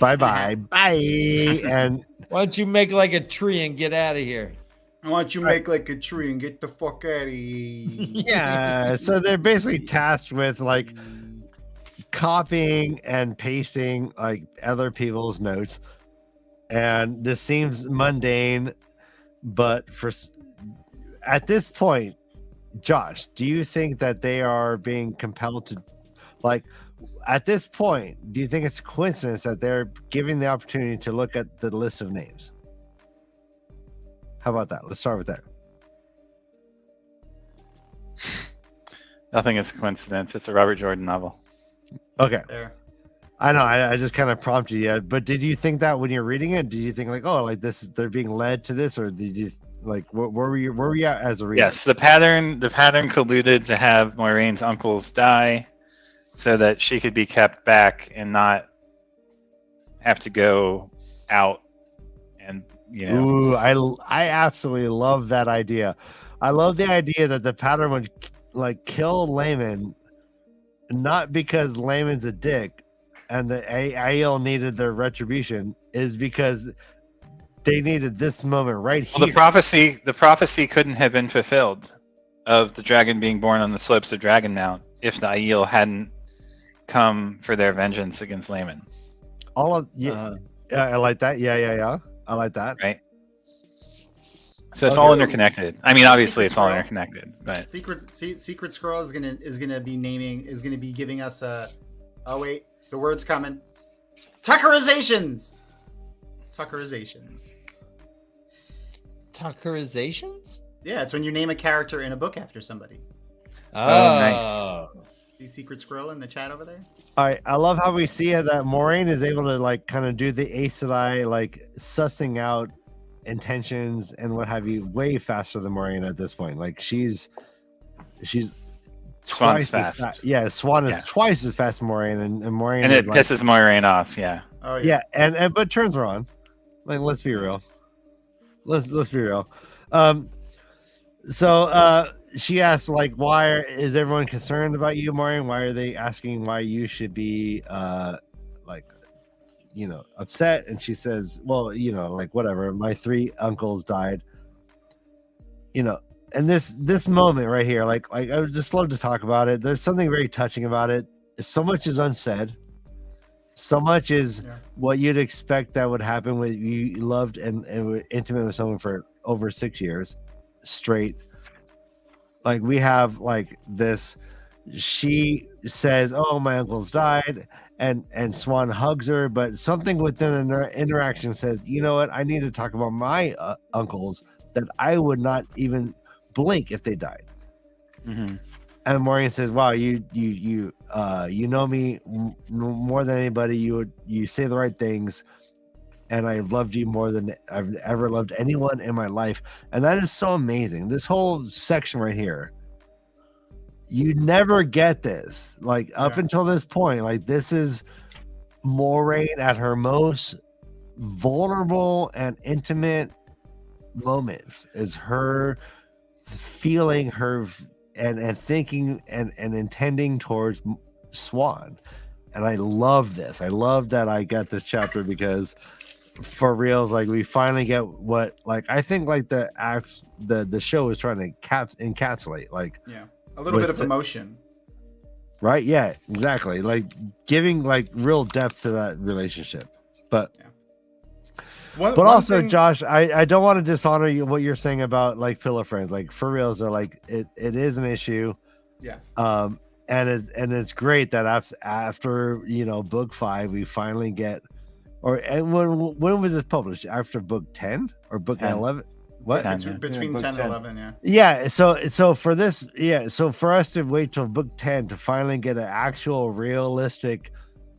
Speaker 1: bye. And
Speaker 2: Why don't you make like a tree and get out of here?
Speaker 3: Why don't you make like a tree and get the fuck out of here?
Speaker 1: yeah, so they're basically tasked with like copying and pasting like other people's notes, and this seems mundane, but at this point, Josh, do you think that they are being compelled to Like, at this point, do you think it's a coincidence that they're giving the opportunity to look at the list of names? How about that? Let's start with that.
Speaker 4: Nothing is a coincidence. It's a Robert Jordan novel.
Speaker 1: Okay.
Speaker 3: There.
Speaker 1: I know. I just kind of prompted you, but did you think that when you're reading it? Did you think like, oh, like this, they're being led to this, or did you like, where were you at as a reader?
Speaker 4: Yes, the pattern colluded to have Moiraine's uncles die, so that she could be kept back and not have to go out, and
Speaker 1: Ooh, I absolutely love that idea. I love the idea that the pattern would like kill Layman, not because Layman's a dick and the Aiel needed their retribution, is because they needed this moment right here.
Speaker 4: Well, the prophecy couldn't have been fulfilled of the dragon being born on the slopes of Dragonmount if the Aiel hadn't come for their vengeance against Layman.
Speaker 1: All of I like that. Yeah. I like that.
Speaker 4: Right. So it's all interconnected. I mean, obviously it's all interconnected, but
Speaker 3: Secret Scroll is gonna be giving us a. Oh wait, the word's coming. Tuckerizations.
Speaker 2: Tuckerizations?
Speaker 3: Yeah, it's when you name a character in a book after somebody.
Speaker 4: Oh, nice.
Speaker 3: See Secret Scroll in the chat over there?
Speaker 1: All right, I love how we see it that Moiraine is able to like kind of do the Aes Sedai, like sussing out intentions and what have you way faster than Moiraine at this point. Like she's
Speaker 4: Swan's
Speaker 1: twice
Speaker 4: fast.
Speaker 1: Yeah, Swan is twice as fast as Moiraine, and Moiraine,
Speaker 4: and it pisses Moiraine off. Yeah.
Speaker 3: Oh
Speaker 1: yeah, and but turns her on. Like, let's be real. Let's be real. So she asks, like, why is everyone concerned about you, Moiraine? Why are they asking why you should be upset? And she says, well, like, whatever, my 3 uncles died. And this moment right here, like I would just love to talk about it. There's something very touching about it. So much is unsaid. So much is what you'd expect that would happen when you loved and were intimate with someone for over 6 years straight. Like, we have like this, she says, oh, my uncles died, and Swan hugs her, but something within an interaction says, you know what, I need to talk about my uncles that I would not even blink if they died.
Speaker 4: Mm-hmm.
Speaker 1: And Moiraine says, wow, you know me more than anybody. You say the right things, and I've loved you more than I've ever loved anyone in my life. And that is so amazing. This whole section right here, you never get this. Like, up until this point, like, this is Moiraine at her most vulnerable and intimate moments, is her feeling her and thinking and intending towards Swan. And I love this. I love that I got this chapter, because for reals, like, we finally get what, like, I think like the show is trying to encapsulate, like,
Speaker 3: a little bit of emotion,
Speaker 1: right? Yeah, exactly. Like, giving like real depth to that relationship. But But also, Josh, I don't want to dishonor you what you're saying about like pillow friends. Like, for reals, are like it is an issue.
Speaker 3: Yeah.
Speaker 1: And it's great that after book 5 we finally get, and when was this published? After book 10 or book 11? What?
Speaker 3: 10, between 10 and 11, yeah.
Speaker 1: Yeah, so for this, so for us to wait till book 10 to finally get an actual realistic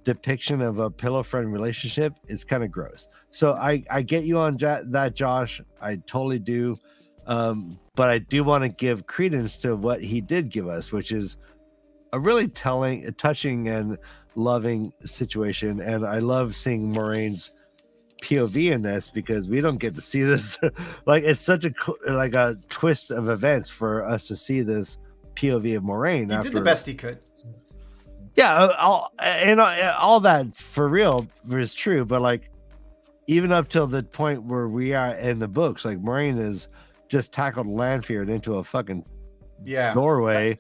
Speaker 1: depiction of a pillow friend relationship is kind of gross. So I get you on that, Josh. I totally do. But I do want to give credence to what he did give us, which is a really touching and loving situation. And I love seeing Moiraine's POV in this, because we don't get to see this. Like, it's such a twist of events for us to see this POV of Moiraine.
Speaker 3: He did the best he could.
Speaker 1: Yeah, all that for real is true, but like, even up till the point where we are in the books, like, Moiraine has just tackled Lanfear into a fucking doorway.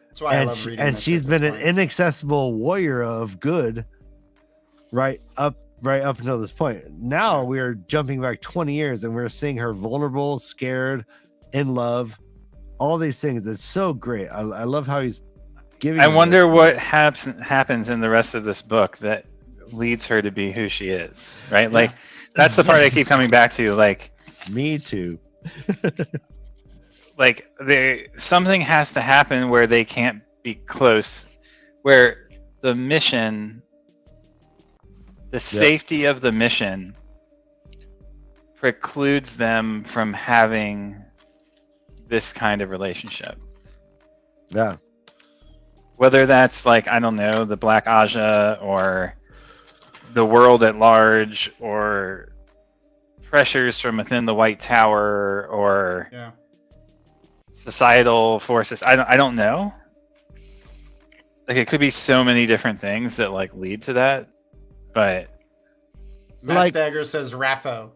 Speaker 3: That's why I love reading.
Speaker 1: And she's been an inaccessible warrior of good right up until this point. Now we're jumping back 20 years and we're seeing her vulnerable, scared, in love, all these things. It's so great. I love how giving.
Speaker 4: I
Speaker 1: him
Speaker 4: wonder
Speaker 1: this
Speaker 4: what
Speaker 1: piece.
Speaker 4: happens in the rest of this book that leads her to be who she is, right? Like that's the part I keep coming back to. Like
Speaker 1: Me too.
Speaker 4: like something has to happen where they can't be close, where the mission, the safety of the mission precludes them from having this kind of relationship.
Speaker 1: Yeah.
Speaker 4: Whether that's like, I don't know, the Black Aja or the world at large or pressures from within the White Tower or societal forces. I don't know. Like it could be so many different things that like lead to that, but
Speaker 3: MaTsDaGger says Raffo.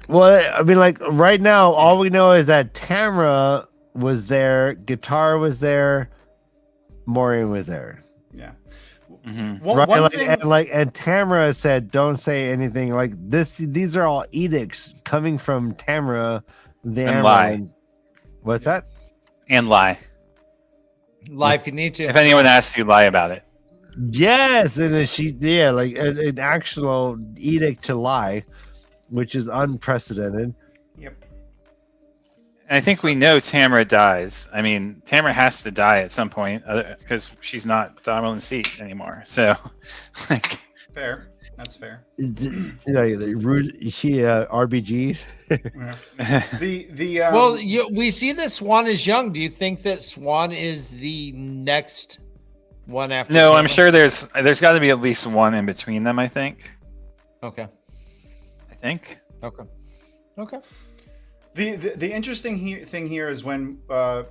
Speaker 1: Well, I mean, like right now, all we know is that Tamara was there, Guitar was there, Maureen was there.
Speaker 3: Yeah.
Speaker 1: Right,
Speaker 3: One
Speaker 1: like,
Speaker 3: thing,
Speaker 1: and Tamara said, "Don't say anything like this." These are all edicts coming from Tamara. The
Speaker 4: And lie.
Speaker 1: Amaranth. What's that?
Speaker 4: and lie.
Speaker 6: Lie if you need to.
Speaker 4: If anyone asks you, lie about it.
Speaker 1: Yes, and then like an actual edict to lie, which is unprecedented.
Speaker 3: yep.
Speaker 4: And I think we know Tamara dies. I mean, Tamara has to die at some point because she's not Dominant Seat anymore. So, like,
Speaker 3: Fair. That's fair.
Speaker 1: She RBG.
Speaker 3: The
Speaker 6: Well, we see that Swan is young. Do you think that Swan is the next one after?
Speaker 4: no, I'm
Speaker 6: Tamara?
Speaker 4: sure there's got to be at least one in between them. I think.
Speaker 6: Okay.
Speaker 3: the interesting thing here is when to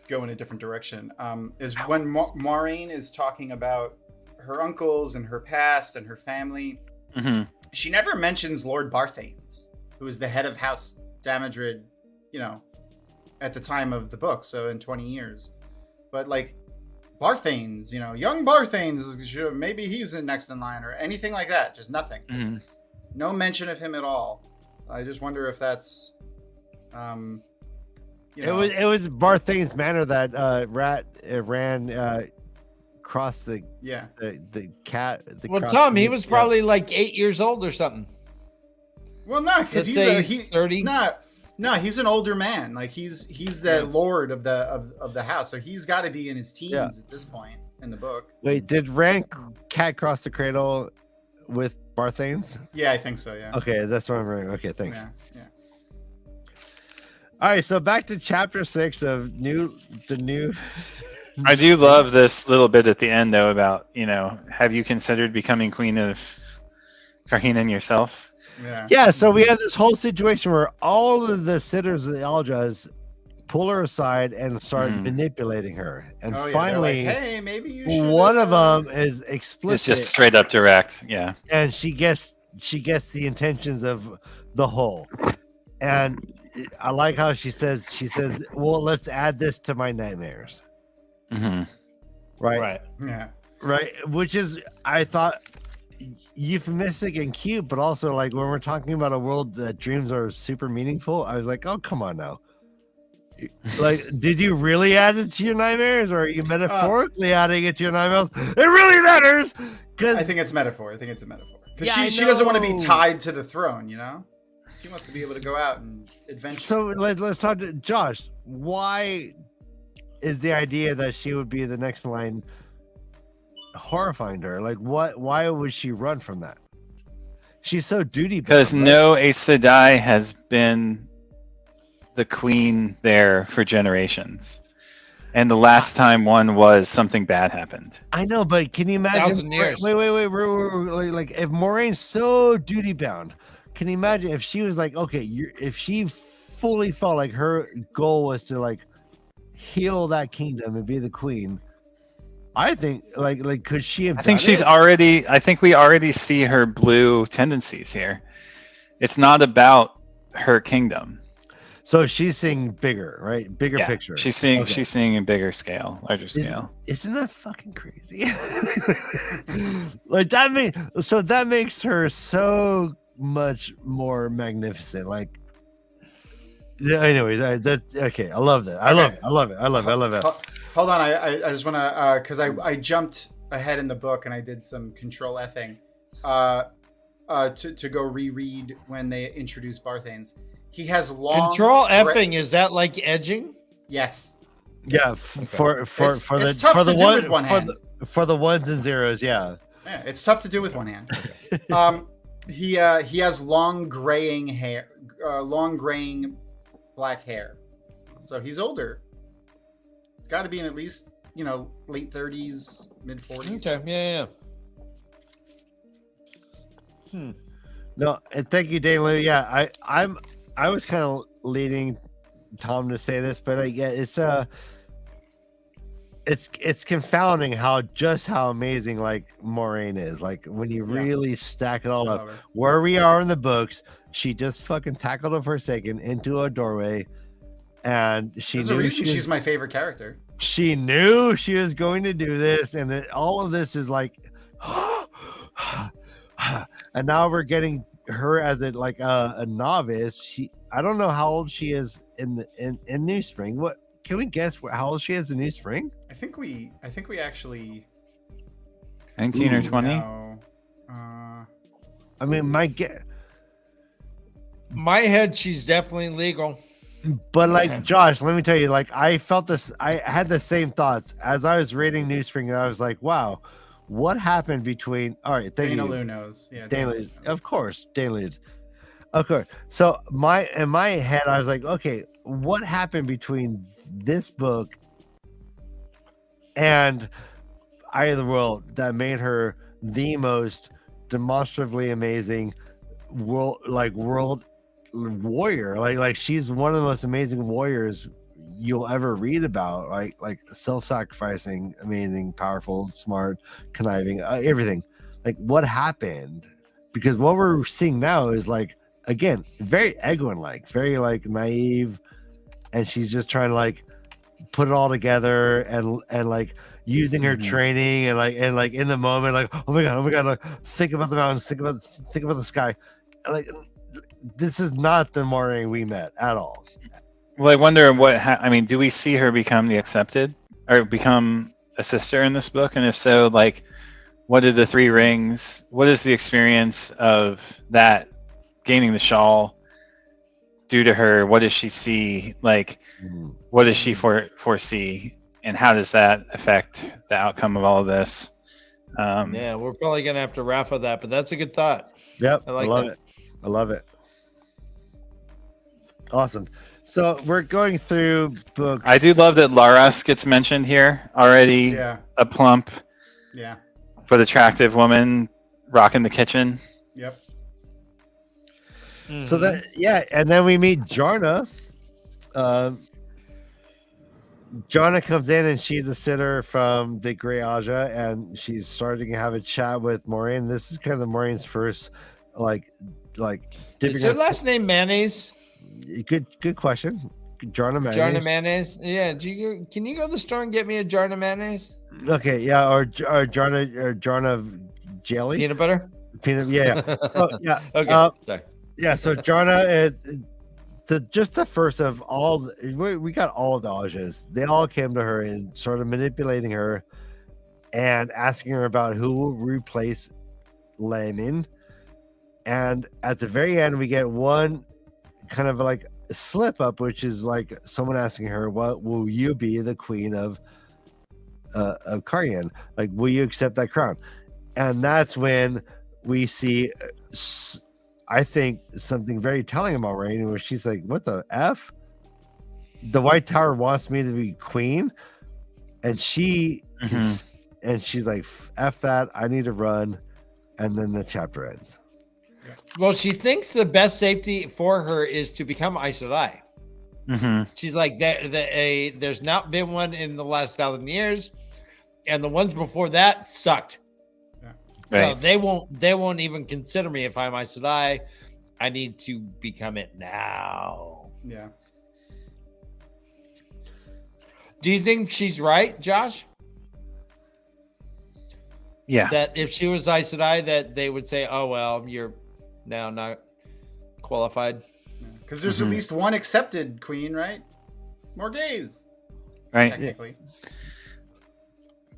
Speaker 3: go in a different direction is when Maureen is talking about her uncles and her past and her family.
Speaker 4: Mm-hmm.
Speaker 3: She never mentions Lord Barthanes, who is the head of House Damodred, at the time of the book, so in 20 years. But like Barthanes, young Barthanes, maybe he's next in line or anything like that. Just nothing.
Speaker 4: Mm-hmm.
Speaker 3: No mention of him at all. I just wonder if that's
Speaker 1: It was Barthane's manor that ran across the cat.
Speaker 6: Well, Tom, he was probably like 8 years old or something.
Speaker 3: Well, no, because
Speaker 6: he's 30.
Speaker 3: No, he's an older man. Like he's the lord of the house, so he's got to be in his teens at this point in the book.
Speaker 1: Wait, did Ran cat cross the cradle with Barthanes?
Speaker 3: Yeah, I think so. Yeah.
Speaker 1: Okay, that's what I'm remembering. Okay, thanks.
Speaker 3: Yeah.
Speaker 1: All right, so back to chapter 6 of the new.
Speaker 4: I do love this little bit at the end though about have you considered becoming queen of Karhinen yourself?
Speaker 3: Yeah.
Speaker 1: So we have this whole situation where all of the sitters of the Aljas pull her aside and start manipulating her, and finally,
Speaker 3: like, hey, maybe you should.
Speaker 1: One of them is explicit.
Speaker 4: It's just straight up direct, yeah.
Speaker 1: And she gets the intentions of the whole, and I like how she says, well, let's add this to my nightmares.
Speaker 4: Mm-hmm.
Speaker 1: Right.
Speaker 3: Yeah.
Speaker 1: Right. Which is, I thought, euphemistic and cute, but also like when we're talking about a world that dreams are super meaningful, I was like, oh, come on now. Like, did you really add it to your nightmares, or are you metaphorically adding it to your nightmares? It really matters. Because
Speaker 3: I think it's metaphor. Because she doesn't want to be tied to the throne, She wants to be able to go out and adventure.
Speaker 1: So let's talk to Josh. Why is the idea that she would be the next in line horrifying to her? Like, why would she run from that? She's so duty bound.
Speaker 4: Because no Aes Sedai has been the queen there for generations. And the last time one was, something bad happened.
Speaker 1: I know, but can you imagine?
Speaker 6: 1,000 years.
Speaker 1: Wait. Like, if Moraine's so duty bound, can you imagine if she was like, okay, if she fully felt like her goal was to like heal that kingdom and be the queen? I think like could she have?
Speaker 4: I think we already see her blue tendencies here. It's not about her kingdom.
Speaker 1: So she's seeing bigger, right? Bigger picture.
Speaker 4: She's seeing a bigger scale, larger scale.
Speaker 1: Isn't that fucking crazy? Like that makes her so much more magnificent. Like, yeah. Anyways, okay. I love that. I love it.
Speaker 3: Hold on, I just want to because I jumped ahead in the book and I did some control F-ing to go reread when they introduced Barthanes. He has long
Speaker 6: Control F-ing, is that like edging?
Speaker 3: Yes.
Speaker 1: Yeah,
Speaker 3: Yes.
Speaker 1: for
Speaker 3: It's
Speaker 1: the
Speaker 3: tough
Speaker 1: for
Speaker 3: to
Speaker 1: the
Speaker 3: do
Speaker 1: one
Speaker 3: with one hand.
Speaker 1: for the ones and zeros. Yeah.
Speaker 3: Yeah, it's tough to do with one hand. He has long graying hair, long graying black hair. So he's older. It's got to be in at least, late 30s, mid 40s.
Speaker 6: Okay, yeah.
Speaker 1: No, and thank you, Dane Lou. Yeah, I was kind of leading Tom to say this, but it's confounding how amazing like Moraine is. Like when you really stack it all up, where we are in the books, she just fucking tackled a Forsaken into a doorway, and
Speaker 3: There's a reason she's my favorite character.
Speaker 1: She knew she was going to do this, and all of this is like, and now we're getting her as a novice. I don't know how old she is in New Spring. What can we guess? How old she is in New Spring?
Speaker 3: I think we actually
Speaker 4: 19 or 20.
Speaker 3: know.
Speaker 1: I mean,
Speaker 6: My head, she's definitely legal.
Speaker 1: but like Josh, let me tell you, like I felt this. I had the same thoughts as I was reading New Spring, and I was like, wow. What happened between? All right, thank
Speaker 3: Dana
Speaker 1: you.
Speaker 3: Lou knows. Yeah,
Speaker 1: Dana Lou, of course, Dana Lou. Of course. So in my head, I was like, okay, what happened between this book and Eye of the World that made her the most demonstrably amazing world warrior? Like she's one of the most amazing warriors you'll ever read about, like self-sacrificing, amazing, powerful, smart, conniving, everything. Like what happened? Because what we're seeing now is like, again, very Egwin like, very like naive, and she's just trying to like put it all together and like using her training and like in the moment, like oh my god, like, think about the mountains, think about the sky. Like this is not the Moraine we met at all.
Speaker 4: Well, I wonder I mean, do we see her become the accepted or become a sister in this book? And if so, like, what are the 3 rings? What is the experience of that gaining the shawl do to her? What does she see? Like, what does she foresee? And how does that affect the outcome of all of this?
Speaker 6: Yeah, we're probably going to have to raffle that, but that's a good thought.
Speaker 1: Yep.
Speaker 6: I like
Speaker 1: love
Speaker 6: that.
Speaker 1: it. I love it. Awesome. So we're going through books.
Speaker 4: I do love that Laras gets mentioned here already.
Speaker 3: Yeah.
Speaker 4: A plump
Speaker 3: Yeah.
Speaker 4: but attractive woman rocking the kitchen.
Speaker 3: Yep.
Speaker 1: So that and then we meet Jarna. Jarna comes in and she's a sitter from the Grey Aja, and she's starting to have a chat with Moraine. This is kind of Moraine's first like
Speaker 6: Is her last name Mayonnaise?
Speaker 1: Good question. Jarna Mayonnaise.
Speaker 6: Jarna Mayonnaise? Yeah. Can you go to the store and get me a Jarna Mayonnaise?
Speaker 1: Okay, yeah, or Jarna jelly.
Speaker 6: Peanut butter?
Speaker 1: Yeah. So yeah.
Speaker 6: Okay. Sorry.
Speaker 1: Yeah, so Jarna is just the first of all. We got all of the Ajas. They all came to her and started manipulating her and asking her about who will replace Lamin. And at the very end, we get one kind of like a slip up, which is like someone asking her, "What will you be the queen of Karrian? Like, will you accept that crown?" And that's when we see, I think, something very telling about Rain, where she's like, "What the F? The White Tower wants me to be queen," and she's like, "F that! I need to run." And then the chapter ends.
Speaker 6: Well, she thinks the best safety for her is to become Aes Sedai. She's like, there's not been one in the last 1,000 years, and the ones before that sucked. So
Speaker 4: Right.
Speaker 6: they won't even consider me if I'm Aes Sedai. I need to become it now.
Speaker 3: Yeah.
Speaker 6: Do you think she's right, Josh?
Speaker 4: Yeah.
Speaker 6: That if she was Aes Sedai, that they would say, "Oh well, you're now not qualified."
Speaker 3: Because there's at least one accepted queen, right? More gays,
Speaker 4: Right.
Speaker 3: technically.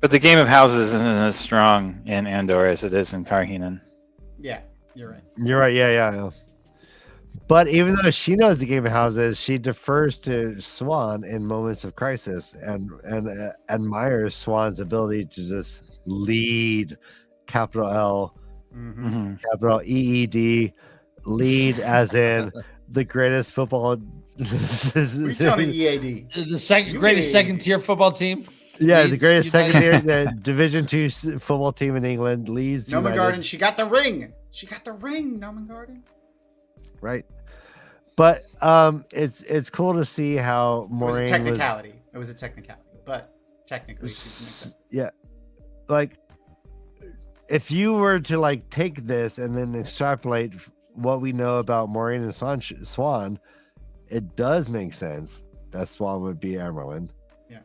Speaker 4: But the game of houses isn't as strong in Andor as it is in Karhinen.
Speaker 3: Yeah, you're right.
Speaker 1: You're right. Yeah. But even though she knows the game of houses, she defers to Swan in moments of crisis and admires Swan's ability to just lead, capital L, capital EED, lead as in the greatest football.
Speaker 3: We telling EAD.
Speaker 6: The greatest second-tier football team.
Speaker 1: Yeah,
Speaker 6: Leeds
Speaker 1: the greatest
Speaker 6: United.
Speaker 1: second-tier Division II football team in England, Leeds
Speaker 3: Noman
Speaker 1: United.
Speaker 3: Garden, she got the ring. She got the ring, Noman Garden.
Speaker 1: Right. But it's cool to see how Moraine
Speaker 3: It was a technicality. It was a technicality, but technically,
Speaker 1: yeah, like if you were to like take this and then extrapolate what we know about Moraine and Swan, it does make sense that Swan would be Amerlin.
Speaker 3: Yeah.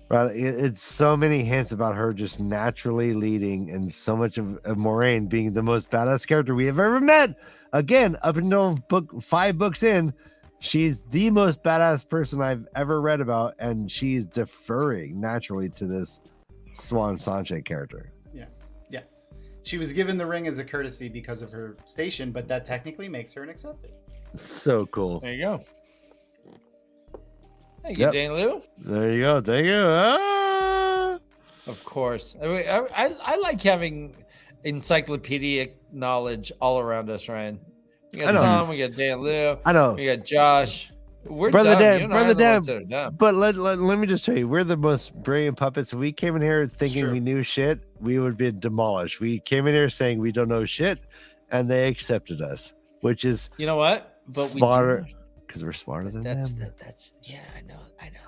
Speaker 1: Right. It's so many hints about her just naturally leading, and so much of Moraine being the most badass character we have ever met. Again, up until 5 books in, she's the most badass person I've ever read about, and she's deferring naturally to this Swan Sanche character.
Speaker 3: Yeah. Yes. She was given the ring as a courtesy because of her station, but that technically makes her an accepted.
Speaker 1: So cool.
Speaker 6: There you go. Thank you, Dan Lou.
Speaker 1: There you go. Thank you. Ah!
Speaker 6: Of course. I like having encyclopedic knowledge all around us, Ryan. We got Tom, we got Dan Lou.
Speaker 1: I know.
Speaker 6: We got Josh. We're
Speaker 1: Brother
Speaker 6: dumb.
Speaker 1: Dan,
Speaker 6: You and
Speaker 1: Brother
Speaker 6: I are the
Speaker 1: Dan.
Speaker 6: ones that are dumb.
Speaker 1: But let me just tell you, we're the most brilliant puppets. We came in here thinking we knew shit, we would be demolished. We came in here saying we don't know shit, and they accepted us, which is
Speaker 6: You know what? But
Speaker 1: smarter because we're smarter than
Speaker 6: That's
Speaker 1: them.
Speaker 6: yeah,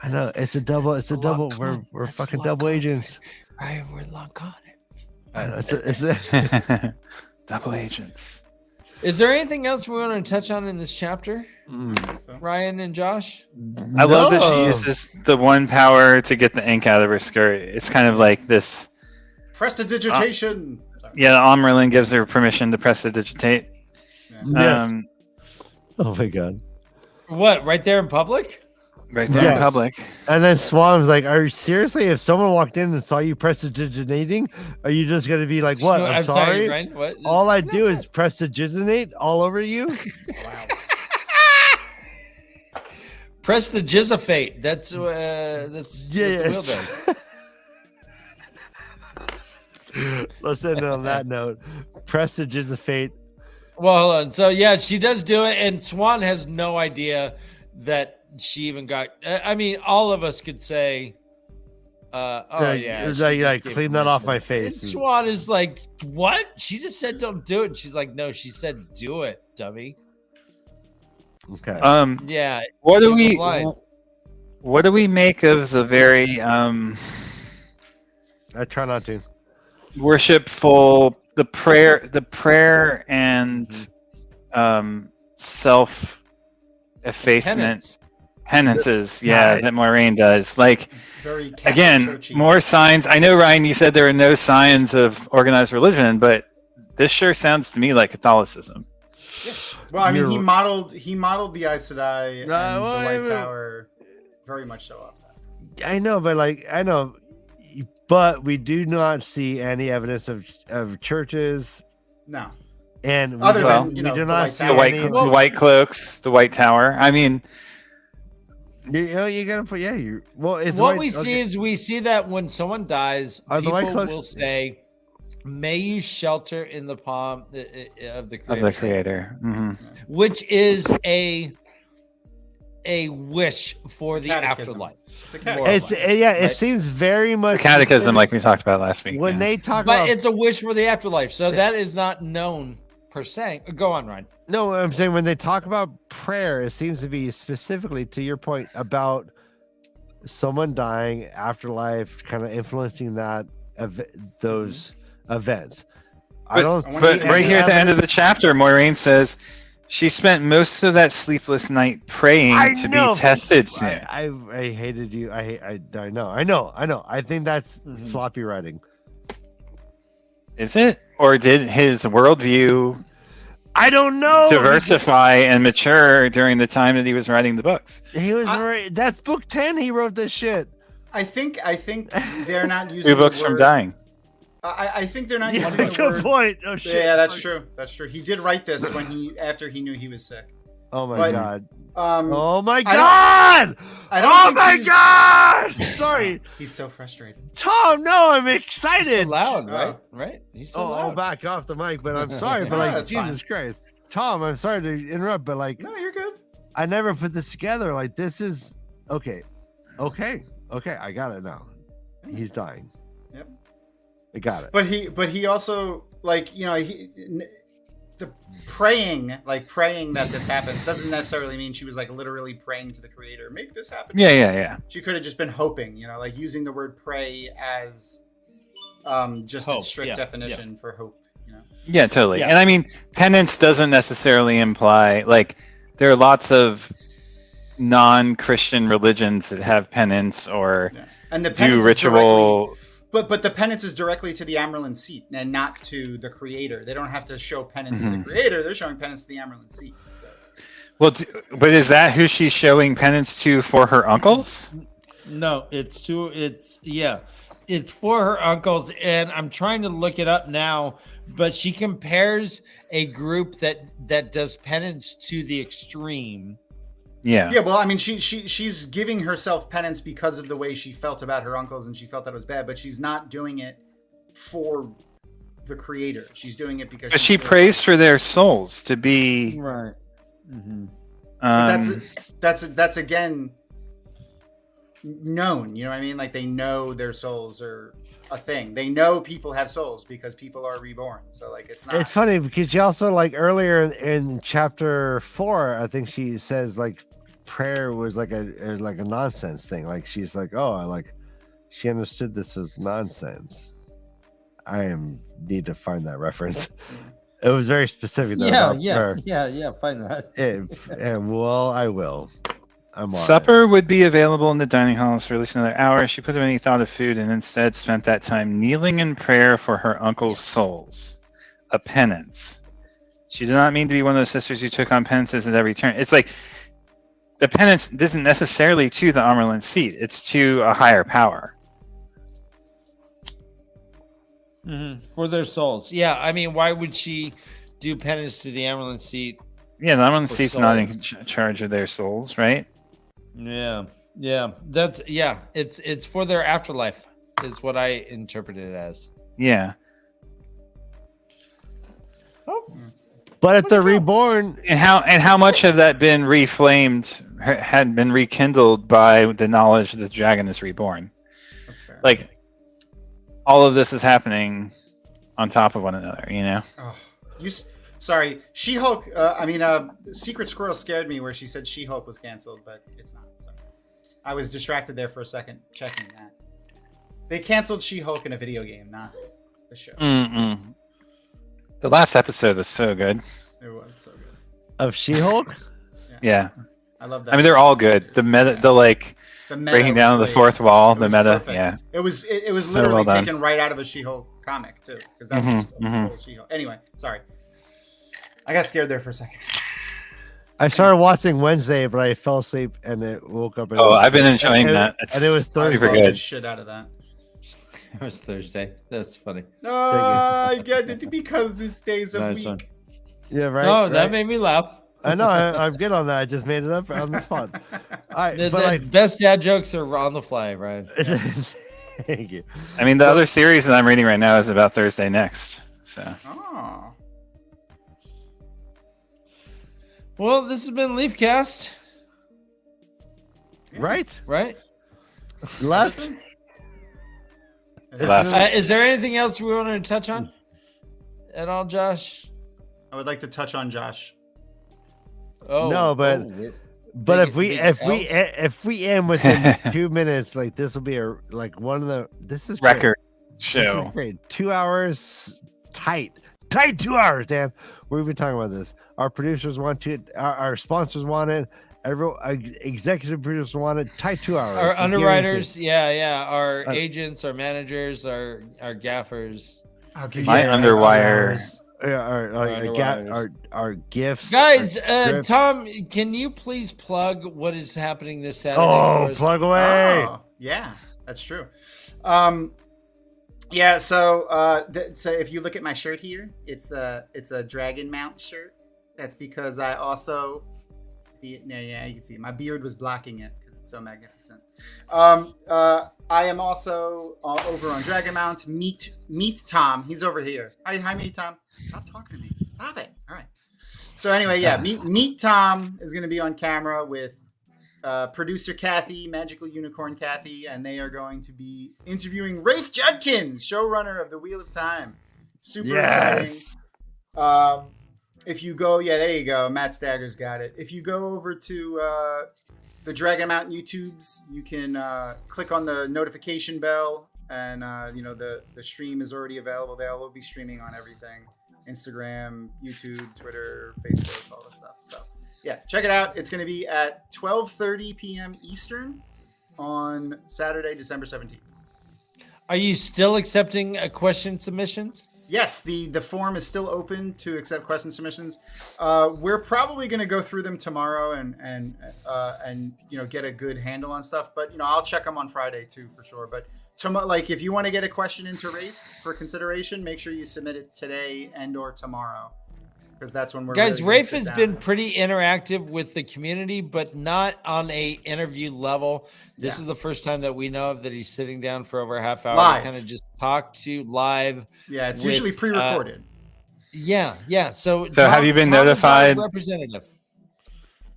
Speaker 1: I know. It's a double. It's a double. We're fucking double agents.
Speaker 6: Right, we're long con it.
Speaker 1: I know, it's
Speaker 4: Double agents.
Speaker 6: Is there anything else we want to touch on in this chapter, Ryan and Josh?
Speaker 4: I love that she uses the one power to get the ink out of her skirt. It's kind of like this.
Speaker 3: Prestidigitation.
Speaker 4: Yeah, Amyrlin gives her permission to prestidigitate.
Speaker 1: Yes. Oh my god.
Speaker 6: What? Right there in public?
Speaker 4: Right there in public.
Speaker 1: And then Swan was like, "Are you seriously? If someone walked in and saw you prestidigitating, are you just gonna be like, what? I'm sorry.
Speaker 6: Ryan, what?
Speaker 1: All I do is prestidigitate all over you."
Speaker 3: Wow.
Speaker 6: Press the jizzafate. That's what the wheel does.
Speaker 1: Let's end on that note. Prestidigitate.
Speaker 6: Well, hold on. So yeah, she does do it, and Swan has no idea that she even got. I mean, all of us could say,
Speaker 1: like clean that off my face.
Speaker 6: And Swan is like, what? She just said don't do it. And she's like, no, she said do it, dummy.
Speaker 1: Okay.
Speaker 6: Yeah.
Speaker 4: What do we make of the very
Speaker 1: I try not to.
Speaker 4: worshipful the prayer and self effacement penances that Moraine does, like
Speaker 3: Very
Speaker 4: again
Speaker 3: churchy.
Speaker 4: more signs. I know, Ryan, you said there are no signs of organized religion, but this sure sounds to me like Catholicism.
Speaker 3: Well, I mean, he modeled the Aes Sedai and the White Tower very much so off that.
Speaker 1: I know, but we do not see any evidence of churches.
Speaker 3: No.
Speaker 1: And
Speaker 3: Other
Speaker 1: we
Speaker 3: than,
Speaker 1: do
Speaker 3: you know,
Speaker 1: not
Speaker 3: the
Speaker 1: see
Speaker 3: White
Speaker 1: any.
Speaker 3: Tower.
Speaker 4: The white cloaks, the White Tower. I mean,
Speaker 1: you gotta put it's
Speaker 6: what we see is we see that when someone dies,
Speaker 1: Are the White
Speaker 6: people
Speaker 1: Cloaks-
Speaker 6: will say, "May you shelter in the palm of the
Speaker 4: of the Creator. Mm-hmm.
Speaker 6: which is a wish for the
Speaker 3: Catechism.
Speaker 6: afterlife.
Speaker 3: It's a catechism.
Speaker 1: It seems very much
Speaker 4: The catechism, like we talked about last week.
Speaker 1: when they talk
Speaker 6: But
Speaker 1: about.
Speaker 6: it's a wish for the afterlife, so that is not known per se. Go on, Ryan.
Speaker 1: No, I'm saying when they talk about prayer, it seems to be specifically to your point about someone dying, afterlife, kind of influencing those events.
Speaker 4: But right here at the end of the chapter, Moraine says she spent most of that sleepless night praying to be tested soon.
Speaker 1: I hated you. I know. I think that's sloppy writing.
Speaker 4: Is it? Or did his worldview
Speaker 1: I don't know.
Speaker 4: diversify and mature during the time that he was writing the books?
Speaker 1: He was that's book 10. He wrote this shit.
Speaker 3: I think they're not using
Speaker 4: 2 books
Speaker 3: the
Speaker 4: from
Speaker 3: word,
Speaker 4: dying.
Speaker 3: I think they're not
Speaker 1: Yeah,
Speaker 3: using the
Speaker 1: good
Speaker 3: word.
Speaker 1: point. Oh shit.
Speaker 3: Yeah, that's true. That's true. He did write this after he knew he was sick.
Speaker 1: Oh my
Speaker 3: But,
Speaker 1: god. Oh
Speaker 3: I
Speaker 1: my
Speaker 3: don't-
Speaker 1: god!
Speaker 3: I don't
Speaker 1: Oh
Speaker 3: think
Speaker 1: my
Speaker 3: he's-
Speaker 1: god! Sorry,
Speaker 3: He's so frustrated.
Speaker 1: Tom. No, I'm
Speaker 6: He's
Speaker 1: excited.
Speaker 6: so loud, right?
Speaker 3: Oh.
Speaker 6: Right? He's so
Speaker 1: Oh,
Speaker 6: loud.
Speaker 1: I'll back off the mic, but I'm sorry. But
Speaker 3: No,
Speaker 1: like,
Speaker 3: that's
Speaker 1: Jesus Christ, Tom, I'm sorry to interrupt, but like,
Speaker 3: No, you're good.
Speaker 1: I never put this together. Like, this is okay. I got it now. He's dying.
Speaker 3: Yep.
Speaker 1: I got it.
Speaker 3: But he also like the praying that this happens doesn't necessarily mean she was like literally praying to the creator, make this happen.
Speaker 4: Yeah.
Speaker 3: She could have just been hoping, like using the word pray as just
Speaker 6: Hope,
Speaker 3: its strict
Speaker 6: yeah,
Speaker 3: definition for hope.
Speaker 4: Yeah, totally.
Speaker 6: Yeah.
Speaker 4: And I mean, penance doesn't necessarily imply like there are lots of non-Christian religions that have penance or
Speaker 3: And the
Speaker 4: do
Speaker 3: penance
Speaker 4: ritual.
Speaker 3: but the penance is directly to the Amerlin seat and not to the creator. They don't have to show penance to the creator. They're showing penance to the Amerlin seat.
Speaker 4: Well, but is that who she's showing penance to for her uncles?
Speaker 6: No, it's for her uncles, and I'm trying to look it up now, but she compares a group that does penance to the extreme.
Speaker 4: Yeah.
Speaker 3: Yeah, well, I mean, she's giving herself penance because of the way she felt about her uncles, and she felt that it was bad. But she's not doing it for the creator. She's doing it because
Speaker 4: But she prays for their souls to be.
Speaker 6: Right. Mm-hmm.
Speaker 3: But that's again known. You know what I mean? Like they know their souls are a thing. They know people have souls because people are reborn. So like it's not.
Speaker 1: It's funny because she also like earlier in chapter 4, I think she says like prayer was like a nonsense thing. Like she's like, she understood this was nonsense. Need to find that reference. It was very specific. Though, about prayer.
Speaker 6: Find that.
Speaker 1: Well, I will. I'm on
Speaker 4: Supper would be available in the dining halls for at least another hour. She put away any thought of food and instead spent that time kneeling in prayer for her uncle's souls. A penance. She did not mean to be one of those sisters who took on penances at every turn. It's like the penance isn't necessarily to the Amerlin seat. It's to a higher power.
Speaker 6: Mm-hmm. For their souls. Yeah, I mean, why would she do penance to the Amerlin seat?
Speaker 4: Yeah, the Amerlin
Speaker 6: For
Speaker 4: seat's not in
Speaker 6: souls.
Speaker 4: charge of their souls, right?
Speaker 6: Yeah. It's for their afterlife, is what I interpret it as.
Speaker 4: Yeah.
Speaker 1: But if they're reborn,
Speaker 4: And how much have that been reflamed, had been rekindled by the knowledge that the dragon is reborn?
Speaker 3: That's fair.
Speaker 4: Like, all of this is happening on top of one another, you know?
Speaker 3: Oh, sorry, She-Hulk. Secret Squirrel scared me where she said She-Hulk was canceled, but it's not. So I was distracted there for a second checking that. They canceled She-Hulk in a video game, not the show.
Speaker 4: Mm-mm. The last episode was so good.
Speaker 3: It was so good.
Speaker 1: of She-Hulk.
Speaker 4: Yeah.
Speaker 3: I love that.
Speaker 4: I mean, they're all good. The meta,
Speaker 3: Yeah.
Speaker 4: the like
Speaker 3: The meta
Speaker 4: breaking down of the
Speaker 3: was
Speaker 4: fourth wall,
Speaker 3: It
Speaker 4: the
Speaker 3: was
Speaker 4: meta.
Speaker 3: perfect.
Speaker 4: Yeah.
Speaker 3: It was
Speaker 4: So
Speaker 3: literally
Speaker 4: well done.
Speaker 3: taken right out of a She-Hulk comic too, because that's
Speaker 4: Mhm,
Speaker 3: full She-Hulk. Anyway, sorry, I got scared there for a second.
Speaker 1: I started watching Wednesday, but I fell asleep and it woke up. And
Speaker 4: Oh,
Speaker 1: it was-
Speaker 4: I've been enjoying
Speaker 1: and
Speaker 4: that.
Speaker 1: and it was
Speaker 4: It's
Speaker 1: Thursday.
Speaker 4: super
Speaker 3: I loved the
Speaker 4: good.
Speaker 3: shit out of that.
Speaker 6: It was Thursday. That's funny.
Speaker 3: No, I get it because it's days of
Speaker 6: Nice
Speaker 3: week.
Speaker 6: one.
Speaker 1: Yeah, right.
Speaker 6: Oh, that
Speaker 1: right.
Speaker 6: made me laugh.
Speaker 1: I know. I'm good on that. I just made it up on the spot. All right,
Speaker 6: The
Speaker 1: but like,
Speaker 6: best dad jokes are on the fly, Ryan.
Speaker 1: thank you.
Speaker 4: I mean, the other series that I'm reading right now is about Thursday next. So
Speaker 3: Oh,
Speaker 6: Well, this has been LeafCast,
Speaker 1: Right,
Speaker 6: right?
Speaker 1: left.
Speaker 4: Left.
Speaker 6: Is there anything else we wanted to touch on at all, Josh?
Speaker 3: I would like to touch on Josh.
Speaker 6: Oh
Speaker 1: No, but-
Speaker 6: oh,
Speaker 1: But
Speaker 6: Big-
Speaker 1: if we end within 2 minutes, like this will be one of the. This is great.
Speaker 4: record
Speaker 1: This is
Speaker 4: show.
Speaker 1: great. 2 hours tight 2 hours, Dan. We've been talking about this. Our producers want to. Our sponsors want it. Our executive producers want it. Tight 2 hours.
Speaker 6: our
Speaker 1: We
Speaker 6: underwriters,
Speaker 1: guarantee.
Speaker 6: our
Speaker 1: Uh,
Speaker 6: agents, our managers, our gaffers.
Speaker 3: I'll give
Speaker 4: My
Speaker 3: you
Speaker 4: underwire.
Speaker 1: Yeah,
Speaker 6: underwriters.
Speaker 1: our gifts.
Speaker 6: Guys,
Speaker 1: our-
Speaker 6: Tom, can you please plug what is happening this Saturday?
Speaker 1: Oh,
Speaker 6: for us?
Speaker 1: plug away.
Speaker 3: Oh, yeah. That's true. Yeah. So so if you look at my shirt here, it's a dragon mount shirt. That's because I also see it. Yeah, you can see it. My beard was blocking it because it's so magnificent. I am also over on Dragon Mount. Meet Tom. He's over here. Hi, Meet Tom. Stop talking to me. Stop it. All right. So anyway, yeah, Meet Tom is going to be on camera with producer Kathy, Magical Unicorn Kathy, and they are going to be interviewing Rafe Judkins, showrunner of The Wheel of Time. Super exciting. If you go, there you go. MaTsDaGger's got it. If you go over to the Dragon Mount YouTubes, you can click on the notification bell, and the stream is already available there. We'll be streaming on everything: Instagram, YouTube, Twitter, Facebook, all this stuff. So yeah, check it out. It's going to be at 12:30 p.m. Eastern on Saturday, December 17th.
Speaker 6: Are you still accepting question submissions?
Speaker 3: Yes, the form is still open to accept question submissions. We're probably going to go through them tomorrow and get a good handle on stuff. But I'll check them on Friday too for sure. But if you want to get a question into Rafe for consideration, make sure you submit it today and/or tomorrow, because that's when we're
Speaker 6: guys. Really Rafe has been pretty interactive with the community, but not on a interview level. This is the first time that we know of that he's sitting down for over a half hour to kind of just talk to live.
Speaker 3: Yeah, it's usually pre-recorded.
Speaker 6: Yeah. So
Speaker 4: have you been notified?
Speaker 6: Representative.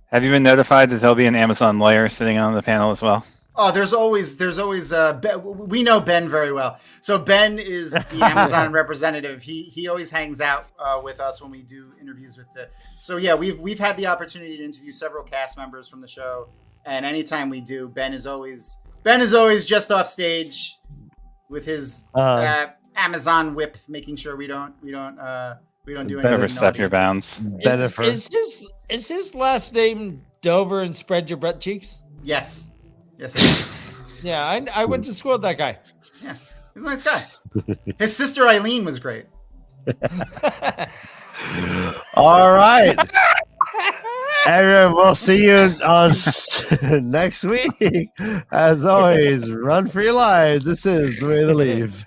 Speaker 3: Have
Speaker 4: you been notified that there'll be an Amazon lawyer sitting on the panel as well?
Speaker 3: Oh, there's always Ben, we know Ben very well. So Ben is the Amazon representative. He always hangs out with us when we do interviews with the. So yeah, we've had the opportunity to interview several cast members from the show, and anytime we do, Ben is always just off stage with his Amazon whip, making sure we don't do anything.
Speaker 4: Never step your bounds.
Speaker 6: Is his last name Dover and Spread Your Butt Cheeks?
Speaker 3: Yes. Yes.
Speaker 6: Yeah, I went to school with that guy.
Speaker 3: Yeah, he's a nice guy. His sister Eileen was great.
Speaker 1: All right. Everyone, we'll see you on next week. As always, run for your lives. This is The Way to Leave.